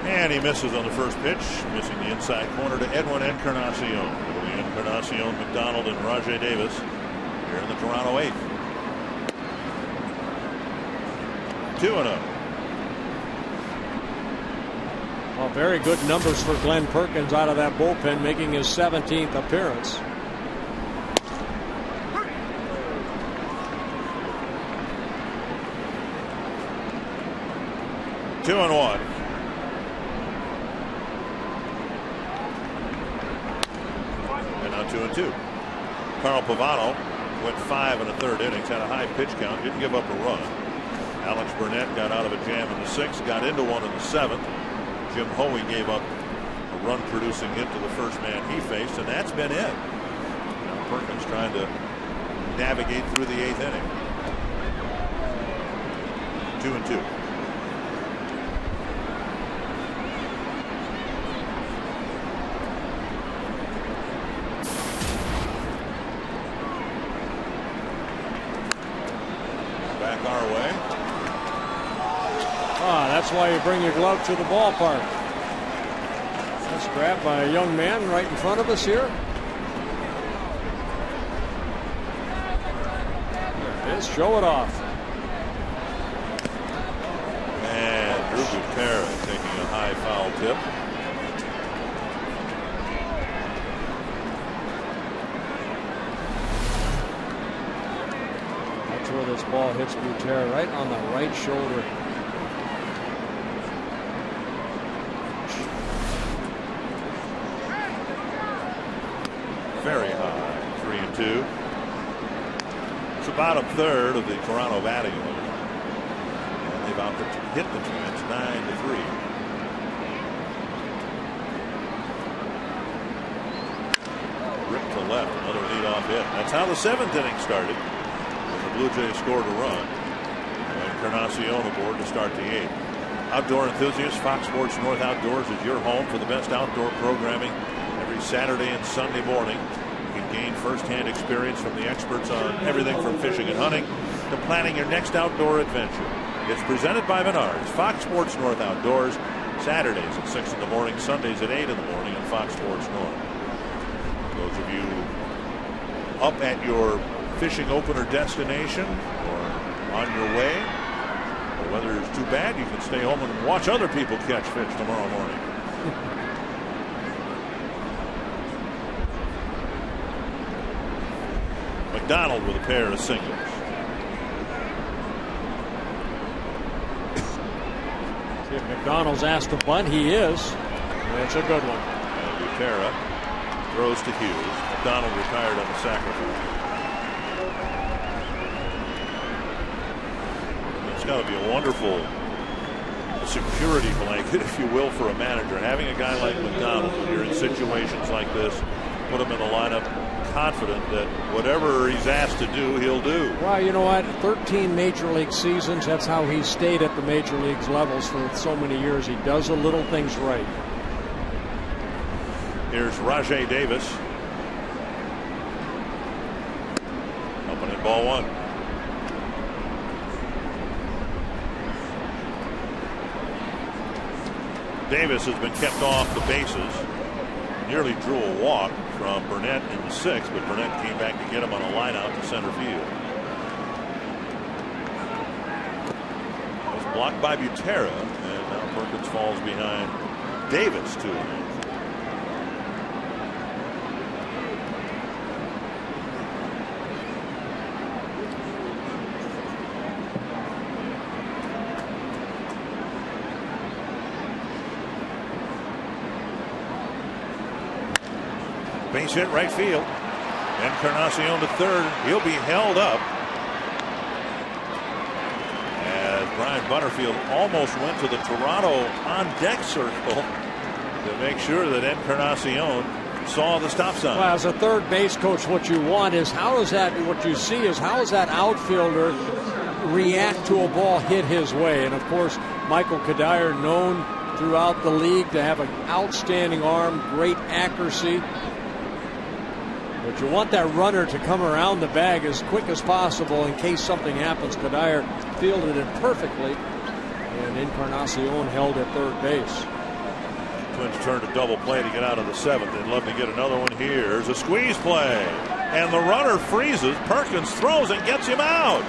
And he misses on the first pitch, missing the inside corner to Edwin Encarnacion. It'll be Encarnacion, McDonald, and Rajai Davis here in the Toronto 8th. 2-0. Well, very good numbers for Glenn Perkins out of that bullpen, making his 17th appearance. 2-1. And now 2-2. Carl Pavano went 5 1/3 innings, had a high pitch count, didn't give up a run. Alex Burnett got out of a jam in the 6th, got into one in the 7th. Jim Hoey gave up a run producing hit to the first man he faced, and that's been it. Now Perkins trying to navigate through the 8th inning. 2-2. Back our way. That's why you bring your glove to the ballpark. That's grabbed by a young man right in front of us here. There it is. Show it off. And Drew Gutierrez taking a high foul tip. That's where this ball hits Gutierrez, right on the right shoulder. Very high. 3-2. It's about a third of the Toronto batting order. And they've out hit the Twins 9-3. Ripped to left. Another leadoff hit. That's how the 7th inning started. When the Blue Jays scored a run. And Encarnacion aboard to start the 8th. Outdoor enthusiasts, Fox Sports North Outdoors is your home for the best outdoor programming every Saturday and Sunday morning. You can gain first-hand experience from the experts on everything from fishing and hunting to planning your next outdoor adventure. It's presented by Menards. Fox Sports North Outdoors, Saturdays at 6 in the morning, Sundays at 8 in the morning on Fox Sports North. Those of you up at your fishing opener destination or on your way, the weather is too bad, you can stay home and watch other people catch fish tomorrow morning. McDonald with a pair of singles. See if McDonald's asked to bunt. He is. That's a good one. And Gutierrez throws to Hughes. McDonald retired on the sacrifice. It's got to be a wonderful security blanket, if you will, for a manager. Having a guy like McDonald, when you're in situations like this, put him in the lineup, confident that whatever he's asked to do, he'll do. Well, you know what? 13 major league seasons. That's how he stayed at the major leagues levels for so many years. He does the little things right. Here's Rajay Davis. Open at ball 1. Davis has been kept off the bases. Nearly drew a walk from Burnett in the 6th, but Burnett came back to get him on a line out to center field. It was blocked by Butera, and now Perkins falls behind Davis 2-0. Base hit right field. Encarnacion to third. He'll be held up as Brian Butterfield almost went to the Toronto on deck circle to make sure that Encarnacion saw the stop sign. Well, as a third base coach, what you want is how does that outfielder react to a ball hit his way? And of course, Michael Kadire, known throughout the league to have an outstanding arm, great accuracy. But you want that runner to come around the bag as quick as possible in case something happens. Kadire fielded it perfectly, and Encarnacion held at third base. Twins turn to double play to get out of the 7th. They'd love to get another one here. Here's a squeeze play, and the runner freezes. Perkins throws and gets him out.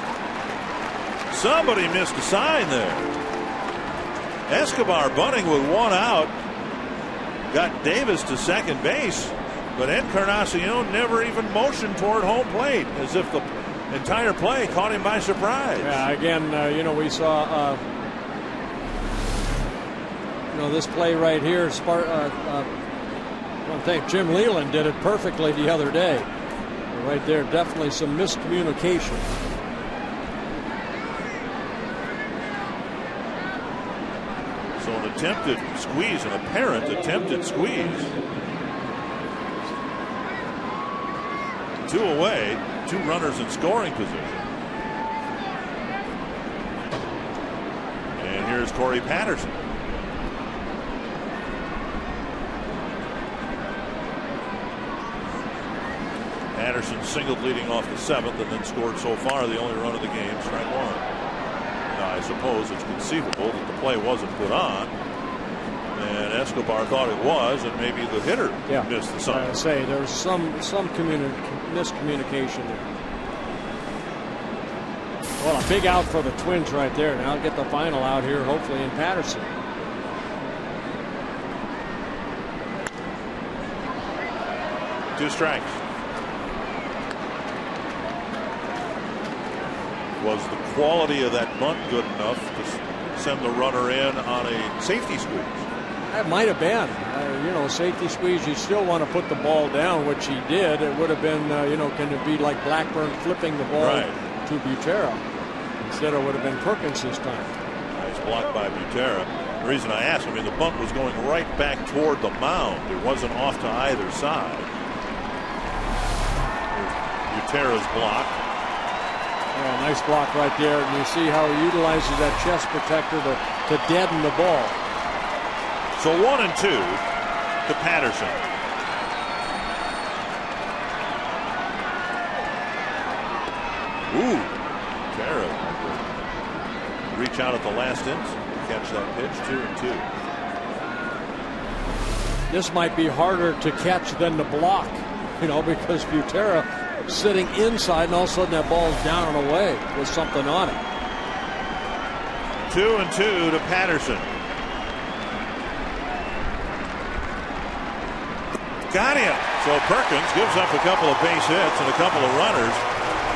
Somebody missed a sign there. Escobar bunting with one out. Got Davis to second base. But Encarnacion never even motioned toward home plate, as if the entire play caught him by surprise. Yeah, again, we saw this play right here, I think Jim Leland did it perfectly the other day. Right there, definitely some miscommunication. So an attempted squeeze, an apparent attempted squeeze. 2 away, 2 runners in scoring position. And here's Corey Patterson. Patterson singled leading off the 7th and then scored so far the only run of the game, strike 1. Now I suppose it's conceivable that the play wasn't put on, and Escobar thought it was, and maybe the hitter missed the sign. I say there was some miscommunication there. Well, a big out for the Twins right there. Now I'll get the final out here, hopefully in Patterson. Two strikes. Was the quality of that bunt good enough to send the runner in on a safety squeeze? That might have been. Safety squeeze, you still want to put the ball down, which he did. It would have been, can it be like Blackburn flipping the ball to Butera? Instead it would have been Perkins this time. Nice block by Butera. The reason I asked, the bunt was going right back toward the mound. It wasn't off to either side. Butera's block. Yeah, nice block right there, and you see how he utilizes that chest protector to deaden the ball. So 1-2 to Patterson. Ooh, Butera reach out at the last inning, catch that pitch. 2-2. This might be harder to catch than the block, because Butera sitting inside, and all of a sudden that ball's down and away with something on it. 2-2 to Patterson. Got him. So Perkins gives up a couple of base hits and a couple of runners.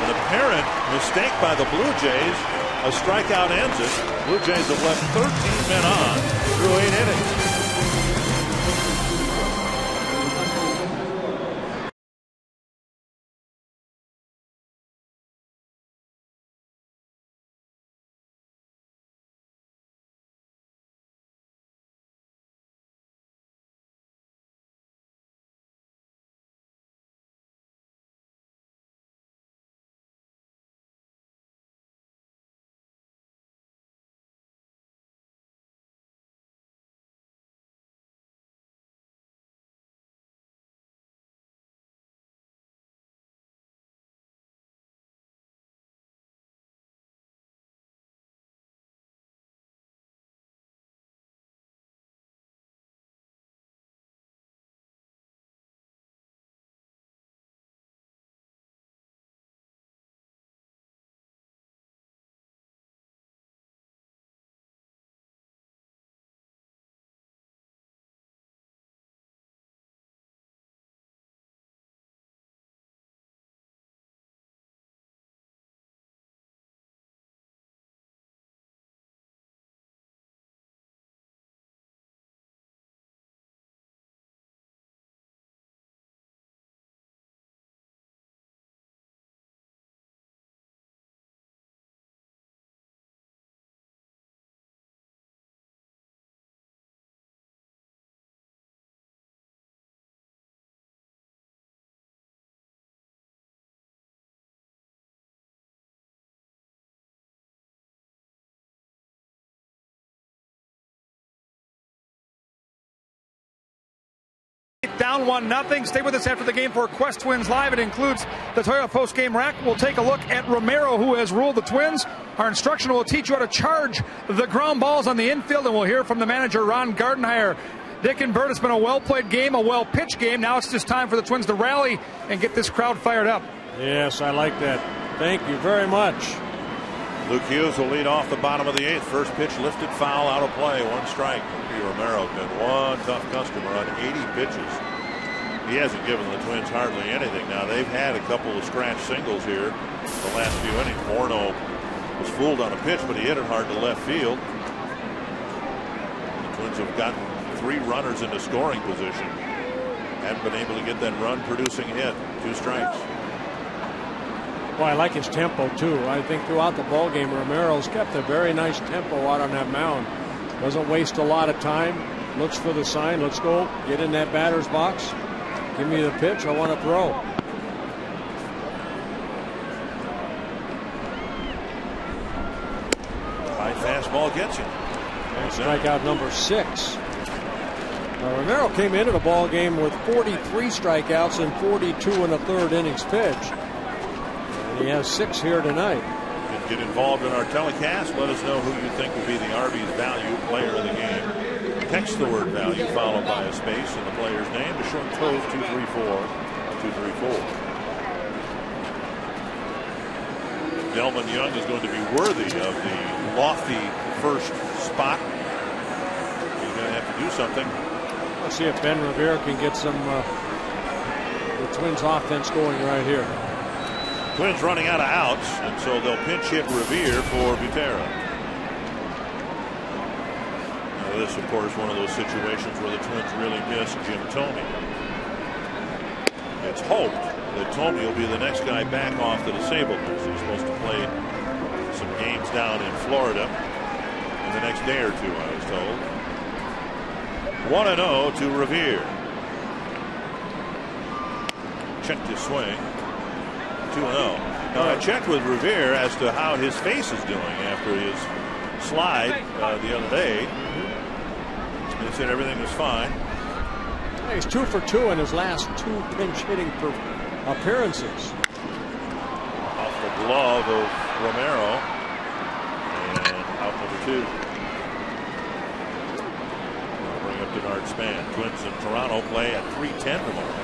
An apparent mistake by the Blue Jays. A strikeout ends it. Blue Jays have left 13 men on through 8 innings. Down 1-0. Stay with us after the game for Quest Twins Live. It includes the Toyota post-game rack. We'll take a look at Romero, who has ruled the Twins. Our instruction will teach you how to charge the ground balls on the infield, and we'll hear from the manager, Ron Gardenhire. Dick and Bert, it's been a well-played game, a well-pitched game. Now it's just time for the Twins to rally and get this crowd fired up. Yes, I like that. Thank you very much. Luke Hughes will lead off the bottom of the 8th. First pitch lifted, foul, out of play, 1 strike. Romero's been one tough customer on 80 pitches. He hasn't given the Twins hardly anything. Now they've had a couple of scratch singles here the last few innings. Morneau was fooled on a pitch, but he hit it hard to left field. The Twins Twins have gotten 3 runners into scoring position. Haven't been able to get that run-producing hit. 2 strikes. Well, I like his tempo, too. I think throughout the ballgame, Romero's kept a very nice tempo out on that mound. Doesn't waste a lot of time. Looks for the sign. Let's go. Get in that batter's box. Give me the pitch. I want to throw. High fastball gets him. And strikeout number 6. Now, Romero came into the ball game with 43 strikeouts and 42 in the 3rd innings pitch. And he has 6 here tonight. Get involved in our telecast. Let us know who you think will be the Arby's value player of the game. Text the word value followed by a space and the player's name to short code 234-234. Delman Young is going to be worthy of the lofty first spot. He's going to have to do something. Let's see if Ben Revere can get some the Twins offense going right here. Twins running out of outs, and so they'll pinch hit Revere for Butera. Now this, of course, one of those situations where the Twins really miss Jim Thome. It's hoped that Thome will be the next guy back off the disabled list. He's supposed to play some games down in Florida in the next day or 2, I was told. 1-0 to Revere. Checked his swing. 2-0. Now I checked with Revere as to how his face is doing after his slide the other day. He said everything was fine. He's 2 for 2 in his last 2 pinch hitting appearances. Off the glove of Romero. And out number 2. I'll bring up Denard Span. Twins in Toronto play at 3:10 tomorrow.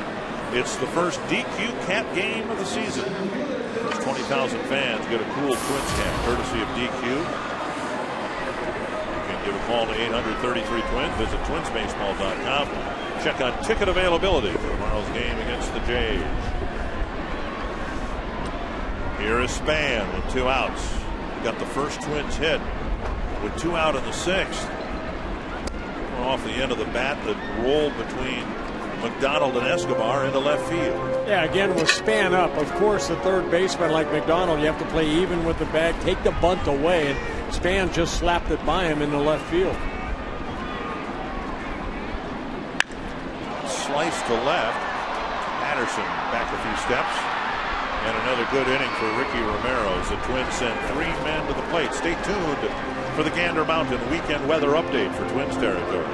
It's the first DQ cap game of the season. First 20,000 fans get a cool Twins cap courtesy of DQ. You can give a call to 833-TWINS. Visit twinsbaseball.com. Check on ticket availability for tomorrow's game against the Jays. Here is Span with 2 outs. Got the first Twins hit with 2 out in the 6th. Off the end of the bat that rolled between McDonald and Escobar into left field. Yeah, again with Span up. Of course, the third baseman like McDonald, you have to play even with the bag, take the bunt away, and Span just slapped it by him into left field. Slice to left. Patterson back a few steps. And another good inning for Ricky Romero as the Twins send 3 men to the plate. Stay tuned for the Gander Mountain weekend weather update for Twins territory.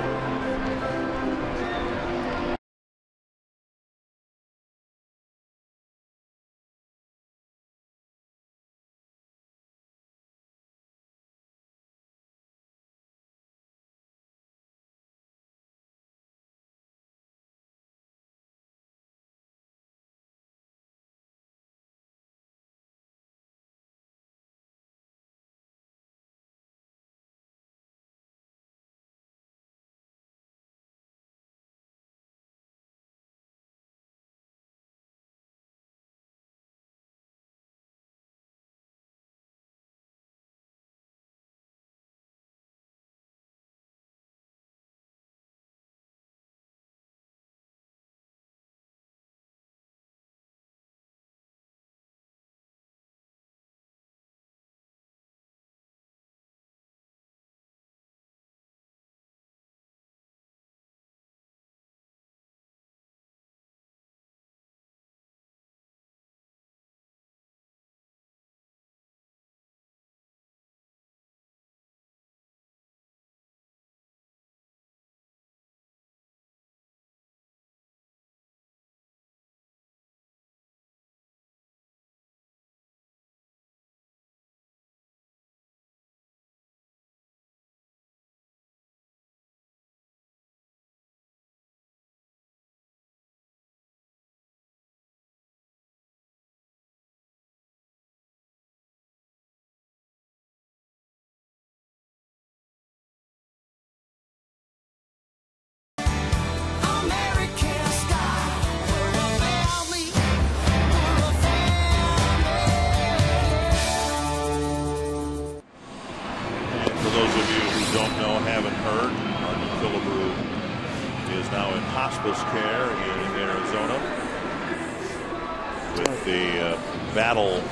is now in hospice care in Arizona with the battle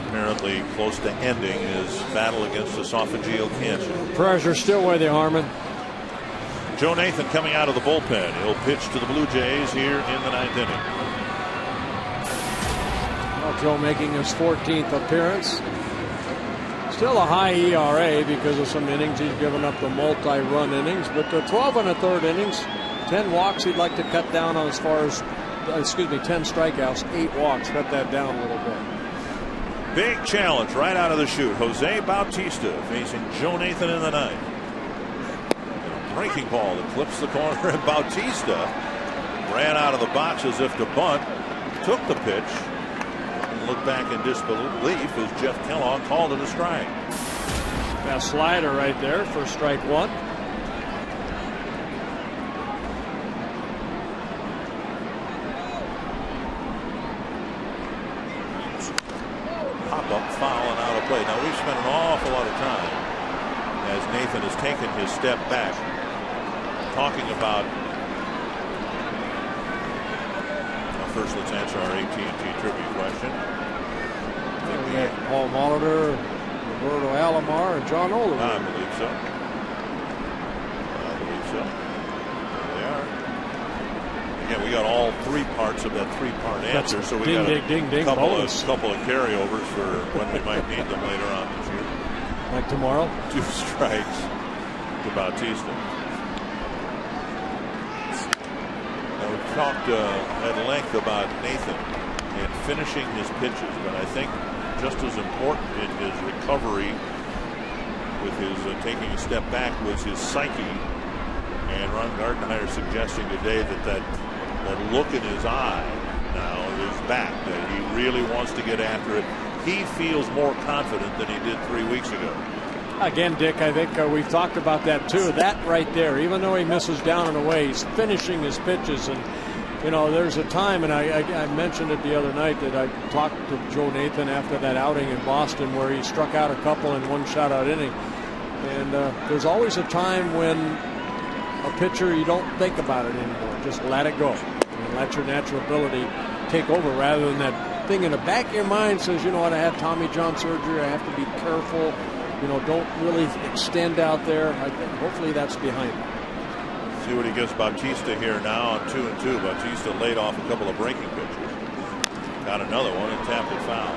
apparently close to ending his battle against esophageal cancer. Prayers are still with you, Harmon. Joe Nathan coming out of the bullpen. He'll pitch to the Blue Jays here in the 9th inning. Well, Joe making his 14th appearance. Still a high ERA because of some innings he's given up, the multi-run innings, but the 12 1/3 innings, 10 walks he'd like to cut down on as far as, 10 strikeouts, 8 walks, cut that down a little bit. Big challenge right out of the chute. Jose Bautista facing Joe Nathan in the 9th. And a breaking ball that clips the corner, and Bautista ran out of the box as if to bunt, took the pitch, looked back in disbelief as Jeff Kellogg called it a strike. That slider right there for strike 1. Pop up foul and out of play. Now we've spent an awful lot of time as Nathan has taken his step back talking about. First, let's answer our AT&T trivia question. We had Paul Molitor, Roberto Alomar, and John Oler. I believe so. There they are. Again, we got all 3 parts of that 3-part answer, so we got a couple of carryovers for when we might need them later on this year. Like tomorrow? 2 strikes to Bautista. We've talked at length about Nathan and finishing his pitches, but I think just as important in his recovery with his taking a step back was his psyche. And Ron Gardenhire suggesting today that look in his eye now is back, that he really wants to get after it. He feels more confident than he did 3 weeks ago. Again, Dick, I think we've talked about that too. That right there, even though he misses down and away, he's finishing his pitches. And, you know, there's a time, and I mentioned it the other night, that I talked to Joe Nathan after that outing in Boston where he struck out a couple in 1 shutout inning. And there's always a time when a pitcher, you don't think about it anymore. Just let it go and let your natural ability take over rather than that thing in the back of your mind says, you know what, I had Tommy John surgery, I have to be careful. You know, don't really extend out there. I think hopefully that's behind him. See what he gives Bautista here now on 2-2. Bautista laid off a couple of breaking pitches. Got another one and tapped it foul.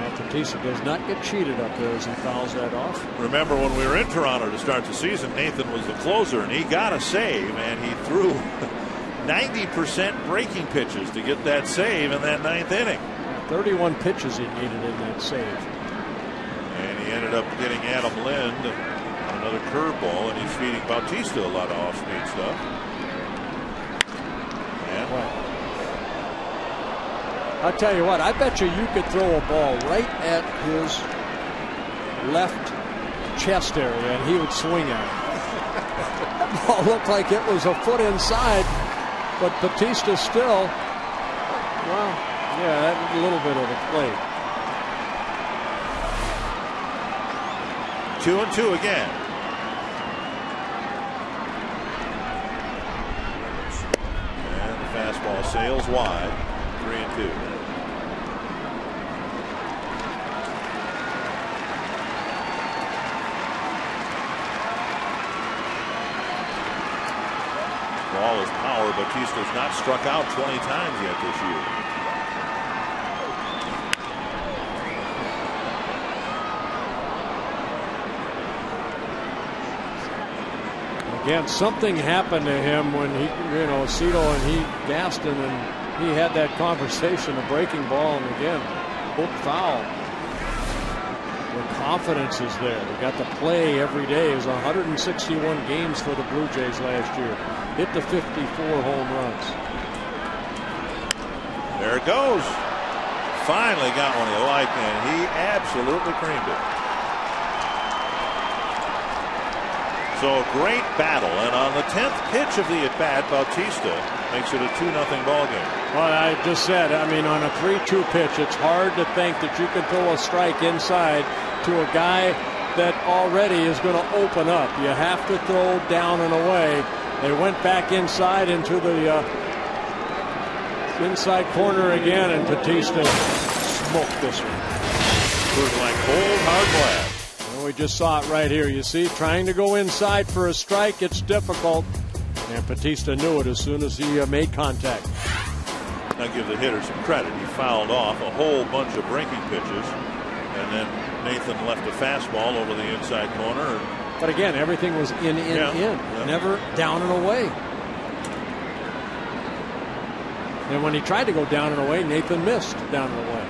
Well, Bautista does not get cheated up there as he fouls that off. Remember when we were in Toronto to start the season, Nathan was the closer, and he got a save, and he threw 90% breaking pitches to get that save in that 9th inning. 31 pitches he needed in that save. And he ended up getting Adam Lind on another curveball, and he's feeding Bautista a lot of off-speed stuff. Yeah. Well, I'll tell you what, I bet you could throw a ball right at his left chest area and he would swing at it. That ball looked like it was a foot inside. But Bautista still, well, yeah, that was a little bit of a play. 2-2 again. And the fastball sails wide. 3-2. Ball is power. Bautista's not struck out 20 times yet this year. Again, something happened to him when he, you know, Cito and he gassed him, and he had that conversation, a breaking ball, and again, hook foul. The confidence is there. They got to play every day. It was 161 games for the Blue Jays last year. Hit the 54 home runs. There it goes. Finally got one he liked, and he absolutely creamed it. So a great battle, and on the 10th pitch of the at-bat, Bautista makes it a 2-0 ball game. Well, I just said, I mean, on a 3-2 pitch, it's hard to think that you can throw a strike inside to a guy that already is going to open up. You have to throw down and away. They went back inside into the inside corner again, and Batista smoked this one. It was like cold, hard glass. And we just saw it right here. You see, trying to go inside for a strike, it's difficult. And Batista knew it as soon as he made contact. I give the hitter some credit. He fouled off a whole bunch of breaking pitches, and then Nathan left a fastball over the inside corner. But again, everything was in. Yeah. Never down and away. And when he tried to go down and away, Nathan missed down and away.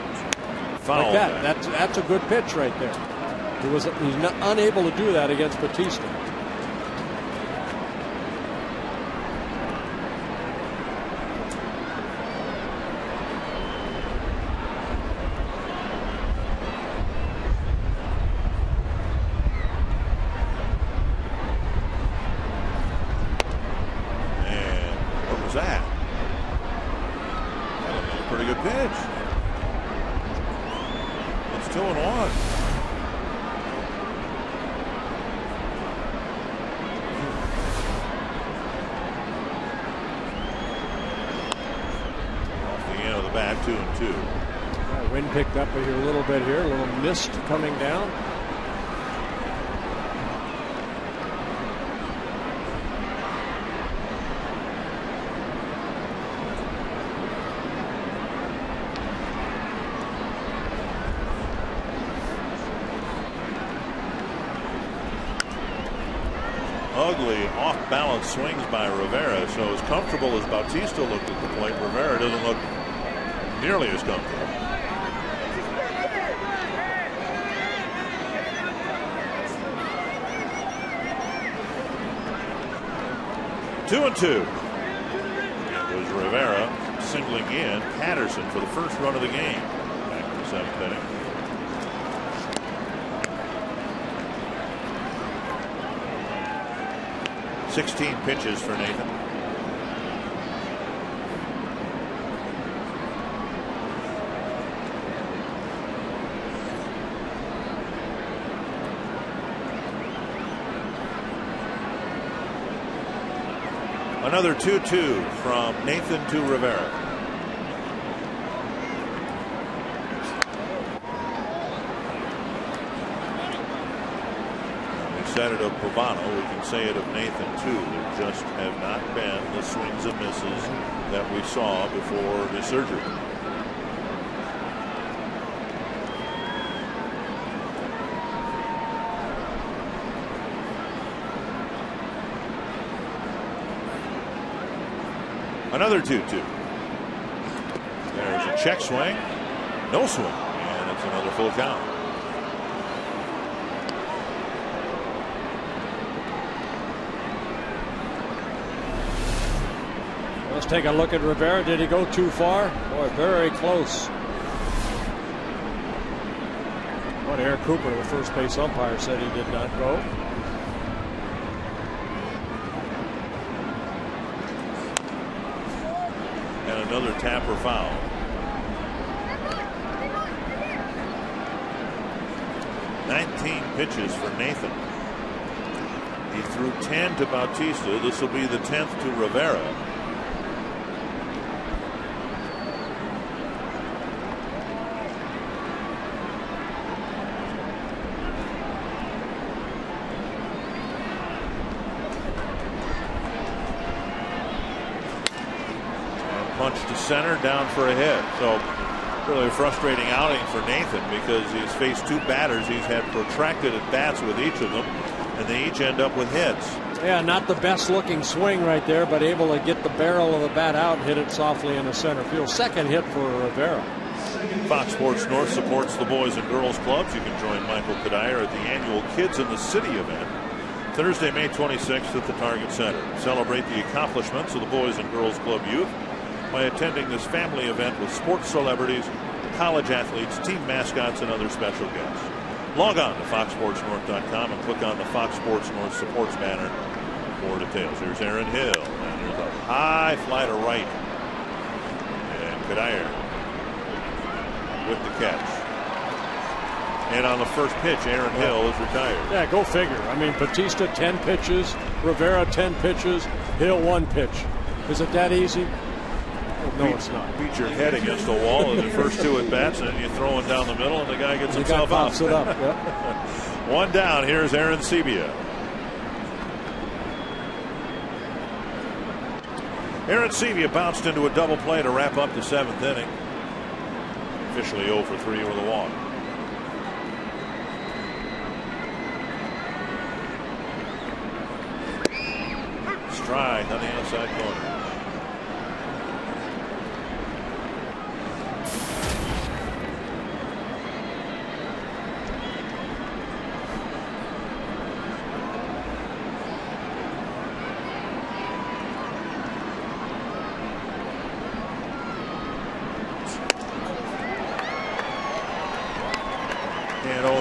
Foul like that. That's a good pitch right there. He's unable to do that against Batista. Wind picked up here a little bit here, a little mist coming down. Ugly off-balance swings by Rivera. So as comfortable as Bautista looked at the plate, Rivera doesn't look nearly as comfortable. Two and two. It was Rivera singling in Patterson for the first run of the game. Back in the seventh inning. $16 pitches for Nathan. Another 2-2 from Nathan to Rivera. We said it of Pavano, we can say it of Nathan too. There just have not been the swings and misses that we saw before the surgery. Another 2-2. There's a check swing. No swing. And it's another full count. Let's take a look at Rivera. Did he go too far? Boy, very close. What Eric Cooper, the first base umpire, said he did not go. Another tap or foul. Pitches for Nathan. He threw 10 to Bautista. This will be the 10th to Rivera. Punch to center, down for a hit. So really a frustrating outing for Nathan because he's faced two batters. He's had protracted at bats with each of them, and they each end up with hits. Yeah, not the best looking swing right there, but able to get the barrel of the bat out and hit it softly into center field. Second hit for Rivera. Fox Sports North supports the Boys and Girls Clubs. You can join Michael Kadire at the annual Kids in the City event Thursday, May 26th at the Target Center. Celebrate the accomplishments of the Boys and Girls Club youth by attending this family event with sports celebrities, college athletes, team mascots, and other special guests. Log on to foxsportsnorth.com and click on the Fox Sports North supports banner for details. Here's Aaron Hill, and there's a high fly to right. And Kadire with the catch. And on the first pitch, Aaron Hill is retired. Yeah, go figure. I mean, Batista 10 pitches, Rivera 10 pitches, Hill 1 pitch. Is it that easy? No, it's not. Beat your head against the wall in the first 2 at bats, and then you throw it down the middle, and the guy gets himself out. Pops it up. Yep. 1 down. Here's Aaron Sebia. Aaron Sebia bounced into a double play to wrap up the 7th inning. Officially 0 for 3 with a walk. Strike on the outside corner. And 0-2.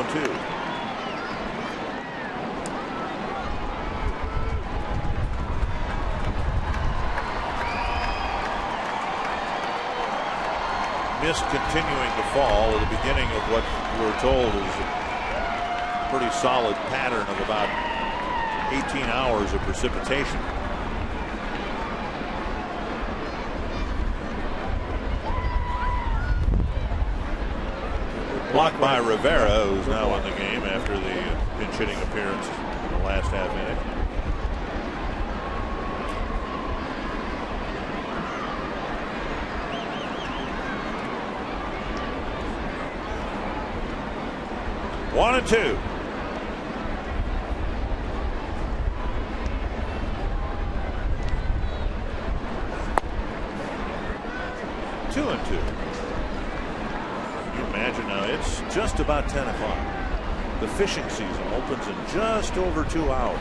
Mist continuing to fall at the beginning of what we're told is a pretty solid pattern of about 18 hours of precipitation. Blocked by Rivera, who's now in the game after the pinch hitting appearance in the last half inning. One and 2. 2-2. Imagine now, it's just about 10 o'clock. The fishing season opens in just over 2 hours.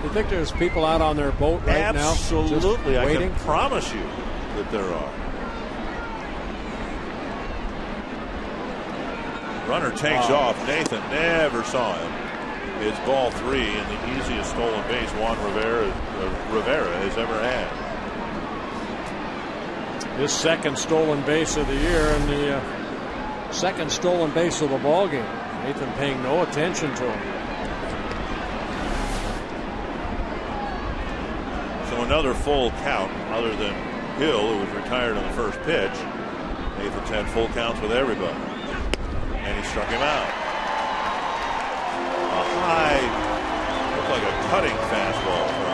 You think there's people out on their boat right now? Absolutely. I can promise you that there are. Runner takes off. Nathan never saw him. It's ball 3 and the easiest stolen base Juan Rivera has ever had. His 2nd stolen base of the year and the 2nd stolen base of the ball game. Nathan paying no attention to him. So another full count other than Hill, who was retired on the first pitch. Nathan's had full counts with everybody. And he struck him out. A high, looked like a cutting fastball for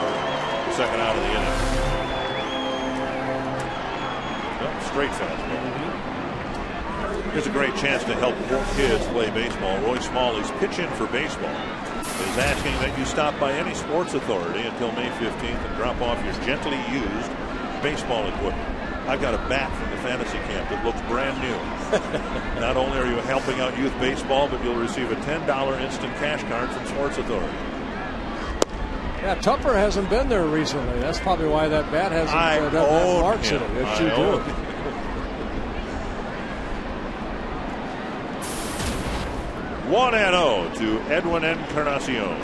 the 2nd out of the inning. Straight fastball. Here's a great chance to help more kids play baseball. Roy Smalley's Pitch In for Baseball is asking that you stop by any sports authority until May 15th and drop off your gently used baseball equipment. I've got a bat from the fantasy camp that looks brand new. Not only are you helping out youth baseball, but you'll receive a $10 instant cash card from Sports Authority. Yeah, Tupper hasn't been there recently. That's probably why that bat hasn't had marks in it. Yes, you do. 1-0 to Edwin Encarnacion.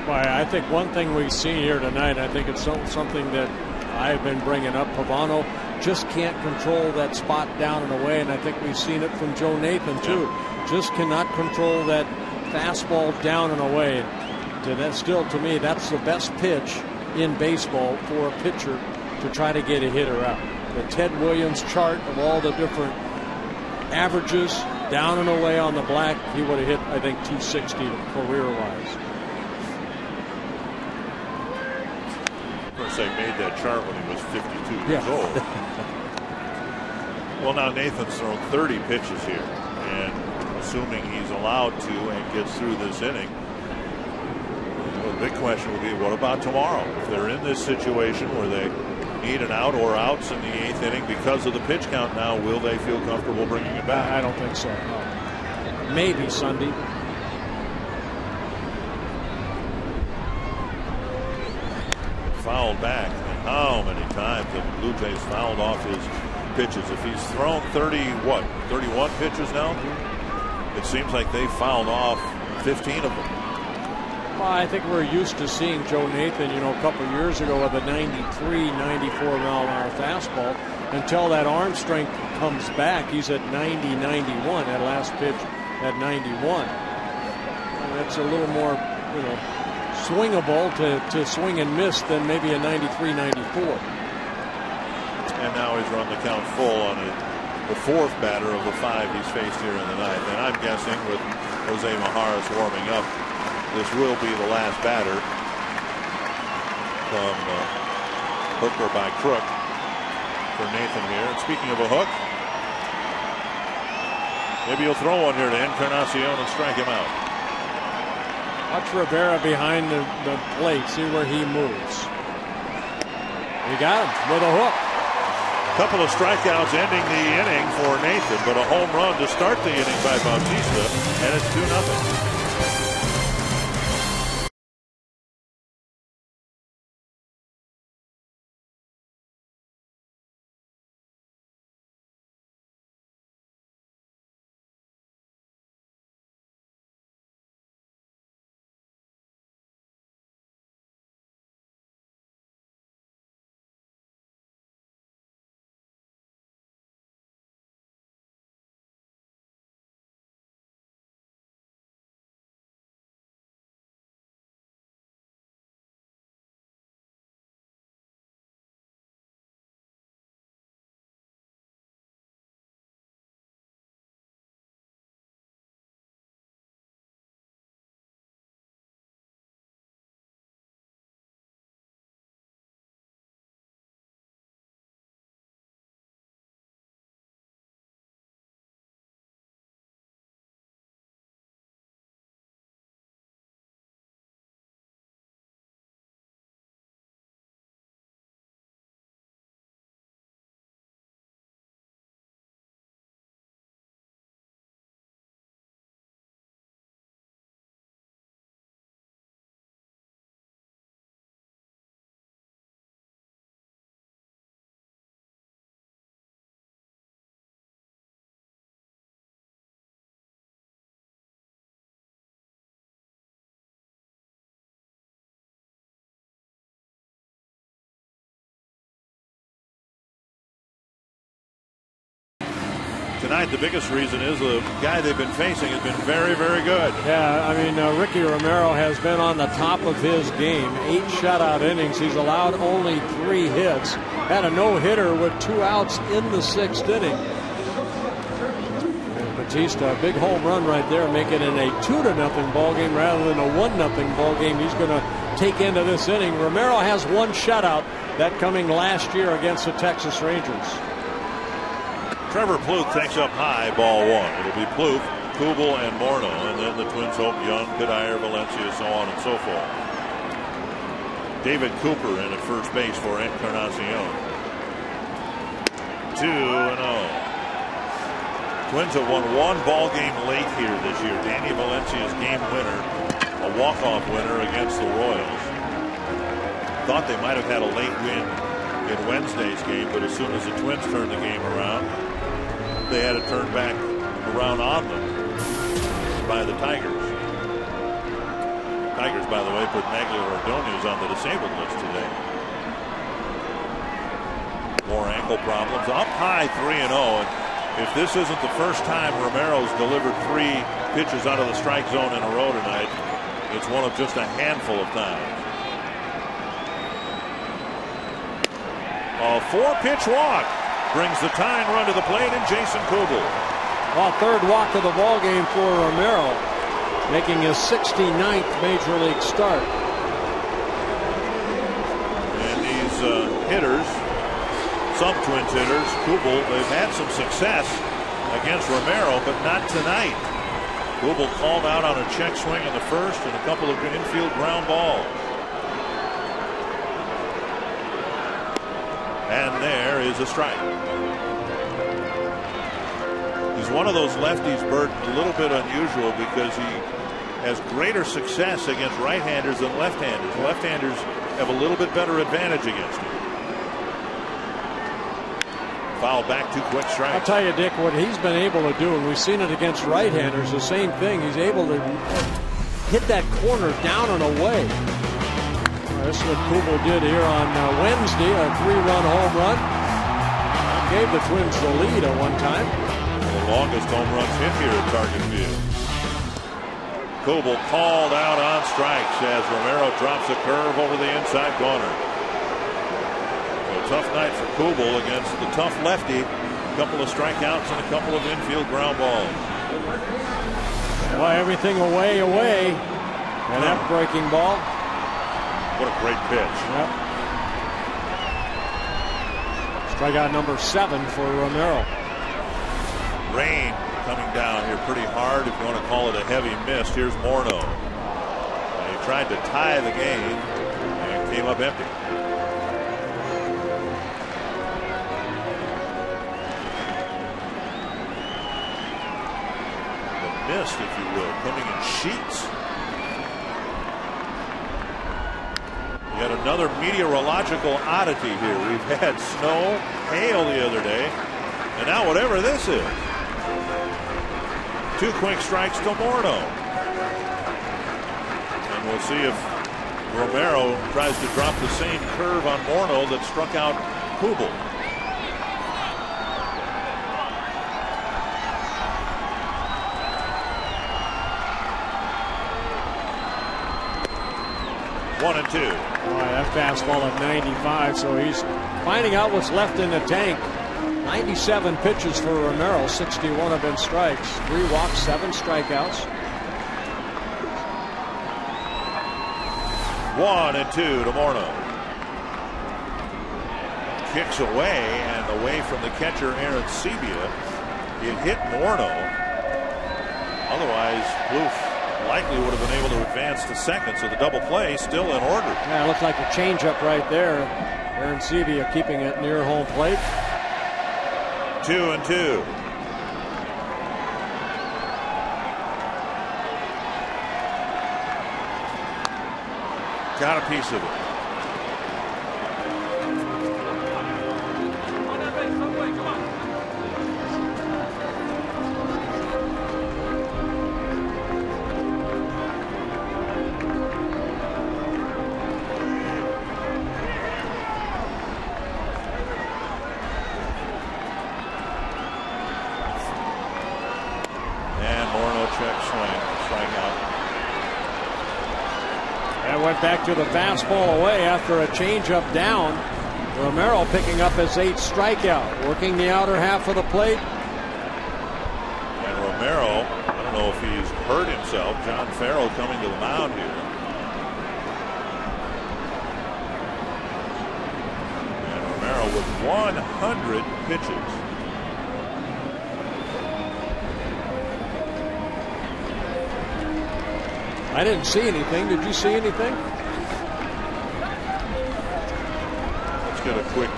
Well, I think one thing we've seen here tonight, I think it's something that I've been bringing up. Pavano just can't control that spot down and away, and I think we've seen it from Joe Nathan too. Just cannot control that fastball down and away. To me, that's the best pitch in baseball for a pitcher to try to get a hitter out. The Ted Williams chart of all the different averages down and away on the black, he would have hit, I think, 260 career-wise. Of course, they made that chart when he was 52 years old. Well, now Nathan's thrown 30 pitches here, and assuming he's allowed to and gets through this inning, well, the big question will be, what about tomorrow? If they're in this situation where they need an out or outs in the 8th inning because of the pitch count now, will they feel comfortable bringing it back? I don't think so. No. Maybe Sunday. Fouled back. And how many times have Blue Jays fouled off his pitches. If he's thrown 31 pitches now, it seems like they fouled off 15 of them. Well, I think we're used to seeing Joe Nathan, a couple years ago with a 93, 94 mile an hour fastball. Until that arm strength comes back, he's at 90, 91. That last pitch at 91. And that's a little more, swingable to swing and miss than maybe a 93, 94. And now he's run the count full on the fourth batter of the 5 he's faced here in the ninth. And I'm guessing with Jose Majaras warming up, this will be the last batter from hook or by crook for Nathan here. And speaking of a hook, maybe he'll throw one here to Encarnacion and strike him out. Watch Rivera behind the plate, see where he moves. He got him with a hook. Couple of strikeouts ending the inning for Nathan, but a home run to start the inning by Bautista, and it's 2-0. Tonight, the biggest reason is the guy they've been facing has been very, very good. Yeah, I mean, Ricky Romero has been on the top of his game. 8 shutout innings. He's allowed only 3 hits. Had a no-hitter with 2 outs in the 6th inning. And Bautista, a big home run right there, making it a 2-0 ball game rather than a 1-0 ball game. He's going to take into this inning. Romero has 1 shutout, that coming last year against the Texas Rangers. Trevor Plouffe takes up high, ball 1. It'll be Plouffe, Kubel, and Morneau, and then the Twins hope Young, Cuddyer, Valencia, so on and so forth. David Cooper in at first base for Encarnacion. 2-0. Twins have won 1 ball game late here this year. Danny Valencia's game winner, a walk-off winner against the Royals. Thought they might have had a late win in Wednesday's game, but as soon as the Twins turned the game around, they had it turned back around on them by the Tigers. Tigers, by the way, put Maglia Ordonez on the disabled list today. More ankle problems. Up high 3-0. And if this isn't the first time Romero's delivered 3 pitches out of the strike zone in a row tonight, it's one of just a handful of times. A 4-pitch walk brings the tying run to the plate in Jason Kubel. Well, 3rd walk of the ball game for Romero, making his 69th major league start. And these hitters, some Twins hitters, Kubel, they've had some success against Romero, but not tonight. Kubel called out on a check swing in the 1st and a couple of infield ground balls. And there is a strike. He's one of those lefties, Bert, a little bit unusual because he has greater success against right-handers than left-handers. Left-handers have a little bit better advantage against him. Fouled back, 2 quick strikes. I'll tell you, Dick, what he's been able to do, and we've seen it against right-handers, the same thing. He's able to hit that corner down and away. Well, this is what Kubel did here on Wednesday, a 3-run home run. Gave the Twins the lead at one time. The longest home runs hit here at Target Field. Kubel called out on strikes as Romero drops a curve over the inside corner. So a tough night for Kubel against the tough lefty. A couple of strikeouts and a couple of infield ground balls. Well, everything away. And that breaking ball. What a great pitch. Yep. Strikeout number 7 for Romero. Rain coming down here pretty hard, if you want to call it a heavy mist. Here's Morneau. And he tried to tie the game and came up empty. The mist, if you will, coming in sheets. Yet another meteorological oddity here. We've had snow, hail the other day, and now whatever this is. 2 quick strikes to Morneau. And we'll see if Romero tries to drop the same curve on Morneau that struck out Kubel. One and 2. Boy, that fastball at 95, so he's finding out what's left in the tank. 97 pitches for Romero, 61 have been strikes, 3 walks, 7 strikeouts. 1 and 2 to Morneau. Kicks away and away from the catcher Aaron Sebia. It hit Morneau. Otherwise, Plouffe likely would have been able to advance to second, so the double play still in order. Yeah, it looked like a changeup right there. Aaron Sebia keeping it near home plate. 2 and 2. Got a piece of it. Back to the fastball away after a changeup down. Romero picking up his 8th strikeout, working the outer half of the plate. And Romero, I don't know if he's hurt himself. John Farrell coming to the mound here. And Romero with 100 pitches. I didn't see anything. Did you see anything? Let's get a quick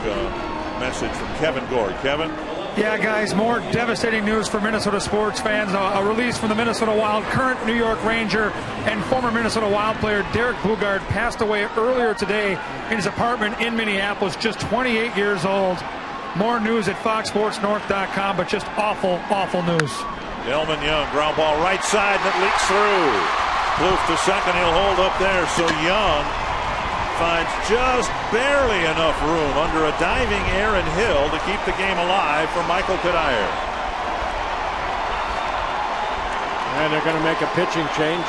message from Kevin Gord. Kevin? Yeah, guys, more devastating news for Minnesota sports fans. A release from the Minnesota Wild. Current New York Ranger and former Minnesota Wild player Derek Bugard passed away earlier today in his apartment in Minneapolis, just 28 years old. More news at foxsportsnorth.com, but just awful, awful news. Delman Young, ground ball right side, and it leaks through. Plouffe to second, he'll hold up there, so Young finds just barely enough room under a diving Aaron Hill to keep the game alive for Michael Cuddyer. And they're going to make a pitching change.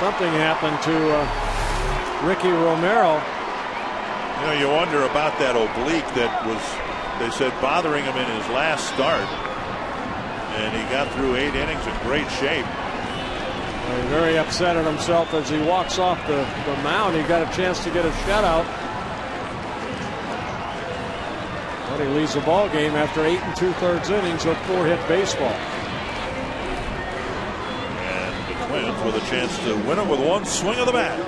Something happened to Ricky Romero. You know, you wonder about that oblique that was, they said, bothering him in his last start. And he got through 8 innings in great shape. He's very upset at himself as he walks off the mound. He got a chance to get a shutout. But he leaves the ball game after 8 2/3 innings of 4-hit baseball. And the Twins with a chance to win it with one swing of the bat.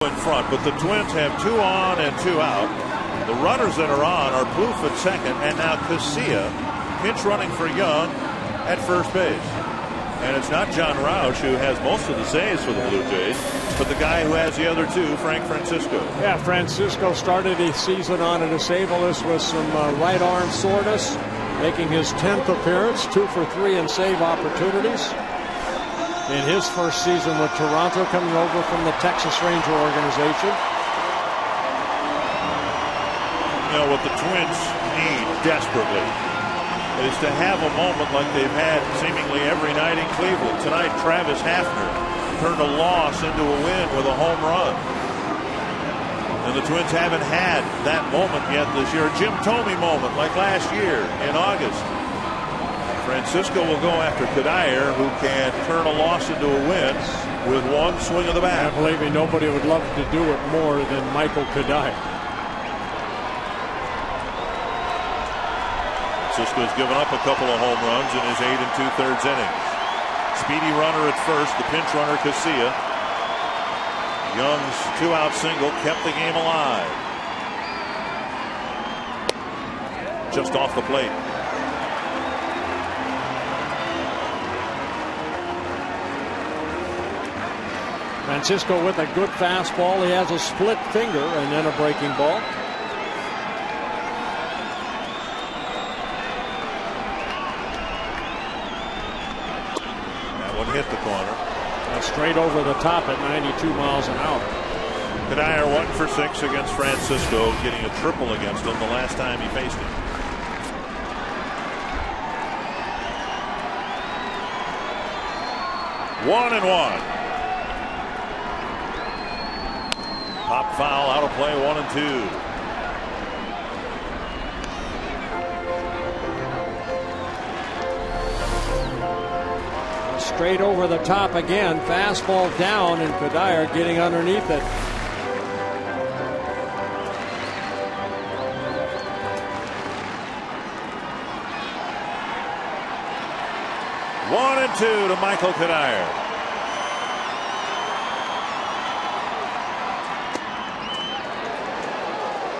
in front, but the Twins have 2 on and 2 out. The runners that are on are Plouffe at second, and now Casilla pinch running for Young at first base. And it's not John Roush who has most of the saves for the Blue Jays, but the guy who has the other 2, Frank Francisco. Yeah, Francisco started his season on a disabled list with some right arm soreness, making his 10th appearance, 2 for 3 in save opportunities. In his first season with Toronto, coming over from the Texas Ranger organization. You know what the Twins need desperately is to have a moment like they've had seemingly every night in Cleveland. Tonight, Travis Hafner turned a loss into a win with a home run. And the Twins haven't had that moment yet this year. A Jim Thome moment like last year in August. Francisco will go after Cuddyer, who can turn a loss into a win with one swing of the bat. And believe me, nobody would love to do it more than Michael Cuddyer. Francisco's given up a couple of home runs in his 8 2/3 innings. Speedy runner at first, the pinch runner Casilla. Young's 2-out single kept the game alive. Just off the plate. Francisco with a good fastball. He has a split finger and then a breaking ball. That one hit the corner. Straight over the top at 92 miles an hour. Cuddyer 1 for 6 against Francisco, getting a triple against him the last time he faced him. One and one. Pop foul, out of play, 1 and 2. Straight over the top again. Fastball down, and Cuddyer getting underneath it. One and 2 to Michael Cuddyer.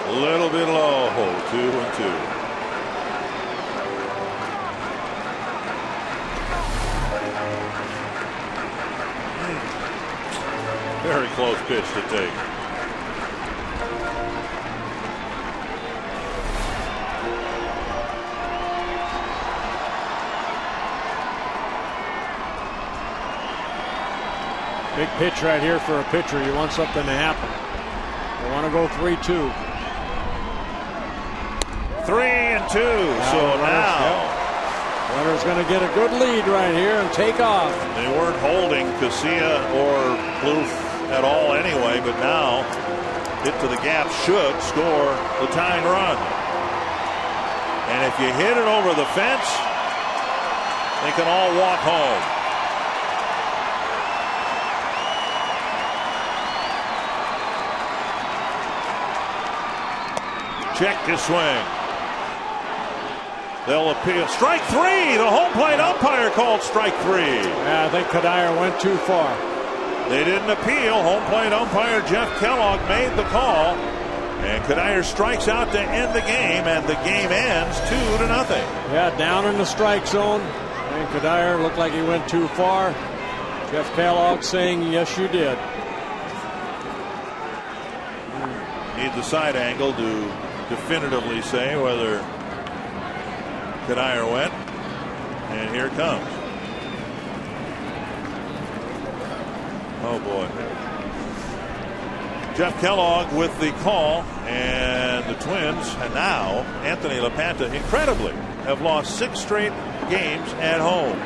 A little bit low. 2 and 2. Very close pitch to take. Big pitch right here for a pitcher. You want something to happen. You want to go 3-2. 3 and 2. So now runner's going to get a good lead right here and take off. They weren't holding Casilla or Plouffe at all anyway, but now hit to the gap should score the tying run. And if you hit it over the fence, they can all walk home. Check his swing. They'll appeal. Strike 3. The home plate umpire called strike 3. Yeah, I think Cuddyer went too far. They didn't appeal. Home plate umpire Jeff Kellogg made the call. And Cuddyer strikes out to end the game, and the game ends 2-0. Yeah, down in the strike zone. And Cuddyer looked like he went too far. Jeff Kellogg saying, yes, you did. Need the side angle to definitively say whether Cuddyer went. And here it comes. Oh boy. Jeff Kellogg with the call, and the Twins, and now Anthony LaPanta, incredibly, have lost 6 straight games at home.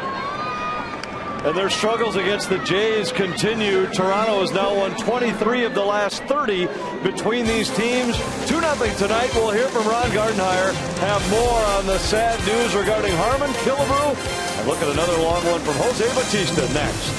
And their struggles against the Jays continue. Toronto has now won 23 of the last 30 between these teams. 2-0 tonight. We'll hear from Ron Gardenhire. Have more on the sad news regarding Harmon Killebrew. And look at another long one from Jose Bautista next.